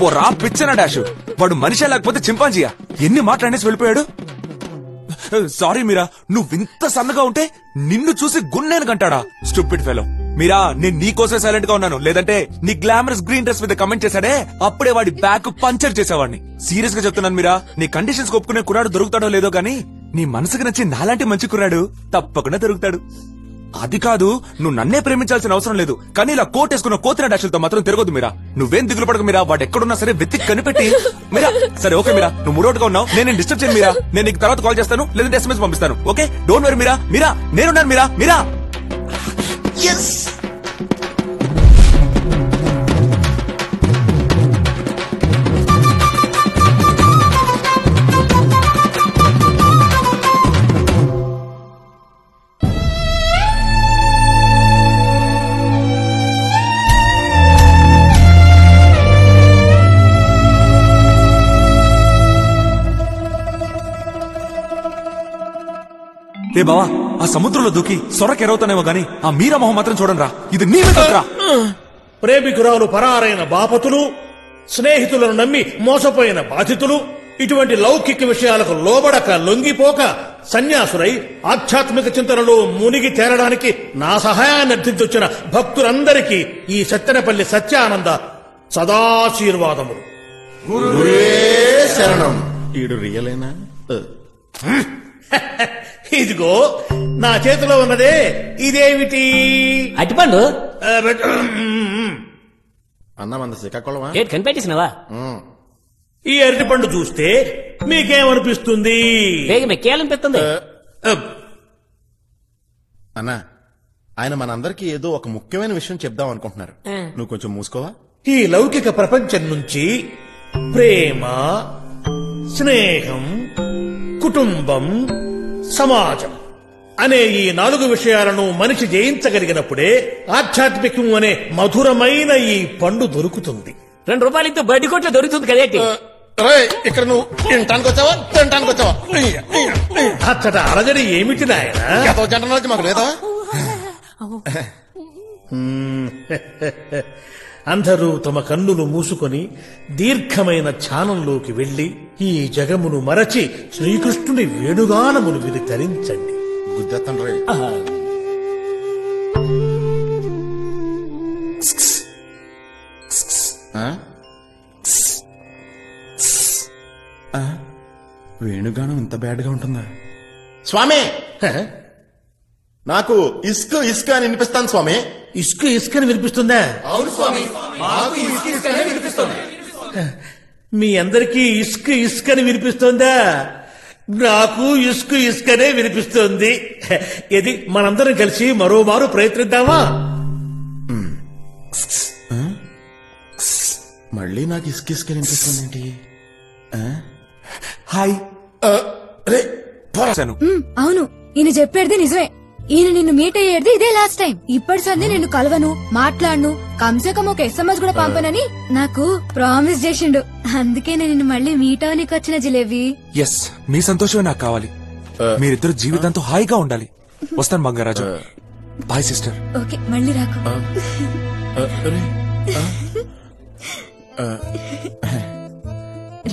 ఓ రా పిచ్చనా డాష్. వాడు మనిషి లేకపోతే చింపాంజీయా? ఎన్ని మాట్లాడేసి వెళ్ళిపోయాడు. సారీ మీరా, నువ్వింత సన్నగా ఉంటే నిన్ను చూసి గున్నేను కంటాడా? Stupid fellow. మీరా, నేను నీకోసమే సైలెంట్ గా ఉన్నాను. లేదంటే నీ గ్లామరస్ గ్రీన్ డ్రెస్ మీద కమెంట్ చేశాడే, అప్పుడే వాడి బ్యాక్ పంచర్ చేసేవాడిని. సీరియస్ గా చెప్తున్నాను మీరా, నీ కండిషన్స్ ఒప్పుకునే కుర్రాడు దొరుకుతాడో లేదో గానీ నీ మనసుకు నచ్చి నాలాంటి మంచి కుర్రాడు తప్పకుండా దొరుకుతాడు. అది కాదు, నువ్వు నన్నే ప్రేమించాల్సిన అవసరం లేదు, కానీ ఇలా కోటేసుకున్న కోతిన డాషులతో మాత్రం తిరగొద్దు మీరా. నువ్వేం దిగులు పడక మీరా, వాడు ఎక్కడున్నా సరే వెతికి కనిపెట్టి మీరా. సరే ఓకే మీరా, నువ్వు మూడోటుగా ఉన్నావు, నేను డిస్టర్బ్ చేయను మీరా. నేను నీకు తర్వాత కాల్ చేస్తాను, లేదంటే SMS పంపిస్తాను. ఓకే, డోంట్ వరీ మీరా. మీరా, నేనున్నాను మీరా. మీరా రే బావా, ఆ సముద్రంలో దూకి సొరకెరవుతానేమో గాని ఆ మీరా మొహం మాత్రం చూడండిరా. ఇది నీ మీద. ప్రేమికురాలు పరారైన బాపతులు, స్నేహితులను నమ్మి మోసపోయిన బాధితులు, ఇటువంటి లౌకిక విషయాలకు లోబడక లొంగిపోక సన్యాసులై ఆధ్యాత్మిక చింతనలో మునిగి తేరడానికి నా సహాయాన్ని అర్థించొచ్చిన భక్తులందరికీ ఈ సత్తెనపల్లి సత్యానంద సదాశీర్వాదములు. శరణం. ఈడు రియలేనా? ఇదిగో నా చేతిలో ఉన్నదే ఇదేమిటి? అట్టిపండు అన్నమంద శ్రీకాకుళమా? కనిపెట్టేసినవా? ఈ అరటి పండు చూస్తే మీకేమనిపిస్తుంది? మెక్కేయాలనిపిస్తుంది. అన్నా, ఆయన మనందరికీ ఏదో ఒక ముఖ్యమైన విషయం చెప్దాం అనుకుంటున్నారు. నువ్వు కొంచెం మూసుకోవా? ఈ లౌకిక ప్రపంచం నుంచి ప్రేమ, స్నేహం, కుటుంబం, సమాజం అనే ఈ 4 విషయాలను మనిషి జయించగలిగినప్పుడే ఆధ్యాత్మికం అనే మధురమైన ఈ పండు దొరుకుతుంది. 2 రూపాయలతో బడ్డీ కొట్లో దొరుకుతుంది కదేంటి? ఇక్కడ నువ్వు తినటానికి వచ్చావా, తినటానికి వచ్చావా? అచ్చట అలజడి ఏమిటి నాయన? జంటనాలకి మాకు లేదా? అందరూ తమ కన్నులు మూసుకొని దీర్ఘమైన ధ్యానంలోకి వెళ్లి ఈ జగమును మరచి శ్రీకృష్ణుని వేణుగానమును విని తరించండి. గుద్దతండ్రి. వేణుగానం ఇంత బ్యాడ్ గా ఉంటుందా? స్వామి, నాకు ఇస్క్ ఇస్క్ అని వినిపిస్తాను స్వామి. ఇస్క్ ఇస్క్ అని వినిపిస్తుందా? అవును స్వామి, మాకు ఇస్క్ ఇస్క్ అని వినిపిస్తుంది. మీ అందరికీ ఇస్క్ ఇస్క్ అని వినిపిస్తుందా? నాకు ఇస్క్ ఇస్క్ అనే వినిపిస్తుంది. ఇది మనందరం కలిసి మరోమారు ప్రయత్నిద్దామా? మళ్ళీ నాకు ఇస్క్ ఇస్క్ అని వినిపిస్తుంది ఏంటి? హాయ్. అవును, ఈయన చెప్పేది నిజమే. ఈయన నిన్ను మీట్ అయ్యేది ఇదే లాస్ట్ టైం. ఇప్పటి సంది నిన్ను కలవను, మాట్లాడను, కమ్సే కమ్ ఒక SMS కూడా పంపనని నాకు ప్రామిస్ చేసిండు. అందుకే నేను నిన్ను మళ్ళీ మీట్ అవనికి వచ్చిన జిలేబీ. ఎస్, మీ సంతోషమే నాకు కావాలి. మీరిద్దరు జీవితంతో హాయిగా ఉండాలి. వస్తాను బంగారాజు. Bye sister. ఓకే మళ్ళీ రాకు.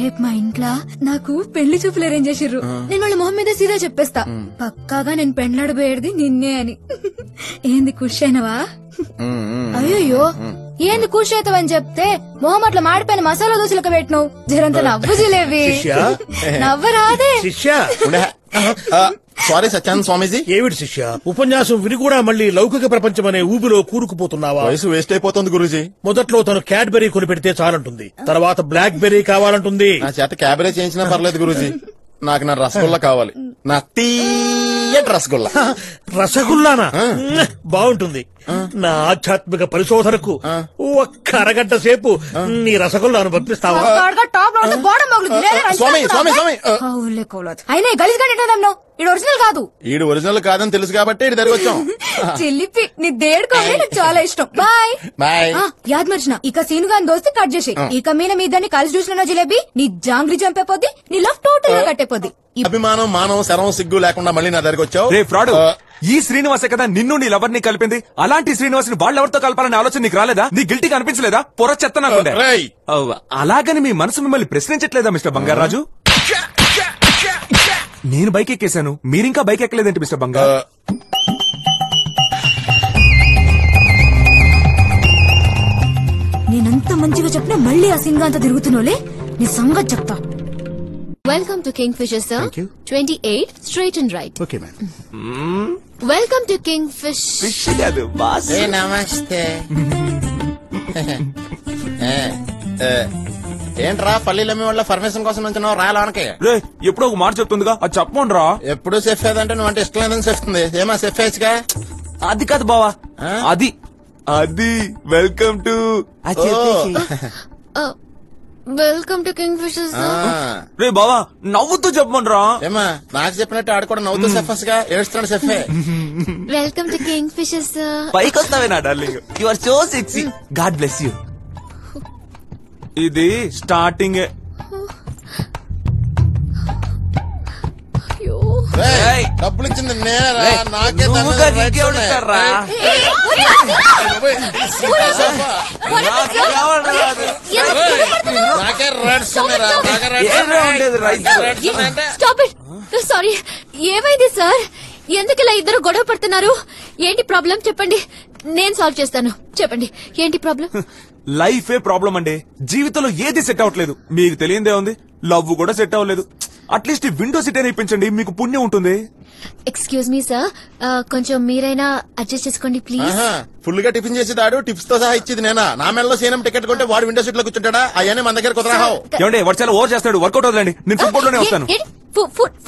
రేపు మా ఇంట్లో నాకు పెళ్లి చూపులు అరేంజ్ చేసిర్రు. నేను వాళ్ళ మొహం మీద సీదా చెప్పేస్తా, పక్కాగా నేను పెండ్లాడబోయేది నిన్నే అని. ఏంది ఖుషి అయినవా? అయ్యో ఏంది ఖుషి అవుతావని చెప్తే మొహం అట్లా మాడిపోయిన మసాలా దోశలకు పెట్టినావు. జరంత నవ్వు జిలేవి నవ్వరాదే. సారీ సత్యానంద స్వామీజీ. ఏమిటి శిష్య, ఉపన్యాసం విని కూడా మళ్ళీ లౌకిక ప్రపంచం అనే ఊబిలో కూరుకుపోతున్నావా? వయసు వేస్ట్ అయిపోతుంది గురూజీ. మొదట్లో తను క్యాడ్బెరీ కొని పెడితే చాలంటుంది, తర్వాత బ్లాక్ బెర్రీ కావాలంటుంది. నా చేత క్యాబరేజ్ చేయించినా పర్లేదు గురూజీ, నాకు నా రసగుల్లా కావాలి. నా తీయటి రసగుల్లా. రసగుల్లానా? బాగుంటుంది. నా ఆధ్యాత్మిక పరిశోధనకు ఒక్క అరగంట సేపు నీ రసగుల్లాను పంపిస్తావా? అయినా గలీజ్గా ఇది ఒరిజినల్ కాదు. ఈడు ఒరిజినల్ కాదని తెలుసు కాబట్టి ఇటు దగ్గర వచ్చాం. చిల్లిపి నీ దేడుకోవాలి, నాకు చాలా ఇష్టం. Bye bye. యాద్ మర్చిన ఇక సీను గాని దోస్తే కట్ చేసి ఇక మీ ఇద్దరిని కలిసి చూసిన జిలేబీ నీ జాంగ్రీ చంపేపోద్ది, నీ లవ్ టోటల్ గా కట్టేపోద్ది. అభిమానం మానవ శరం సిగ్గు లేకుండా మళ్ళీ నా దగ్గరకు వచ్చావు. రే ఫ్రాడ్, ఈ శ్రీనివాసే కదా నిన్ను నీ లవర్ ని కలిపింది. అలాంటి శ్రీనివాస్ ని వాళ్ళెవరితో కలపాలనే ఆలోచన నీకు రాలేదా? నీ గిల్టీగా అనిపించలేదా? పొర చెత్త నాకుండే. అలాగని మీ మనసు మిమ్మల్ని ప్రశ్నించట్లేదా మిస్టర్ బంగారాజు? నేను బైక్ ఎక్కేశాను, మీరింకా బైక్ ఎక్కలేదేంటి మిస్టర్ బంగారు? నేనంత మంచిగా చెప్పినా మళ్ళీ ఆ సింగా అంతా తిరుగుతున్నోలే, నీ సంగతి చెప్తా. Welcome to Kingfisher, sir. Thank you. 28, straight and right. Okay, ma'am. Welcome to Kingfish. నమస్తే. ఏంట్రా పల్లీలమ్మి వాళ్ళ పర్మిషన్ కోసం నుంచి రాయలోనకి? ఎప్పుడో ఒక మాట చెప్తుందిగా, అది చెప్పండి రా. ఎప్పుడు సెఫ్ ఏదంటే నువ్వు అంటే ఇష్టం లేదని చెప్తుంది. ఏమా సెఫ్ వేసుగా? అది కాదు బావా, అది welcome to Welcome to Kingfisher, sir. రే బావా నవ్వుతూ చెప్పమండ్రా. ఏమా నాకు చెప్పినట్టు ఆడు కూడా నవ్వుతూ సెఫ్ గా ఏడుస్తున్నాడు సెఫే. Welcome to Kingfisher, sir. పైకి వస్తావే నా darling, you are so sexy. God bless you. ఇది స్టార్టింగ్. డబ్బులు ఇచ్చింది నేరా, నాకే Stop it. Sorry. ఏమైంది సార్? ఎందుకు ఇలా ఇద్దరు గొడవ పడుతున్నారు? ఏంటి ప్రాబ్లం చెప్పండి, నేను సాల్వ్ చేస్తాను. చెప్పండి ఏంటి ప్రాబ్లం? లైఫే ప్రాబ్లం అండి. జీవితంలో ఏది సెట్ అవ్వట్లేదు. మీకు తెలియదే ఉంది, లవ్ కూడా సెట్ అవ్వలేదు. అట్లీస్ట్ విండో సీట్ అయినా ఇప్పించండి, మీకు పుణ్యం ఉంటుంది. ఎక్స్క్యూజ్ మీ సార్, కొంచెం మీరైనా అడ్జస్ట్ చేసుకోండి ప్లీజ్. ఫుల్ గా టిఫిన్ చేసి దాడు, టిప్స్ తో సహా ఇచ్చింది నేనా? నా మెల్లో సీనం టికెట్ కొంటే వాడు విండో సీట్ లో కూర్చుంటాడా? అయ్యానే మన దగ్గర కుదరావు. ఏమండి వాడు చాలా ఓవర్ చేస్తాడు, వర్కౌట్ అవుతుందండి. నేను ఫుట్బాల్ లోనే వస్తాను.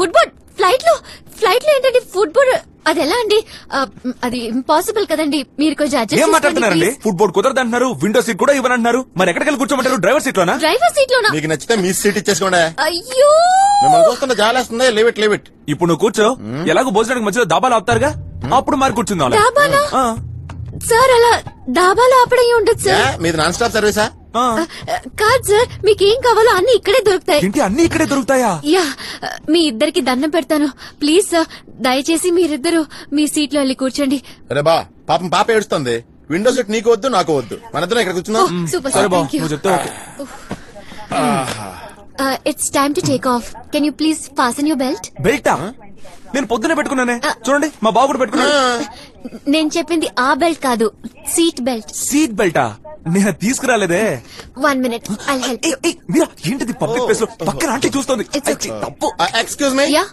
ఫుట్బాల్ ఫ్లైట్ లో ఏంటండి ఫుట్బాల్? అది ఎలా అండి? అది ఇంపాసిబుల్ కదండి. మీరు కొంచెం ఏం అడ్జస్ట్ మాట్లాడుతున్నారండి? ఫుట్బాల్ కుదరదు అంటున్నారు, విండో సీట్ కూడా ఇవ్వనంటున్నారు. మరి ఎక్కడికి వెళ్ళి కూర్చోమంటారు? డ్రైవర్ సీట్ లోనా? డ్రైవర్ సీట్ లోనా? మీకు నచ్చితే మీ సీట్ ఇచ్చేసుకోండి. అయ్యో మిమ్మల్ని చూస్తుంటే జాలేస్తుంది. లేవిట్ ఇప్పుడు నువ్వు కూర్చో, ఎలాగో భోజనానికి మధ్యలో దాబాలు ఆపుతారుగా, అప్పుడు మరి కూర్చుందాం. డాబానా? సార్ అలా డాబాలో ఆపడం ఉండదు సార్. మీది నాన్ స్టాప్ సర్వీసా? కాదు సార్, మీకేం కావాలో అన్ని ఇక్కడే దొరుకుతాయి. ఏంటి అన్ని ఇక్కడే దొరుకుతాయా? యా, మీ ఇద్దరికి దండం పెడతాను ప్లీజ్ సార్, దయచేసి మీరిద్దరు మీ సీట్ లో వెళ్ళి కూర్చోండి. అరే బా, పాపం పాప ఏడుస్తుంది. విండో సీట్ నీకు వద్దు, నాకు వద్దు, మనిద్దరం ఇక్కడ కూర్చుందాం. Super sir, thank you. It's time to take off. Can you please fasten your belt? బెల్టా? నేను పొద్దునే పెట్టుకున్నానే, చూడండి మా బాబు కూడా పెట్టుకున్నాడు. నేను చెప్పింది ఆ బెల్ట్ కాదు, సీట్ బెల్ట్. సీట్ బెల్టా? నేను తీసుకురాలేదే. 1 minute, I'll help you. మీరా ఏంటిది పబ్లిక్ ప్లేస్ లో పక్కన ఆంటీ చూస్తుంది? తప్పు. Excuse me. Yeah.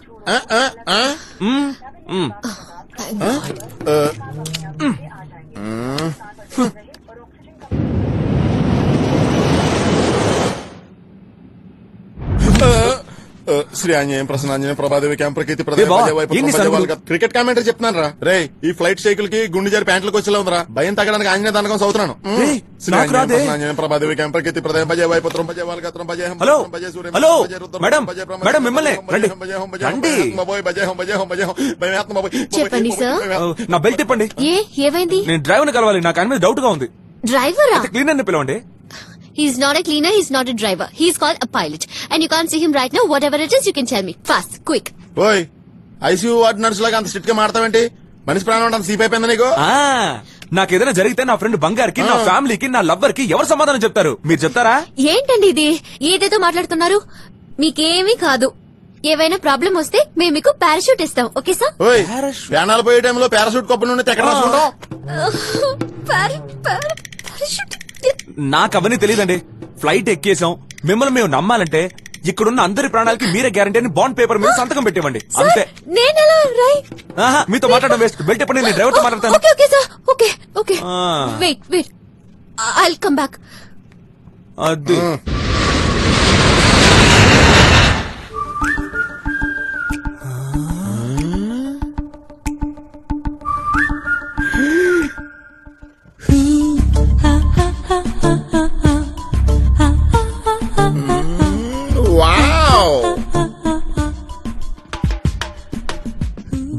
Shri Anjaneyam ప్రసన్నాంజనేయం Prabha Devi ప్రకృతి క్రికెట్ కామెంటరీ చెప్తున్నాను రా. రే ఈ ఫ్లైట్ సైకిల్ కి గుండె జారి ప్యాంట్లకు వచ్చేలా ఉందిరా. భయం తగ్గడానికి ఆంజనేయ దండకం చదువుతున్నాను. ప్రభాదేవి ప్రకృతి ప్రదయం భజే వైపుత్రం భజే వాళ్ళగత్రం భజే. హలో హలో మేడం, మేడం మిమ్మల్ని రండి. చెప్పండి సార్. నా బెల్ట్ ఇప్పండి. ఏమైంది? నేను డ్రైవర్ కలవాలి, నాకు ఆయన మీద డౌట్ గా ఉంది. డ్రైవరా? క్లీనర్ ని పిలవండి. He's not a cleaner, he's not a driver. He's called a pilot. And you can't see him right now. Whatever it is, you can tell me. Fast, quick. ఓయ్, ICU ward nurse లాగా అంత strict గా మాడతావేంటి? మనిషి ప్రాణం అంటే సీప్ అయిపోయింది నీకు. నాకేదైనా జరిగితే నా ఫ్రెండ్ బంగారికి, నా ఫ్యామిలీకి, నా లవ్వర్ కి ఎవరు సమాధానం చెప్తారు? మీరు చెప్తారా? ఏంటండి ఇది? ఏదేదో మాట్లాడుతున్నారు. మీకేమీ కాదు. ఏవైనా ప్రాబ్లం వస్తే మేము మీకు పారాషూట్ ఇస్తాం. Okay sir? ప్రాణాలు పోయే టైంలో పారాషూట్ కప్పు నుండి ఎక్కడ రాసుకుంటాం? నాకు అవన్నీ తెలియదండి. ఫ్లైట్ ఎక్కేసాం, మిమ్మల్ని మేము నమ్మాలంటే ఇక్కడున్న అందరి ప్రాణాలకి మీరే గ్యారంటీ అని బాండ్ పేపర్ మీద సంతకం పెట్టివ్వండి. అంతే. మీతో మాట్లాడడం వేస్ట్. బెల్ట్ చెప్పండి, నేను డ్రైవర్ తో మాట్లాడతాను. Okay sir. Okay okay. Wait I'll come back. అది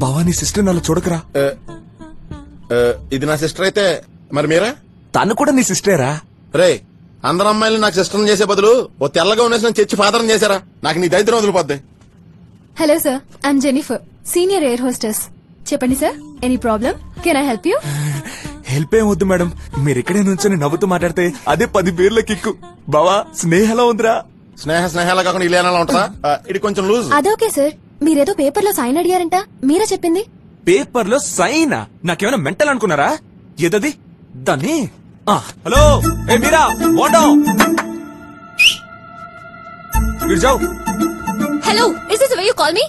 భవానీ సిస్టర్ నన్ను చూడకరా. ఇది నా సిస్టర్ అయితే మరి మీరా? తను కూడా నీ సిస్టరేరా? రే, అందరు అమ్మాయిలు నాకు సిస్టర్ చేసే బదులు ఓ తెల్లగా ఉండేసిన చర్చి ఫాదర్ చేశారా? నాకు నీ దరిద్రం వదిలిపోద్ది. Hello sir, I'm Jennifer, senior air hostess. చెప్పండి sir, any problem? Can I help you? Help ఏం వద్దు మేడం, మీరు ఇక్కడే నుంచొని నవ్వుతూ మాట్లాడితే అదే 10 పేర్ల కిక్కు. బావా స్నేహలా ఉందిరా. స్నేహాలా కాకుండా ఇలా ఉంటుందా? ఇది కొంచెం లూజ్. అదోకే సార్, మీరేదో పేపర్ లో సైన్ అడిగారంట, మీరే చెప్పింది. పేపర్ లో సైనా? నాకేమైనా మెంటల్ అనుకున్నారా? ఏదది దాన్ని? హలో ఏ Mira, hello, is this way you call me?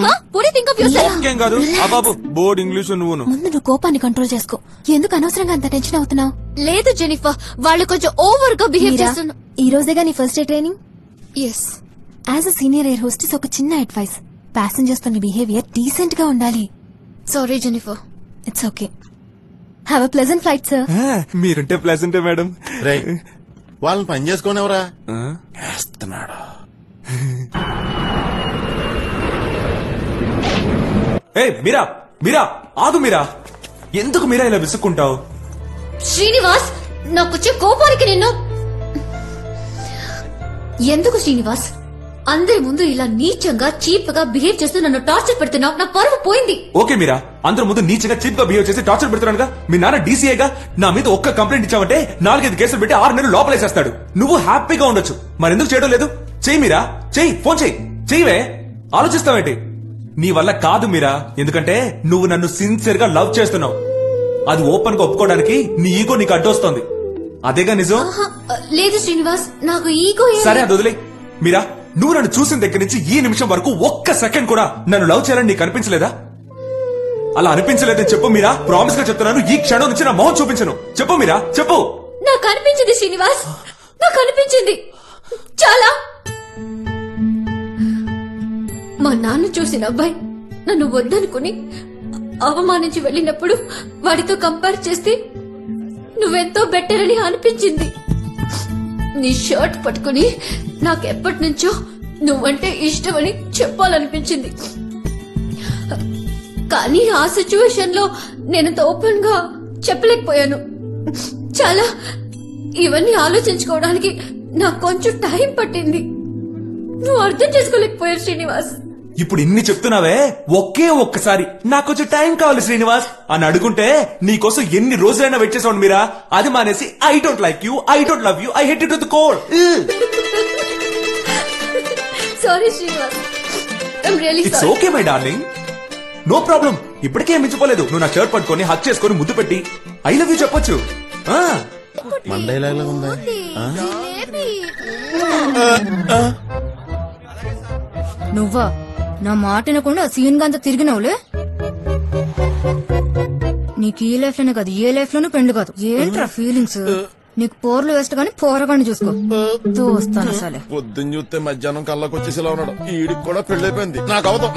What do you think of yourself? ఓకేం కాదు ఆ బాబు బోర్డ్ ఇంగ్లీష్ నువ్వును. ముందు నువ్వు కోపాన్ని కంట్రోల్ చేసుకో. ఎందుకు అనవసరంగా అంత టెన్షన్ అవుతున్నావు? లేదు జెనిఫర్, వాళ్ళు కొంచెం ఓవర్ గా బిహేవ్ చేస్తున్నారు. ఈ రోజేగా నీ first day training? Yes. As a senior air hostess ఒక చిన్న అడ్వైస్, ప్యాసింజర్స్ తో నీ బిహేవియర్ డీసెంట్ గా ఉండాలి. Sorry Jennifer. It's okay. Have a pleasant flight sir. మీరుంటే ప్లెజెంటే మేడం. వాళ్ళని పని చేసుకోనివరా? మీరా మీరా ఆగు మీరా. ఎందుకు మీరా ఇలా విసుక్కుంటావు? శ్రీనివాస్, నాకొచ్చే కోపానికి నిన్ను ఎందుకు శ్రీనివాస్ అందరి ముందు ఇలా నీచంగా చీప్ గా బిహేవ్ చేస్తూ నన్ను టార్చర్ పెడుతున్నావు? నా పరువు పోయింది. ఓకే మీరా, అందరి ముందు నీచగా చీప్ గా బిహేవ్ చేసి టార్చర్ పెడుతున్నానుగా. మీ నాన్న డీసీఏగా నా మీద ఒక్క కంప్లైంట్ ఇచ్చావంటే 4-5 కేసులు పెట్టి 6 నెలలు లోపలేసేస్తాడు. నువ్వు హ్యాపీగా ఉండొచ్చు, మరెందుకు చేయడం లేదు? చెయ్యి మీరా, చెయ్యి, ఫోన్ చెయ్యివే. ఆలోచిస్తావేంటి? నీ వల్ల కాదు మీరా, ఎందుకంటే నువ్వు నన్ను సిన్సియర్ గా లవ్ చేస్తున్నావు. అది ఓపెన్ గా ఒప్పుకోవడానికి నీ ఈగో నీకు అడ్డొస్తోంది. అదేగా నిజం? లేదు శ్రీనివాస్, నాకు ఈగో. సరే అది వదిలే. మీరా, నువ్వు నన్ను చూసిన దగ్గర నుంచి ఈ నిమిషం వరకు ఒక్క సెకండ్ కూడా నన్ను లవ్ చేయాలని నీకు అనిపించలేదా? అలా అనిపించలేదని చెప్పు మీరా. ప్రామిస్ గా చెప్తున్నాను, ఈ క్షణం నుంచి నా మొహం చూపించను. చెప్పు మీరా, చెప్పు. నాకు అనిపించింది శ్రీనివాస్, నాకు అనిపించింది చాలా. మా నాన్న చూసిన అబ్బాయి నన్ను వద్దనుకుని అవమానించి వెళ్ళినప్పుడు వాడితో కంపేర్ చేస్తే నువ్వెంతో బెటర్ అని అనిపించింది. నీ షర్ట్ పట్టుకుని నాకెప్పటి నుంచో నువ్వంటే ఇష్టమని చెప్పాలనిపించింది. కానీ ఆ సిచ్యువేషన్ లో నేను ఓపెన్ గా చెప్పలేకపోయాను. చాలా ఇవన్నీ ఆలోచించుకోవడానికి నాకు కొంచెం టైం పట్టింది. నువ్వు అర్థం చేసుకోలేకపోయావు శ్రీనివాస్. ఇప్పుడు ఇన్ని చెప్తున్నావే, ఒకే ఒక్కసారి నాకు కొంచెం టైం కావాలి శ్రీనివాస్ అని అడుగుంటే నీకోసం ఎన్ని రోజులైనా వెయిట్ చేసావు మీరా. అది మానేసి I don't like you, I don't love you, I hate you to the core. Sorry Srinivas, I'm really it's sorry. Okay my darling, no problem. ఇప్పటికే మించిపోలేదు. నువ్వు నా షర్ట్ పట్టుకొని హక్ చేసుకొని ముద్దు పెట్టి ఐ లవ్ యూ చెప్పొచ్చు. మండైలాగా ఉందా? నువ్వా నా మాట వినకుండా సీన్ గా అంతా తిరిగినావులే. నీకు ఈ లైఫ్ లోనే కాదు, ఏ లైఫ్ లోనూ పెండు కాదు. ఏంట్రా ఫీలింగ్స్? నీకు పోర్లు వేస్ట్ గానీ పోరగాన్ని చూసుకో. దోస్తాను అసలే. పొద్దున్న చూస్తే మధ్యాహ్నం కళ్ళకి వచ్చేసిలా ఉన్నాడు. ఈడికి కూడా పెళ్ళైపోయింది. నాకు అవదు.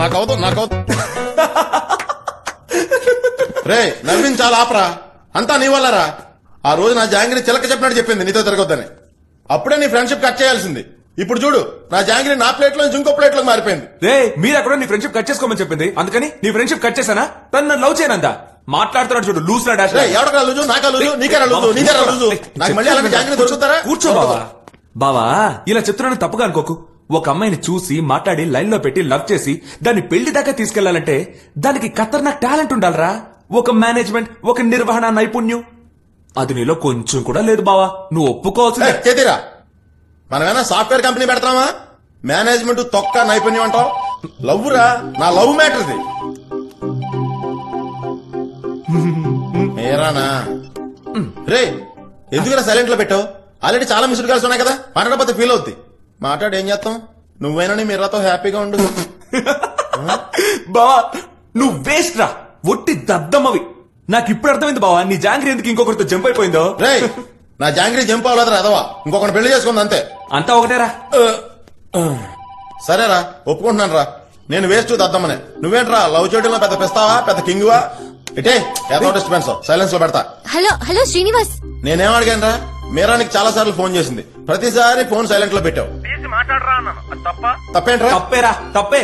రే నవ్వించాలి, ఆపరా. అంతా నీ వల్లరా. ఆ రోజు నా జాంగిరి చిలక చెప్పినట్టు చెప్పింది నీతో తిరగొద్దని. అప్పుడే నీ ఫ్రెండ్షిప్ కట్ చేయాల్సింది. ఇప్పుడు చూడు, నా జాంగిరి నా ప్లేట్ లో ఇంకో ప్లేట్ లో మారిపోయింది. రే మీరు అక్కడ నీ ఫ్రెండ్షిప్ కట్ చేసుకోమని చెప్పింది, అందుకని నీ ఫ్రెండ్షిప్ కట్ చేశానా? తను నన్ను లవ్ చేయనందా? మాట్లాడుతున్నాడు చూడు, లూజ్ నా డాష్. ఎవడకా లూజు? నాకా లూజు? నీకేరా లూజు? నీకేరా లూజు? నాకు మళ్ళీ అలాంటి జాంగిరి దొరుకుతారా? కూర్చో బావా, ఇలా చెప్తున్నాను తప్పుగా అనుకోకు. ఒక అమ్మాయిని చూసి మాట్లాడి లైన్ లో పెట్టి లవ్ చేసి దాన్ని పెళ్లి దాకా తీసుకెళ్లాలంటే దానికి ఖతర్నాక్ టాలెంట్ ఉండాలరా. ఒక మేనేజ్మెంట్, ఒక నిర్వహణ నైపుణ్యం అది నీలో కొంచెం కూడా లేదు బావా. నువ్వు ఒప్పుకోవాల్సిందే. చేతిరా, మనమేనా సాఫ్ట్వేర్ కంపెనీ పెడతామా? మేనేజ్మెంట్ తొక్క నైపుణ్యం అంటావు? లవ్ రా, నా లవ్ మ్యాటర్ ఇది. ఏరానా రే, ఎందుకురా సైలెంట్ లో పెట్టావు? ఆల్రెడీ చాలా మిస్డ్ కాల్స్ ఉన్నాయి కదా, మాట్లాడకపోతే ఫీల్ అవుద్ది. మాట్లాడి ఏం చేస్తాం? నువ్వైనా నీ మీరాతో హ్యాపీగా ఉండు. బావా నువ్వు వేస్ట్ రా, ఒట్టి దద్దమ్మవి. నాకు ఇప్పుడు అర్థమైంది బావా, నీ జాంగ్రీ ఎందుకు ఇంకొకరితో జంప్ అయిపోయిందో. రే, నా జాంగ్రీ జంప్ అవ్వలేదు అదవా, ఇంకొకటి పెళ్లి చేసుకుంది అంతే. అంతా ఒకటేరా. సరేరా, ఒప్పుకుంటున్నాను రా, నేను వేస్ట్ దద్దమ్మనే. నువ్వేంట్రా లవ్ చేయడంలో పెద్ద పిస్తావా, పెద్ద కింగువా? ఇటే ఏదో డిస్టర్బెన్స్, సైలెన్స్ లో పెడతా. హలో శ్రీనివాస్. నేనేం అడిగాను రా? మీరా నీకు చాలా సార్లు ఫోన్ చేసింది, ప్రతిసారి ఫోన్ సైలెంట్ లో పెట్టావు. తప్పేంట్రా? తప్పేరా, తప్పే.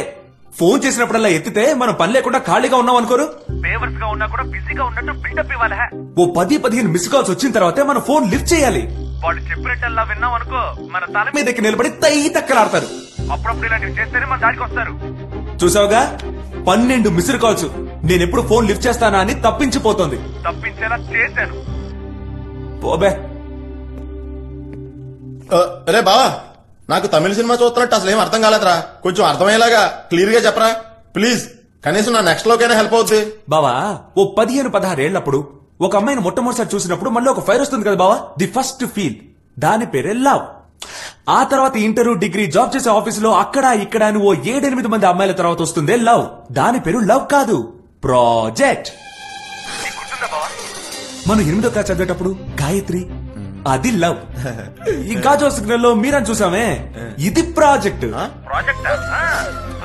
ఫోన్ చేసినప్పుడల్లా ఎత్తితే మనం పని లేకుండా ఖాళీగా ఉన్నాం అనుకోరు. ఫేవర్స్ గా ఉన్నా కూడా బిజీగా ఉన్నట్టు బిల్డప్ ఇవ్వాలి. ఓ 10-15 మిస్ కాల్స్ వచ్చిన తర్వాతే మనం ఫోన్ లిఫ్ట్ చేయాలి. వాళ్ళు చెప్పినట్టల్లా విన్నాం అనుకో, మన తల మీద మీదకి నిలబడి తై తక్కలాడతారు. అప్పుడప్పుడు ఇలాంటివి చేస్తేనే మన దాడికి వస్తారు. చూసావుగా, 12 మిస్డ్ కాల్స్ నేనెప్పుడు ఫోన్ లిఫ్ట్ చేస్తానా అని తప్పించిపోతుంది. తప్పించేలా చేశాను. పోబే. రే బావా, నాకు తమిళ సినిమా చూస్తున్నట్టు అసలు ఏం అర్థం కాలేదురా. కొంచెం అర్థమయ్యేలాగా క్లియర్ గా చెప్పరా ప్లీజ్. కనీసం నా నెక్స్ట్ లోకైనా హెల్ప్ అవుద్ది. బావా ఓ 15-16 ఏళ్లప్పుడు ఒక అమ్మాయిని మొట్టమొదటిసారి చూసినప్పుడు మళ్ళీ ఒక ఫైర్ వస్తుంది కదా బావా, ది ఫస్ట్ ఫీల్. దాని పేరే లవ్. ఆ తర్వాత ఇంటరు, డిగ్రీ, జాబ్ చేసే ఆఫీసులో అక్కడ ఇక్కడ అని ఓ 7-8 మంది అమ్మాయిల తర్వాత వస్తుందే లవ్. దాని పేరు లవ్ కాదు, ప్రాజెక్ట్. మనం 8వ క్లాస్ చదివేటప్పుడు గాయత్రి, అది లవ్. ఈ గాజో సిగ్నల్ లో మీరని చూసామే, ఇది ప్రాజెక్ట్. ప్రాజెక్ట్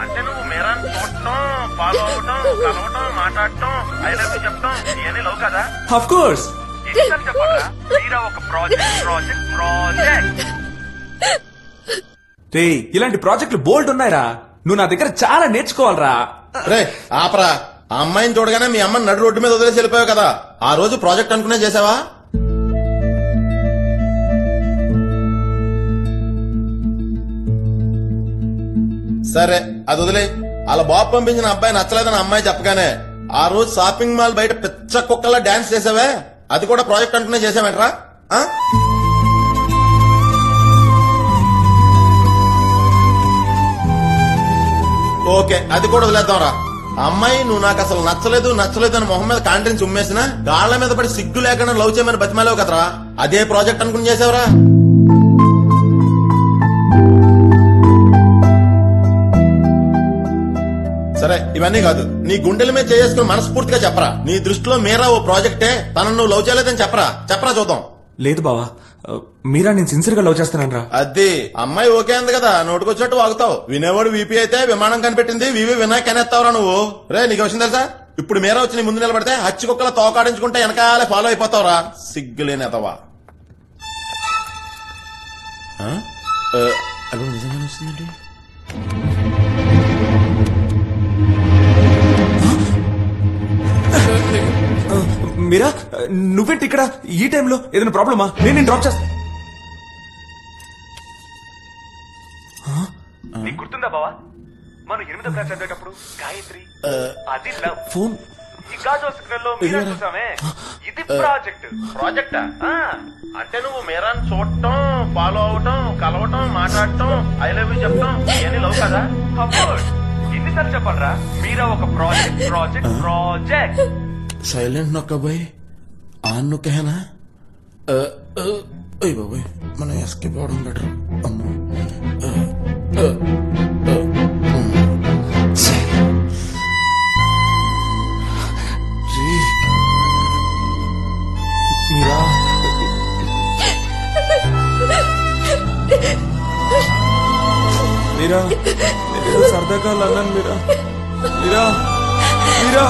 అంటే నువ్వు మేరా చూడటం, ఫాలో అవటం, కలవటం, మాట్లాడటం, ఐ లవ్ యూ చెప్పటం, ఇవన్నీ లవ్ కదా? Of course. ఎన్నిసార్లు చెప్పాలా? మీరా ఒక ప్రాజెక్ట్ ప్రాజెక్ట్ ప్రాజెక్ట్. రే, ఇలాంటి ప్రాజెక్టులు బోల్డ్ ఉన్నాయిరా. నువ్వు నా దగ్గర చాలా నేర్చుకోవాలరా. రే ఆపరా, ఆ అమ్మాయిని చూడగానే మీ అమ్మని నడు రోడ్డు మీద వదిలేసి వెళ్ళిపోయావు కదా, ఆ రోజు ప్రాజెక్ట్ అనుకునే చేసావా? సరే అది వదిలే. అలా బాబు పంపించిన అబ్బాయి నచ్చలేదని అమ్మాయి చెప్పగానే ఆ రోజు షాపింగ్ మాల్ బయట పిచ్చ కుక్కలా డాన్స్ చేసావే, అది కూడా ప్రాజెక్ట్ అనుకునే చేసావేంట్రా? ఓకే, అది కూడా వదిలేద్దాంరా. అమ్మాయి నువ్వు నాకు అసలు నచ్చలేదు నచ్చలేదు అని మొహం మీద కాంట్రించి ఉమ్మేసినా గాళ్ల మీద పడి సిగ్గు లేకుండా లవ్ చేయమని బతిమాలేవు కదరా, అదే ప్రాజెక్ట్ అనుకుని చేసావురా. సరే ఇవన్నీ కాదు, నీ గుండెల మీద చేసుకుని మనస్ఫూర్తిగా చెప్పరా, నీ దృష్టిలో మీరా ఓ ప్రాజెక్టే, తనను నువ్వు లవ్ చేయలేదని చెప్పరా చూద్దాం. లేదు బావా, మీరా నేను సిన్సియర్ గా లవ్ చేస్తానరా. అది అమ్మాయి ఓకే అంది కదా, నోటుకొచ్చినట్టు వాగుతావు. వినేవాడు వీపీ అయితే విమానం కనిపెట్టింది వివి వినాయక్ అనేస్తావురా నువ్వు. రే నీకు విషయం తెలుసా, ఇప్పుడు మీరా వచ్చి నీ ముందు నిలబడితే హచ్చి కుక్కల తోకాడించుకుంటే వెనకాలే ఫాలో అయిపోతావురా, సిగ్గులేని అతవా. నిజంగానే వస్తుందండి. మీరా నువ్వేంటి ఇక్కడ ఈ టైంలో? ఏదైనా ప్రాబ్లమా? నేను డ్రాప్ చేస్తా. నీకు గుర్తుందా బావా, మనం 8వ క్లాస్ చదివేటప్పుడు గాయత్రి, అది లవ్. ఫోన్ ఈ గాజో సిగ్నల్ లో మీరా చూసామే, ఇది ప్రాజెక్ట్. ప్రాజెక్టా అంటే నువ్వు మీరాని చూడటం, ఫాలో అవటం, కలవటం, మాట్లాడటం, ఐ లవ్ యూ చెప్పటం, ఇవన్నీ లవ్ కదా? ఎన్నిసార్లు చెప్పాలరా, మీరా ఒక ప్రాజెక్ట్ ప్రాజెక్ట్ ప్రాజెక్ట్. సైలెంట్ నొక్కబోయ్ ఆన్ నొక్కేనా? అయ్య బాబోయ్, మనం ఎస్కేప్ అవడం బెటర్. అమ్మో మీరా, మీరా నేను సరదాగా అన్నాను మీరా. మీరా మీరా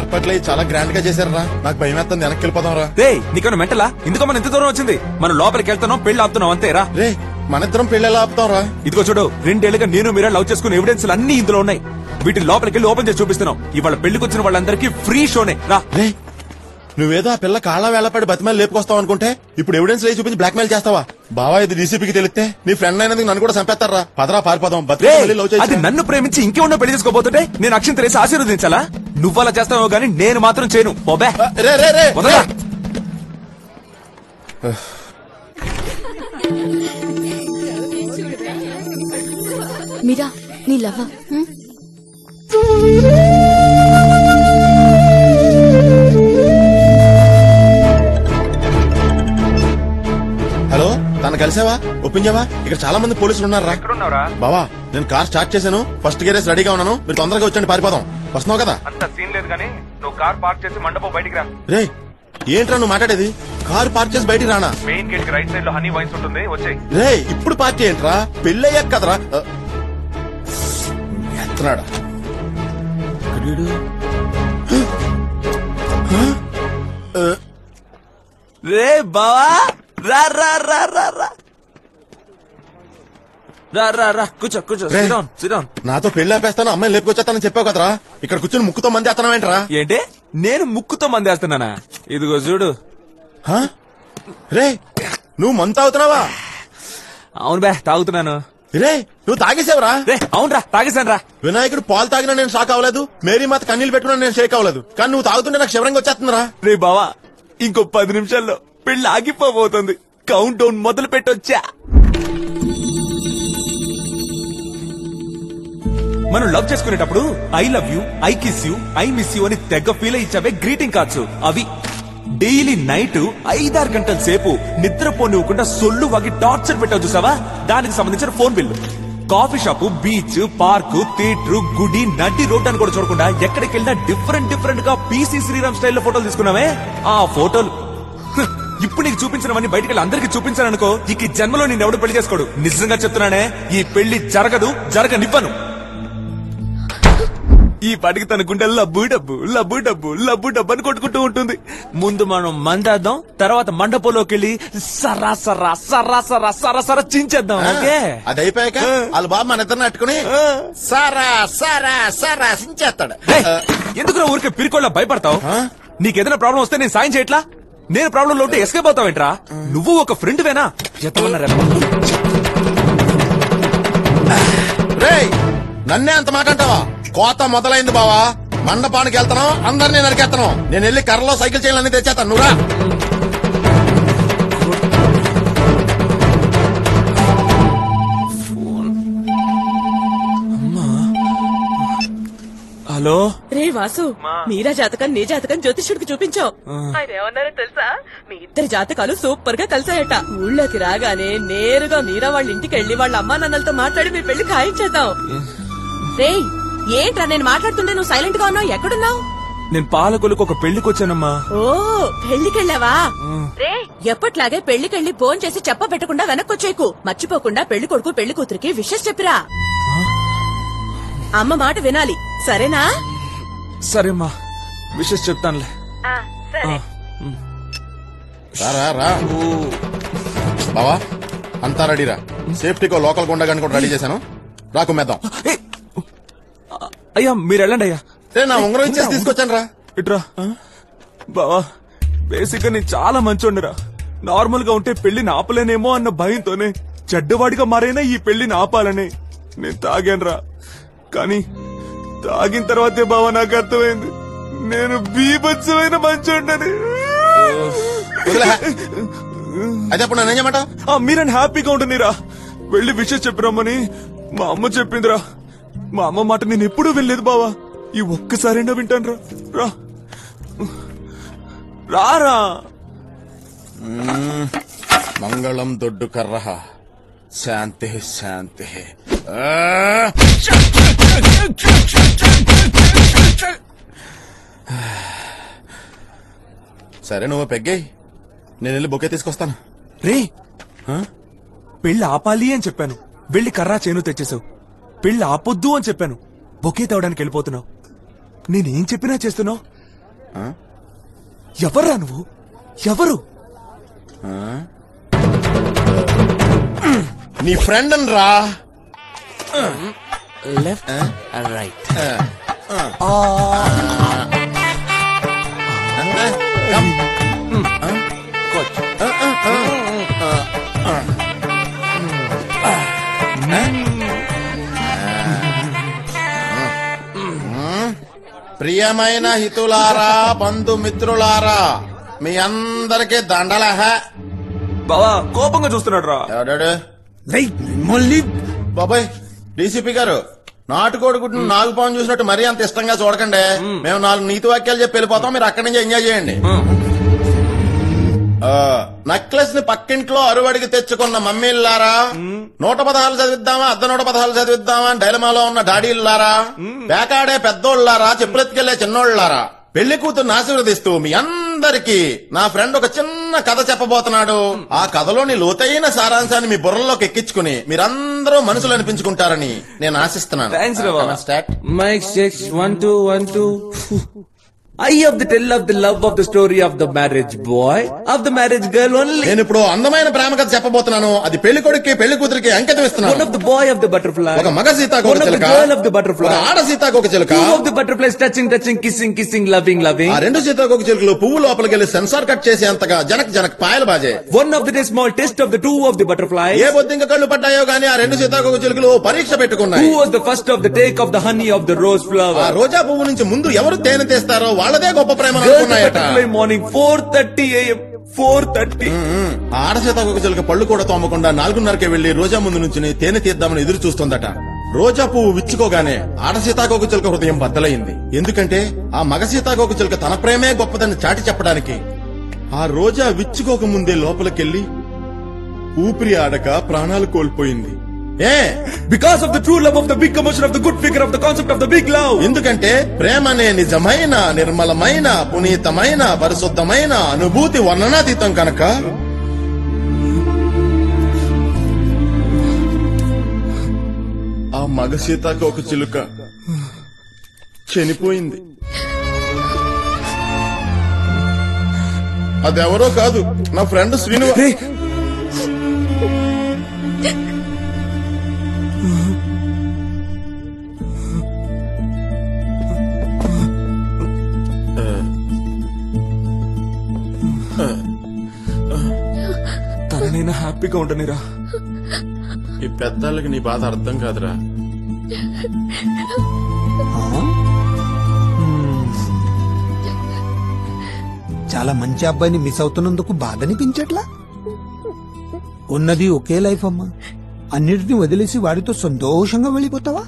ఏర్పాట్లు చాలా గ్రాండ్ గా చేశారా, నాకు భయం వేస్తుంది, వెనక్కి వెళ్ళిపోదాం రా. రే నీకన్నా మెంటలా? ఎందుకో మనం ఇంత దూరం వచ్చింది, మనం లోపలికి వెళ్తున్నాం, పెళ్లి ఆపుతున్నాం అంతేరా. రే మనిద్దరం పెళ్లి ఎలా ఆపుతాం రా? ఇదిగో చూడు, 2 ఏళ్లుగా నేను మీరా లవ్ చేసుకున్న ఎవిడెన్స్ అన్ని ఇందులో ఉన్నాయి. వీటిని లోపలికి వెళ్ళి ఓపెన్ చేసి చూపిస్తున్నాం. ఇవాళ పెళ్లికి వచ్చిన వాళ్ళందరికీ ఫ్రీ షోనే రా. నువ్వేదో ఆ పిల్ల కాళ్ళ వేళపడి బతిమేలు లేపుకొస్తావు అనుకుంటే ఇప్పుడు ఎవిడెన్స్ లేచి చూపించి బ్లాక్ మెయిల్ చేస్తావా? బావా, ఇది డీసీపీకి తెలిస్తే నీ ఫ్రెండ్ అయినందుకు నన్ను కూడా చంపేస్తారా? పదరా పారిపోదాం. అది నన్ను ప్రేమించి ఇంకేమన్నా పెళ్లి చేసుకోబోతుంటే నేను అక్షంత వేసి ఆశీర్వదించాలా? నువ్వలా చేస్తావో గానీ నేను మాత్రం చేయను. పోబే వదలా. మీరా నీ లవ్ హలో, తను కలిసావా? ఒప్పించావా? ఇక్కడ చాలా మంది పోలీసులు ఉన్నారా? బావా, నేను కార్ స్టార్ట్ చేశాను. ఫస్ట్ గేరేస్ రెడీగా ఉన్నాను. మీరు తొందరగా వచ్చండి, పారిపోదాం. వస్తున్నావు కదా? అంత సీన్ లేదు కానీ నువ్వు కార్ పార్క్ చేసి మండపం బయటికి రా. రే, ఏంట్రా నువ్వు మాట్లాడేది? కారు పార్క్ చేసి బయటికి రానా? మెయిన్ గేట్ కి రైట్ సైడ్ లో హనీ వైన్స్ ఉంటుంది, వచ్చేయ్. రే, ఇప్పుడు పార్టీ ఏంట్రా? పెళ్ళయ్యాక కదరా. ఎత్తనాడా రే బావా, రా రా రా రా రా రా రా రా కూర్చో కూర్చో. నాతో పెళ్లి ఆపేస్తాను, అమ్మాయిని లేపుకొచ్చేస్తానని చెప్పావు కదరా. ఇక్కడ కూర్చొని ముక్కుతో మంది ఎత్తనవేంట్రా? ఏంటే నేను ముక్కుతో మంది వేస్తున్నానా? ఇదిగో చూడు. రే, నువ్వు మందు తాగుతున్నావా? అవును బే, తాగుతున్నాను. రే, నువ్వు తాగేసావురా? రే, అవునరా, తాగేశాను రా. వినాయకుడు పాలు తాగినా నేను షాక్ అవ్వలేదు, మేరీ మాత కన్నీళ్ళు పెట్టుకున్నా నేను షేక్ అవ్వలేదు, కానీ నువ్వు తాగుతుంటే నాకు శివరంగా వచ్చేస్తుందిరా. రే బావా, ఇంకో 10 నిమిషాల్లో పెళ్లి ఆగిపోబోతుంది. కౌంట్ డౌన్ మొదలు పెట్టొచ్చా. మనం లవ్ చేసుకునేటప్పుడు I love you, I kiss you, I miss you అని తెగ ఫీల్ ఇచ్చావే గ్రీటింగ్ కార్డ్స్. అవి డైలీ నైట్ 5-6 గంటల సేపు నిద్రపోనివ్వకుండా సొల్లు వాగి టార్చర్ పెట్టావు చూసావా, దానికి సంబంధించిన phone bill. Coffee shop, beach, park, theatre, గుడి, నడి రోడ్ అని కూడా చూడకుండా ఎక్కడికి వెళ్ళినా డిఫరెంట్ గా పీసీ శ్రీరామ్ స్టైల్లో ఫోటోలు తీసుకున్నావే, ఆ ఫోటోలు ఇప్పుడు నీకు చూపించినవన్నీ బయటకు వెళ్ళి అందరికి చూపించాననుకో, ఇక జన్మలో నేను ఎవడు పెళ్లి చేసుకోడు. నిజంగా చెప్తున్నానే, ఈ పెళ్లి జరగనివ్వను. ఈ పాటికి తన గుండె లబ్బు డబ్బు లబ్బు డబ్బు లబ్బు డబ్బు అని కొట్టుకుంటూ ఉంటుంది. ముందు మనం మందేద్దాం, తర్వాత మండపంలోకి వెళ్ళి సరా సరా సరా సరా సరా సరా చించేద్దాం. ఓకే, అది అయిపోయాక వాళ్ళ బాబు మన ఇద్దరిని అట్టుకుని సరా సరా సరా చించేస్తాడు. ఎందుకు ఊరికే పిరికోళ్ళ భయపడతావు? నీకేదైనా ప్రాబ్లం వస్తే నేను సాయం చేయట్లా? నేను ప్రాబ్లం లో ఉంటే ఎస్కేప్ అవుతావేంట్రా? నువ్వు ఒక ఫ్రెండ్ వేనా? నన్నే అంత మాట అంటావా? కోత మొదలైంది బావా. మండపానికి వెళ్తాను, అందరినీ నరికేస్తాను. నేను వెళ్ళి కర్రలో సైకిల్ చేయాలని తెచ్చేస్తాను. నువ్వురా. హలో రే వాసు, మీరా జాతకం నీ జాతకం జ్యోతిష్యుడికి చూపించావు. ఆయన ఏమన్నారో తెలుసా? మీ ఇద్దరి జాతకాలు సూపర్ గా కలిసాయట. ఊళ్ళోకి రాగానే నేరుగా మీరా వాళ్ళ ఇంటికి వెళ్లి వాళ్ళ అమ్మా నాన్నలతో మాట్లాడి మీ పెళ్లి ఖాయించేద్దాం. రే, ఏంట్రా నేను మాట్లాడుతుంటే నువ్వు సైలెంట్ గా ఉన్నావు? ఎక్కడున్నావు? నేను పాలకొలకు ఒక పెళ్లికి వచ్చానమ్మా. ఓ, పెళ్లికెళ్ళావా? రే, ఎప్పట్లాగే పెళ్లికెళ్ళి ఫోన్ చేసి చెప్ప పెట్టకుండా వెనక్కొచ్చేకు. మర్చిపోకుండా పెళ్లి కొడుకు పెళ్లి కూతురికి విషెస్ చెప్పిరా. అమ్మ మాట వినాలి, సరేనా? సరేమ్మా, విషెస్ చెప్తానులే. బావా, అంతా రెడీరా. సేఫ్టీకో లోకల్ గుండగాని కూడా రెడీ చేశాను. రాకుమ్మేద్దాం. అయ్యా మీరు వెళ్ళండి అయ్యా. నా ఉంగరం ఇచ్చేసి తీసుకొచ్చాను రా. ఇట్రా బావా, బేసిక్ గా నేను చాలా మంచోండిరా. నార్మల్ గా ఉంటే పెళ్లిని ఆపలేనేమో అన్న భయంతోనే చెడ్డవాడిగా మారైనా ఈ పెళ్లిని ఆపాలని నేను తాగానురా. కానీ తాగిన తర్వాతే బావా నాకు అర్థమైంది నేను బీభత్సమైన మంచోండని. అదే అప్పుడు నన్ను ఏం చేయమంటావ్? మీరని హ్యాపీగా ఉంటున్నారా? వెళ్ళి విషయం చెప్పిరమ్మని మా అమ్మ చెప్పిందిరా. మా అమ్మ మాట నేను ఎప్పుడూ వెళ్ళలేదు బావా. ఈ ఒక్కసారైనా వింటాను రా. రారా. మంగళం దొడ్డు కర్ర శాంతి శాంతి. సరే, నువ్వు పెగ్గాయి, నేను వెళ్ళి బొకే తీసుకొస్తాను. రే, పెళ్లి ఆపాలి అని చెప్పాను, వెళ్ళి కర్రా చేను తెచ్చేసావు. పెళ్లి ఆపొద్దు అని చెప్పాను, బొకే తేవడానికి వెళ్ళిపోతున్నావు. నేనేం చెప్పినా చేస్తున్నావు. ఎవర్రా నువ్వు? ఎవరు? నీ ఫ్రెండ్ రా. Left right. ప్రియమైన హితులారా, బంధుమిత్రులారా, మీ అందరికీ దండలహ. బావా కోపంగా చూస్తున్నాడు రా. బాబాయ్ డీసీపీ గారు, నాటుకోడి గుడ్డు నాగుపాము చూసినట్టు మరీ అంత ఇష్టంగా చూడకండి. మేము 4 నీతి వాక్యాలు చెప్పి వెళ్ళిపోతాం, మీరు అక్కడి నుంచి ఎంజాయ్ చేయండి. నెక్లెస్ ని పక్కింట్లో అరువడికి తెచ్చుకున్న మమ్మీల్లారా, 110 చదివిద్దామా, 110 చదివిద్దామా అని డైలమాలో ఉన్న డాడీల్లారా, పేకాడే పెద్దోళ్లారా, చెప్పులెత్తుకెళ్లే చిన్నోళ్లారా, పెళ్లి కూతుర్ని ఆశీర్వదిస్తూ మీ అందరికీ నా ఫ్రెండ్ ఒక చిన్న కథ చెప్పబోతున్నాడు. ఆ కథలోని లోతైన సారాంశాన్ని మీ బుర్రలోకి ఎక్కించుకుని మీరందరూ మనసులు అనిపించుకుంటారని నేను ఆశిస్తున్నాను. Mic checks 1 2 1 2. I have the tell of the love of the story of the marriage boy, of the marriage girl only. నేను ఇప్పుడు అందమైన ప్రేమ కథ చెప్పబోతున్నాను. అది పెళ్లి కొడుక్కి పెళ్లి కూతురికి అంకితం ఇస్తున్నాను. One of the boy of the butterfly, ఒక మగ సీతాకోక చిలుక, girl of the butterfly, ఒక ఆడ సీతాకోక చిలుక, two of the butterflies touching kissing loving. ఆ 2 సీతాకోక చిలుకలు పువ్వు లోపలికి వెళ్లి సెన్సార్ కట్ చేసేంతగా జనక్ పాయలు బాజే. One of the small test of the two of the butterflies. ఏ బొద్దింక కళ్ళు పడ్డాయో గానీ ఆ 2 సీతాకోక చిలుకలు పరీక్ష పెట్టుకున్నాయి. Who was the first of the take of the honey of the rose flower? ఆ రోజా పువ్వు నుంచి ముందు ఎవరు తేనె తీస్తారో వాళ్ళదే గొప్ప ప్రేమ. Morning 4:30 AM 4:30. ఆడ సీతాకోక చిలుక పళ్ళు కూడా తోమకుండా 4:30కే వెళ్లి రోజా ముందు నుంచి తేనె తీద్దామని ఎదురు చూస్తుందట. రోజా పువ్వు విచ్చుకోగానే ఆడ సీతాకోక చిలుక హృదయం బద్దలైంది. ఎందుకంటే ఆ మగ సీతాకోక చిలుక తన ప్రేమే గొప్పదని చాటి చెప్పడానికి ఆ రోజా విచ్చుకోక ముందే లోపలికెళ్లి ఊపిరి ఆడక ప్రాణాలు కోల్పోయింది. Because of the true love of the big commotion of the good figure of the concept of the big love. ఎందుకంటే ప్రేమనే నిజమైన, నిర్మలమైన, పునీతమైన, పరిశుద్ధమైన అనుభూతి వర్ణనాతీతం కనుక ఆ మగ సీతాకోక చిలుక చనిపోయింది. అదెవరో కాదు, నా ఫ్రెండ్ శ్రీను. తననైనా హ్యాపీగా ఉండనిరా. ఈ పెద్దాళ్ళకి నీ బాధ అర్థం కాదురా. చాలా మంచి అబ్బాయిని మిస్ అవుతున్నందుకు బాధ అనిపించట్లా? ఉన్నది ఒకే లైఫ్ అమ్మా, అన్నిటిని వదిలేసి వాడితో సంతోషంగా వెళ్ళిపోతావా?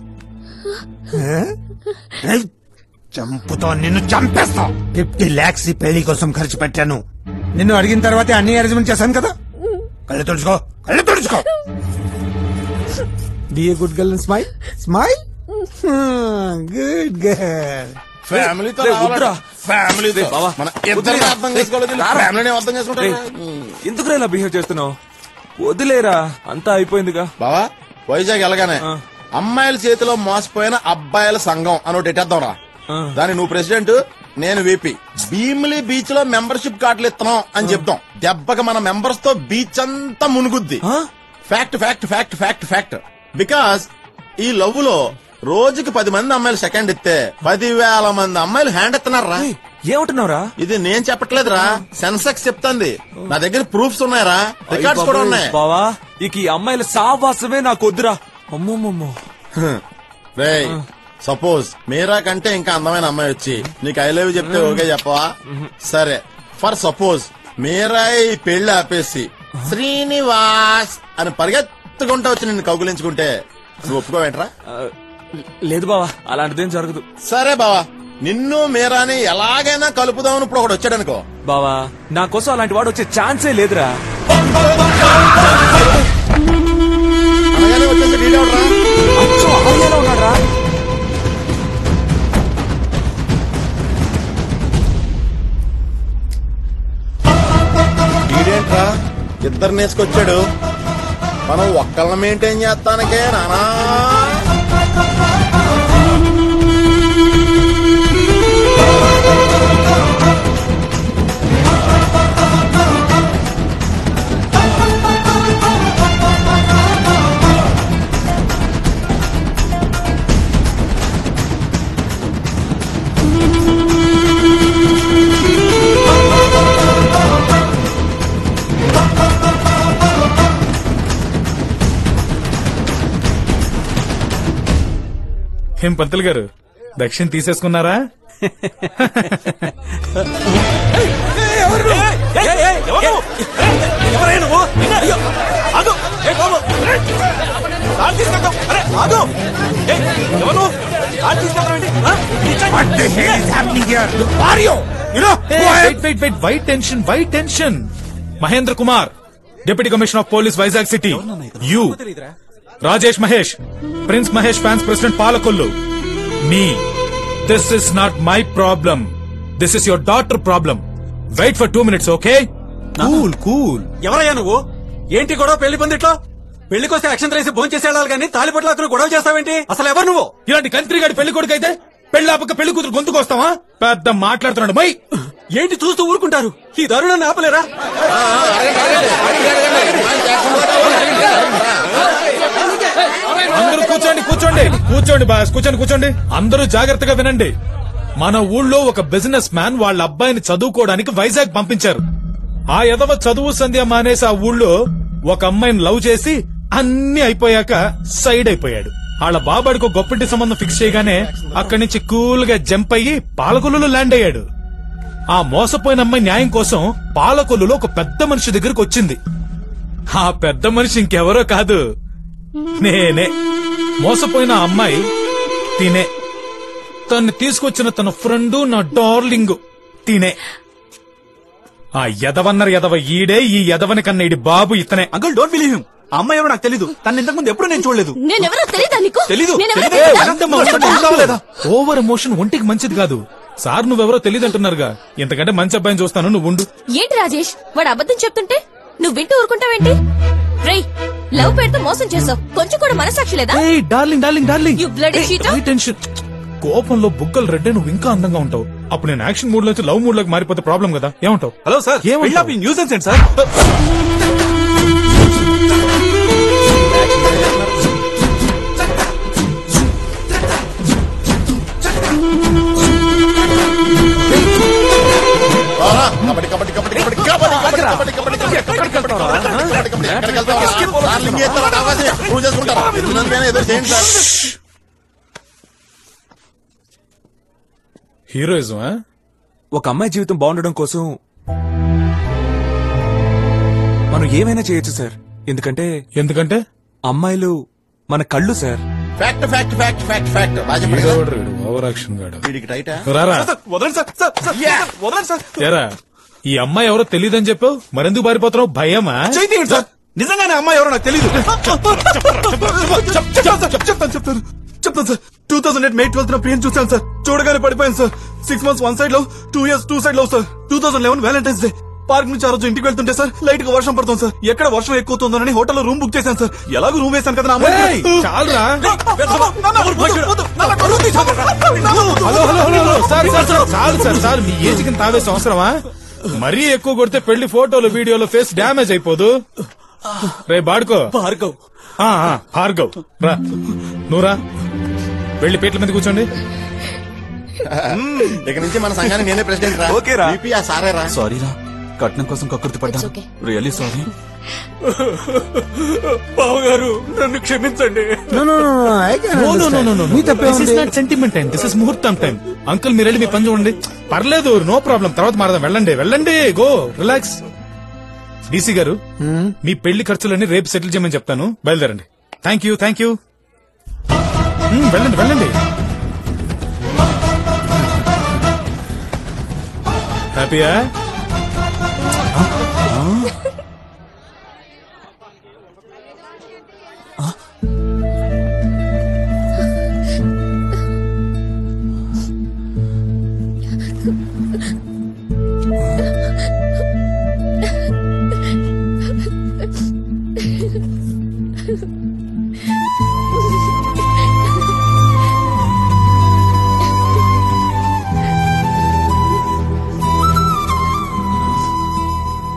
చంపుతో నిన్ను చంపేస్తా. 50 lakhs ఈ పెళ్లి కోసం ఖర్చు పెట్టాను. నిన్ను అడిగిన తర్వాతే అన్ని అరేంజ్మెంట్ చేశాను కదా. కళ్ళు తుడుచుకో, కళ్ళు తుడుచుకో. Be a good girl and smile, smile. Good girl. ఫ్యామిలీతో ఎందుకు ఇలా బిహేవ్ చేస్తున్నావు? వదిలేరా, అంతా అయిపోయిందిగా. బావా వైజాగ్ వెళ్ళగానే అమ్మాయిల చేతిలో మోసపోయిన అబ్బాయిల సంఘం అని ఒకటి ఎట్టేద్దాంరా. దాని నువ్వు ప్రెసిడెంట్, నేను వీపీ. భీమిలి బీచ్ లో మెంబర్షిప్ కార్డులు ఇస్తున్నాం అని చెప్తాం. దెబ్బకి మన మెంబర్స్ తో బీచ్ అంతా మునుగుద్ది. Fact fact fact fact fact. Because ఈ లవ్ లో రోజుకి 10 మంది అమ్మాయిలు సెకండ్ ఇస్తే 10,000 మంది అమ్మాయిలు హ్యాండ్ ఎత్తున్నారా. ఏమంటున్నావురా? ఇది నేను చెప్పట్లేదురా, సెన్సెక్స్ చెప్తాంది. నా దగ్గర ప్రూఫ్స్ ఉన్నాయరా, రికార్డ్స్ కూడా ఉన్నాయి. బావా ఇక ఈ అమ్మాయిల సావాసమే నాకు వద్దురా. అమ్మమ్మమ్మో. రేయ్ సపోజ్ మీరా కంటే ఇంకా అందమైన అమ్మాయి వచ్చి నీకు ఐ లవ్ చెప్తే ఓకే చెప్పవా? సరే, ఫర్ సపోజ్ మీరా ఈ పెళ్లి ఆపేసి శ్రీనివాస్ అని పరిగెత్తుకుంటా వచ్చి నిన్ను కౌగులించుకుంటే నువ్వు ఒప్పుకోవేంట్రా? లేదు బావా, అలాంటిదేం జరగదు. సరే బావా, నిన్ను మీరాని ఎలాగైనా కలుపుదామని ఇప్పుడు ఒకటి వచ్చాడనుకో. బావా నా కోసం అలాంటి వాడు వచ్చే ఛాన్సే లేదురా. ఈడేంట్రా ఇద్దరు నేసుకొచ్చాడు. మనం ఒక్కళ్ళని మెయింటైన్ చేస్తానికే నానా. ఏం పంతులు గారు దక్షిణ తీసేసుకున్నారా? Why tension Mahendra Kumar, deputy commissioner of police, Vizag city. You Rajesh Mahesh, prince Mahesh fans president Palakollu. Me this is not my problem, this is your daughter problem. Wait for 2 minutes, okay? Cool cool. ఎవరయ్యా నువ్వు? ఏంటి గొడవ పెళ్లి పందిట్లో? పెళ్లికొస్తే యాక్షన్ రేసి భోజనం చేసే వెళ్ళాలి కానీ తాలిపట్ల అతను గొడవ చేస్తావేంటి? అసలు ఎవరు నువ్వు? ఇలాంటి కంత్రి గారి పెళ్లి కొడుకు అయితే పెళ్లి ఆపక పెళ్లి కూతురు గొంతుకొస్తావా? పెద్ద మాట్లాడుతున్నాడు. మై ఏంటి చూస్తూ ఊరుకుంటారు? ఈ దారుణాన్ని ఆపలేరా? అందరూ కూర్చోండి బాస్, కూర్చోండి. అందరూ జాగ్రత్తగా వినండి. మన ఊళ్ళో ఒక బిజినెస్ మ్యాన్ వాళ్ళ అబ్బాయిని చదువుకోవడానికి వైజాగ్ పంపించారు. ఆ ఎదవ చదువు సంధ్య మానేసి ఆ ఊళ్ళో ఒక అమ్మాయిని లవ్ చేసి అన్ని అయిపోయాక సైడ్ అయిపోయాడు. వాళ్ళ బాబాడికి ఒక గొప్పటి సంబంధం ఫిక్స్ చేయగానే అక్కడి నుంచి కూల్ గా జంప్ అయ్యి పాలకొల్లులో ల్యాండ్ అయ్యాడు. ఆ మోసపోయిన అమ్మాయి న్యాయం కోసం పాలకొల్లులో ఒక పెద్ద మనిషి దగ్గరకు వచ్చింది. ఆ పెద్ద మనిషి ఇంకెవరో కాదు, నేనే. మోసపోయిన అమ్మాయి తినే. తను తీసుకొచ్చిన తన ఫ్రెండు, నా డార్లింగ్ తినే. ఆ ఎదవ ఈడే. ఈ ఎదవని కన్నా ఇడి బాబు ఇతనే. Uncle don't believe him. ఆ అమ్మాయి ఎవరో నాకు తెలీదు. తన ఇంతకు ముందు ఎప్పుడు నేను చూడలేదు. నేనెవరో తెలీదా నీకు? తెలీదు. ఓవర్ ఎమోషన్ ఒంటికి మంచిది కాదు. సార్ నువ్వెవరో తెలియదు అంటున్నారుగా. ఇంతకంటే మంచి అబ్బాయిని చూస్తాను, నువ్వు ఉండు. ఏంటి రాజేష్, వాడు అబద్ధం చెప్తుంటే నువ్వు వింటూ ఊరుకుంటావేంటి? రేయ్, లవ్ పెడితే మోసం చేసావు, కొంచెం కూడా మనసాక్షి లేదా? Darling You bloody cheater. Tension. కోపంలో బుగ్గలు రెడ్డే, నువ్వు ఇంకా అందంగా ఉంటావు. అప్పుడు నేను యాక్షన్ మూడ్ లోంచి లవ్ మూడ్ లోకి మారిపోతే ప్రాబ్లం కదా. ఏమంటావు? హలో సార్, న్యూసెన్స్ ఏంటి సార్? హీరోయిజం. ఒక అమ్మాయి జీవితం బాగుండడం కోసం మనం ఏమైనా చేయొచ్చు సార్. ఎందుకంటే అమ్మాయిలు మన కళ్ళు sir. Fact fact fact fact fact over action గాడు. వీడికి రైటా? ఏరా, ఈ అమ్మాయి ఎవరో తెలియదని చెప్పావు, మరెందుకు పారిపోతున్నావు? భయమా? నిజంగానే అమ్మాయి ఎవరో నాకు తెలీదు. చెప్తాను సార్. 2008 May 12th ప్రియం చూసాను సార్. చూడగానే పడిపోయాను sir. 6 months 1 side love, 2 years 2 side love sir. 2011 Valentine's Day park నుంచి ఆ రోజు ఇంటికి వెళ్తుంటే సార్ లైట్ గా వర్షం పడుతుంది సార్. ఎక్కడ వర్షం ఎక్కుతుందోనని హోటల్లో రూమ్ బుక్ చేశాను సార్. ఎలాగో రూమ్ వేశాను కదా. చాలరా. చాలు. మీ ఏజ్ కింద తావేసే అవసరమా? మరీ ఎక్కువ కొడితే పెళ్లి ఫోటోలు వీడియోలో ఫేస్ డ్యామేజ్ అయిపోదు. రే బాడుకో. భార్గవ్ రా, నువ్వురా. వెళ్ళి పేట్ల మీద కూర్చోండి. ఇక నుంచి మన సంఘానికి నేనే ప్రెసిడెంట్ రా. ఓకే రా. సారీ రా. సారీ రా, కట్నం కోసం కక్కుర్తి పడ్డా. Really sorry. బావగారు నన్ను క్షమించండి. సెంటిమెంట్ టైం, దిస్ ఇస్ ముహూర్తం టైం. అంకుల్ మీరు వెళ్ళి మీ పని చూడండి. పర్లేదు, నో ప్రాబ్లం, తర్వాత మారదాం. వెళ్ళండి. Go relax. డీసీ గారు, మీ పెళ్లి ఖర్చులన్నీ రేపు సెటిల్ చేయమని చెప్తాను. బయలుదేరండి. Thank you. వెళ్ళండి. హ్యాపీయా?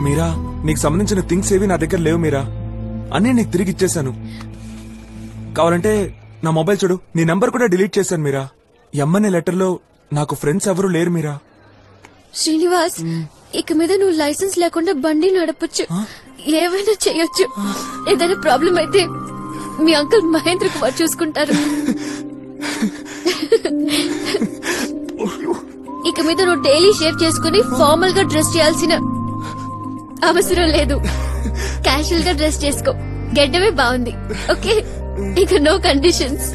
మీరా, నీకు సంబంధించిన థింగ్స్ ఏవి నా దగ్గర లేవు మీరా. అన్నీ నీకు తిరిగి ఇచ్చేశాను. కావాలంటే నా మొబైల్ చూడు, నీ నంబర్ కూడా డిలీట్ చేశాను మీరా. ఎమ్మనే లెటర్ లో నాకు ఫ్రెండ్స్ ఎవరు లేరు మీరా. శ్రీనివాస్, ఇక మీద నువ్వు లైసెన్స్ లేకుండా బండి నడపొచ్చు, ఏమైనా చేయొచ్చు. ఏదైనా ప్రాబ్లం అయితే మీ అంకుల్ మహేంద్ర కుమార్ చూసుకుంటారు. ఇక మీద నువ్వు డైలీ షేవ్ చేసుకుని ఫార్మల్ గా డ్రెస్ చేయాల్సిన అవసరం లేదు. క్యాషువల్ గా డ్రెస్ చేసుకో. గెడ్డమే బాగుంది. ఓకే, ఇక నో కండిషన్స్.